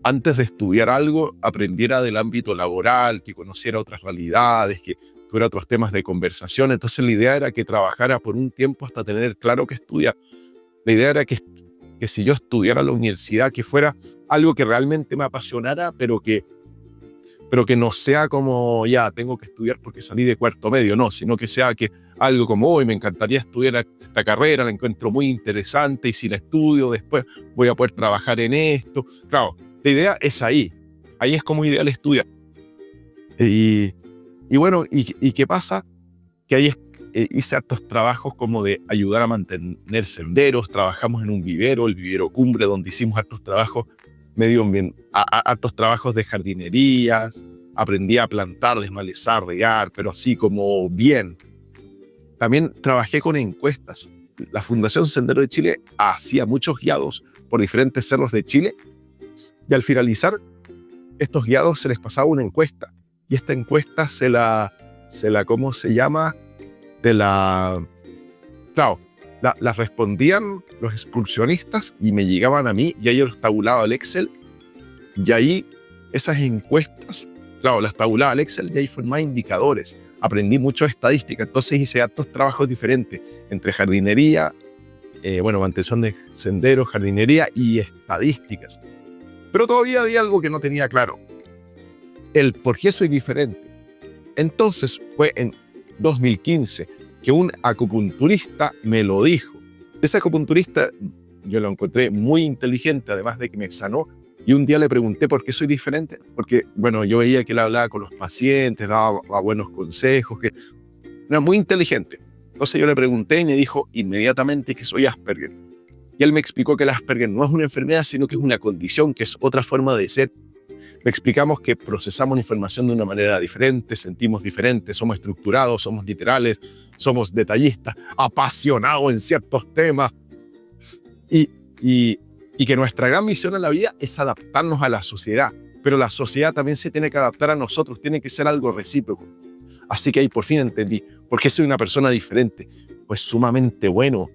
antes de estudiar algo, aprendiera del ámbito laboral, que conociera otras realidades, que tuviera otros temas de conversación. Entonces la idea era que trabajara por un tiempo hasta tener claro que estudiar. La idea era que si yo estudiara a la universidad, que fuera algo que realmente me apasionara, pero que no sea como, ya, tengo que estudiar porque salí de cuarto medio, no, sino que sea que algo como, hoy me encantaría estudiar esta carrera, la encuentro muy interesante, y si la estudio después voy a poder trabajar en esto. Claro, la idea es ahí es como ideal estudiar. Y bueno, ¿y qué pasa? Que ahí hice hartos trabajos como de ayudar a mantener senderos, trabajamos en un vivero, el vivero Cumbre, donde hicimos hartos trabajos hartos trabajos de jardinerías, aprendí a plantar, desmalezar, regar, pero así como bien. También trabajé con encuestas. La Fundación Sendero de Chile hacía muchos guiados por diferentes cerros de Chile y al finalizar estos guiados se les pasaba una encuesta y esta encuesta ¿cómo se llama? Las respondían los excursionistas y me llegaban a mí y ahí los tabulaba el Excel y ahí esas encuestas, las tabulaba el Excel y ahí formaba indicadores. Aprendí mucho de estadística, entonces hice hartos trabajos diferentes entre jardinería, mantención de senderos, jardinería y estadísticas. Pero todavía había algo que no tenía claro, el por qué soy diferente. Entonces fue en 2015 que un acupunturista me lo dijo. Ese acupunturista yo lo encontré muy inteligente, además de que me sanó. Y un día le pregunté por qué soy diferente, porque, yo veía que él hablaba con los pacientes, daba buenos consejos, que era muy inteligente. Entonces yo le pregunté y me dijo inmediatamente que soy Asperger. Y él me explicó que el Asperger no es una enfermedad, sino que es una condición, que es otra forma de ser. Le explicamos que procesamos la información de una manera diferente, sentimos diferente, somos estructurados, somos literales, somos detallistas, apasionados en ciertos temas. Y que nuestra gran misión en la vida es adaptarnos a la sociedad, pero la sociedad también se tiene que adaptar a nosotros, tiene que ser algo recíproco. Así que ahí por fin entendí por qué soy una persona diferente. Pues sumamente bueno.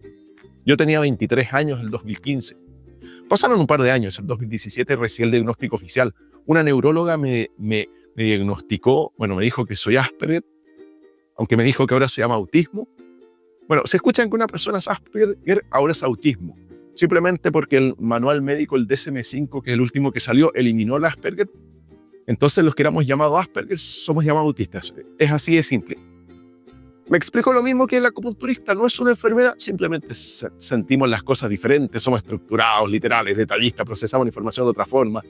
Yo tenía 23 años en el 2015. Pasaron un par de años, en el 2017 recibí el diagnóstico oficial. Una neuróloga me diagnosticó, me dijo que soy Asperger, aunque me dijo que ahora se llama autismo. Se escuchan que una persona es Asperger, ahora es autismo. Simplemente porque el manual médico, el DSM-5, que es el último que salió, eliminó el Asperger. Entonces los que éramos llamados Asperger somos llamados autistas. Es así de simple. Me explico lo mismo que el acupunturista. No es una enfermedad, simplemente sentimos las cosas diferentes. Somos estructurados, literales, detallistas, procesamos la información de otra forma.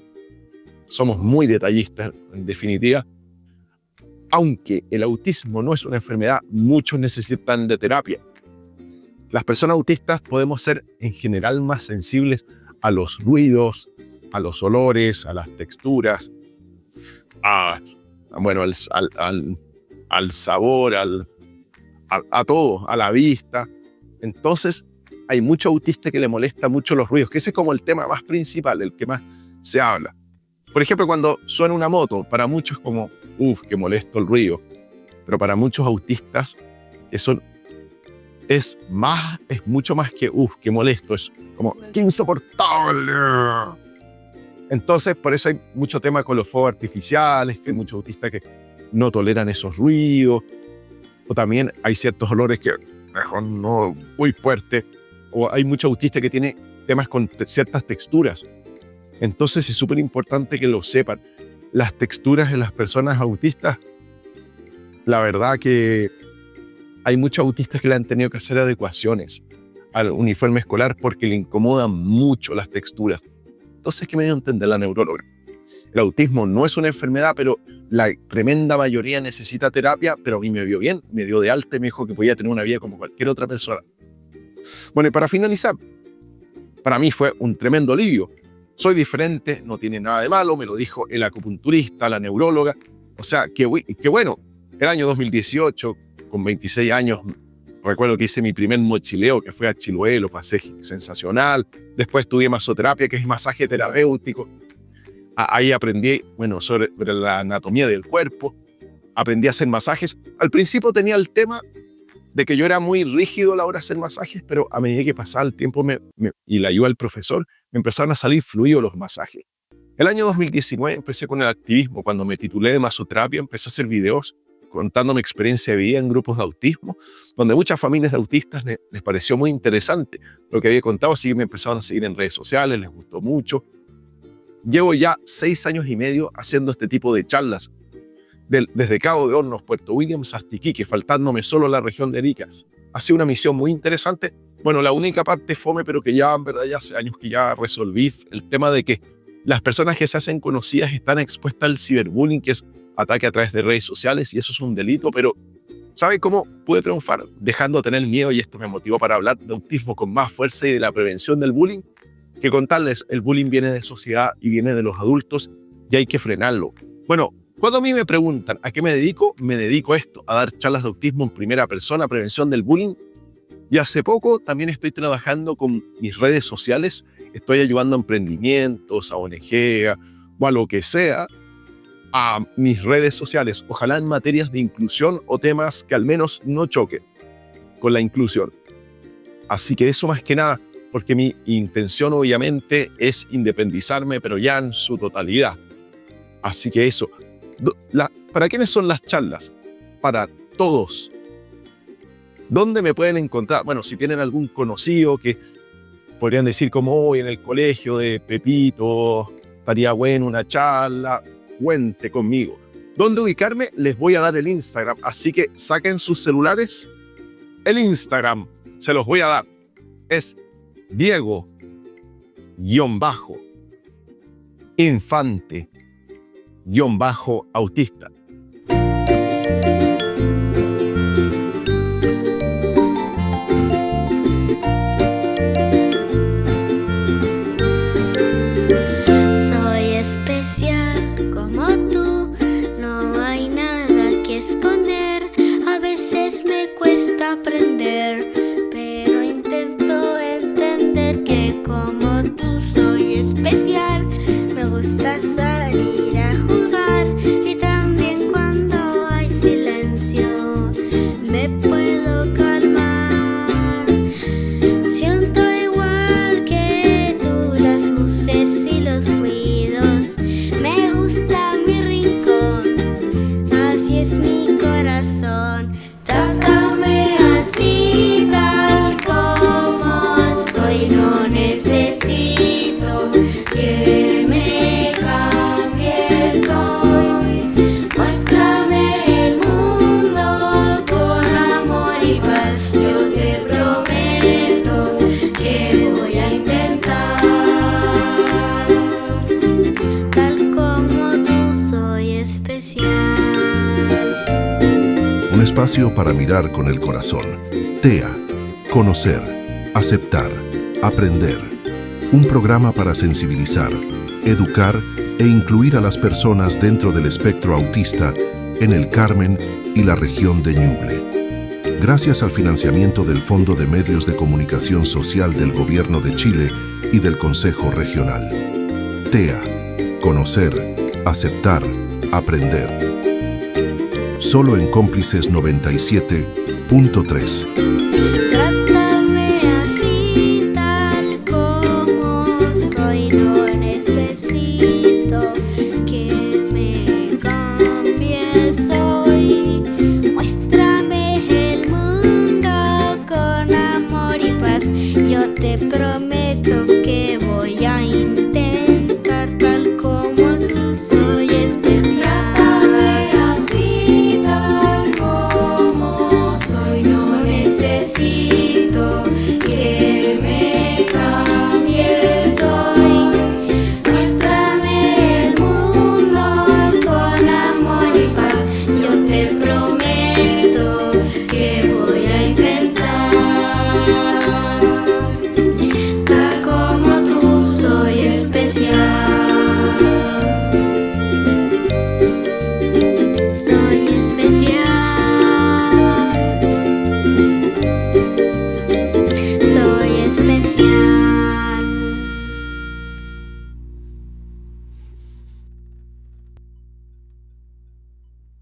Somos muy detallistas, en definitiva. Aunque el autismo no es una enfermedad, muchos necesitan de terapia. Las personas autistas podemos ser en general más sensibles a los ruidos, a los olores, a las texturas, al sabor, a todo, a la vista. Entonces, hay mucho autista que le molesta mucho los ruidos, que ese es como el tema más principal, el que más se habla. Por ejemplo, cuando suena una moto, para muchos es como, qué molesto el ruido. Pero para muchos autistas, eso es mucho más que, qué molesto, es como, qué insoportable. Entonces, por eso hay mucho tema con los fuegos artificiales, que hay muchos autistas que no toleran esos ruidos, o también hay ciertos olores que mejor no, muy fuertes, o hay muchos autistas que tienen temas con ciertas texturas. Entonces, es súper importante que lo sepan. Las texturas en las personas autistas, la verdad que hay muchos autistas que le han tenido que hacer adecuaciones al uniforme escolar porque le incomodan mucho las texturas. Entonces, ¿qué me dio a entender la neuróloga? El autismo no es una enfermedad, pero la tremenda mayoría necesita terapia, pero a mí me vio bien, me dio de alta y me dijo que podía tener una vida como cualquier otra persona. Bueno, y para finalizar, para mí fue un tremendo alivio. Soy diferente, no tiene nada de malo, me lo dijo el acupunturista, la neuróloga. O sea, que bueno, el año 2018, con 26 años, recuerdo que hice mi primer mochileo, que fue a Chiloé, lo pasé sensacional. Después estudié masoterapia, que es masaje terapéutico. Ahí aprendí, sobre la anatomía del cuerpo. Aprendí a hacer masajes. Al principio tenía el tema de que yo era muy rígido a la hora de hacer masajes, pero a medida que pasaba el tiempo y la ayuda del profesor, me empezaron a salir fluidos los masajes. El año 2019 empecé con el activismo. Cuando me titulé de masoterapia, empecé a hacer videos contando mi experiencia de vida en grupos de autismo, donde muchas familias de autistas les pareció muy interesante lo que había contado, así que me empezaron a seguir en redes sociales, les gustó mucho. Llevo ya 6 años y medio haciendo este tipo de charlas, desde Cabo de Hornos, Puerto Williams, hasta Iquique, faltándome solo la región de Arica. Ha sido una misión muy interesante. Bueno, la única parte fome, pero que ya en verdad ya hace años que ya resolví, el tema de que las personas que se hacen conocidas están expuestas al ciberbullying, que es ataque a través de redes sociales, y eso es un delito, pero ¿sabe cómo pude triunfar? Dejando de tener miedo, y esto me motivó para hablar de autismo con más fuerza y de la prevención del bullying, que contarles, el bullying viene de sociedad y viene de los adultos, y hay que frenarlo. Bueno, Cuando a mí me preguntan a qué me dedico a esto, a dar charlas de autismo en primera persona, prevención del bullying. Y hace poco también estoy trabajando con mis redes sociales, estoy ayudando a emprendimientos, a ONG o a lo que sea, a mis redes sociales, ojalá en materias de inclusión o temas que al menos no choquen con la inclusión. Así que eso más que nada, porque mi intención obviamente es independizarme, pero ya en su totalidad. Así que eso. ¿Para quiénes son las charlas? Para todos. ¿Dónde me pueden encontrar? Bueno, si tienen algún conocido que podrían decir como hoy en el colegio de Pepito, estaría bueno una charla, cuente conmigo. ¿Dónde ubicarme? Les voy a dar el Instagram, así que saquen sus celulares. El Instagram se los voy a dar. Es Diego-Infante-autista. Soy especial como tú, no hay nada que esconder. A veces me cuesta aprender, pero intento entender que como tú soy especial. Me gusta salir a jugar y también cuando hay silencio me puedo calmar. Siento igual que tú las luces y los ruidos. Me gusta mi rincón, así es mi corazón. Tócame así tal como soy, no necesito que me cambies hoy. Muéstrame el mundo con amor y paz. Yo te prometo que voy a intentar. Tal como tú soy especial. Un espacio para mirar con el corazón. TEA. Conocer, aceptar, aprender. Un programa para sensibilizar, educar e incluir a las personas dentro del espectro autista en el Carmen y la región de Ñuble. Gracias al financiamiento del Fondo de Medios de Comunicación Social del Gobierno de Chile y del Consejo Regional. TEA. Conocer, aceptar, aprender. Solo en Cómplices 97.3.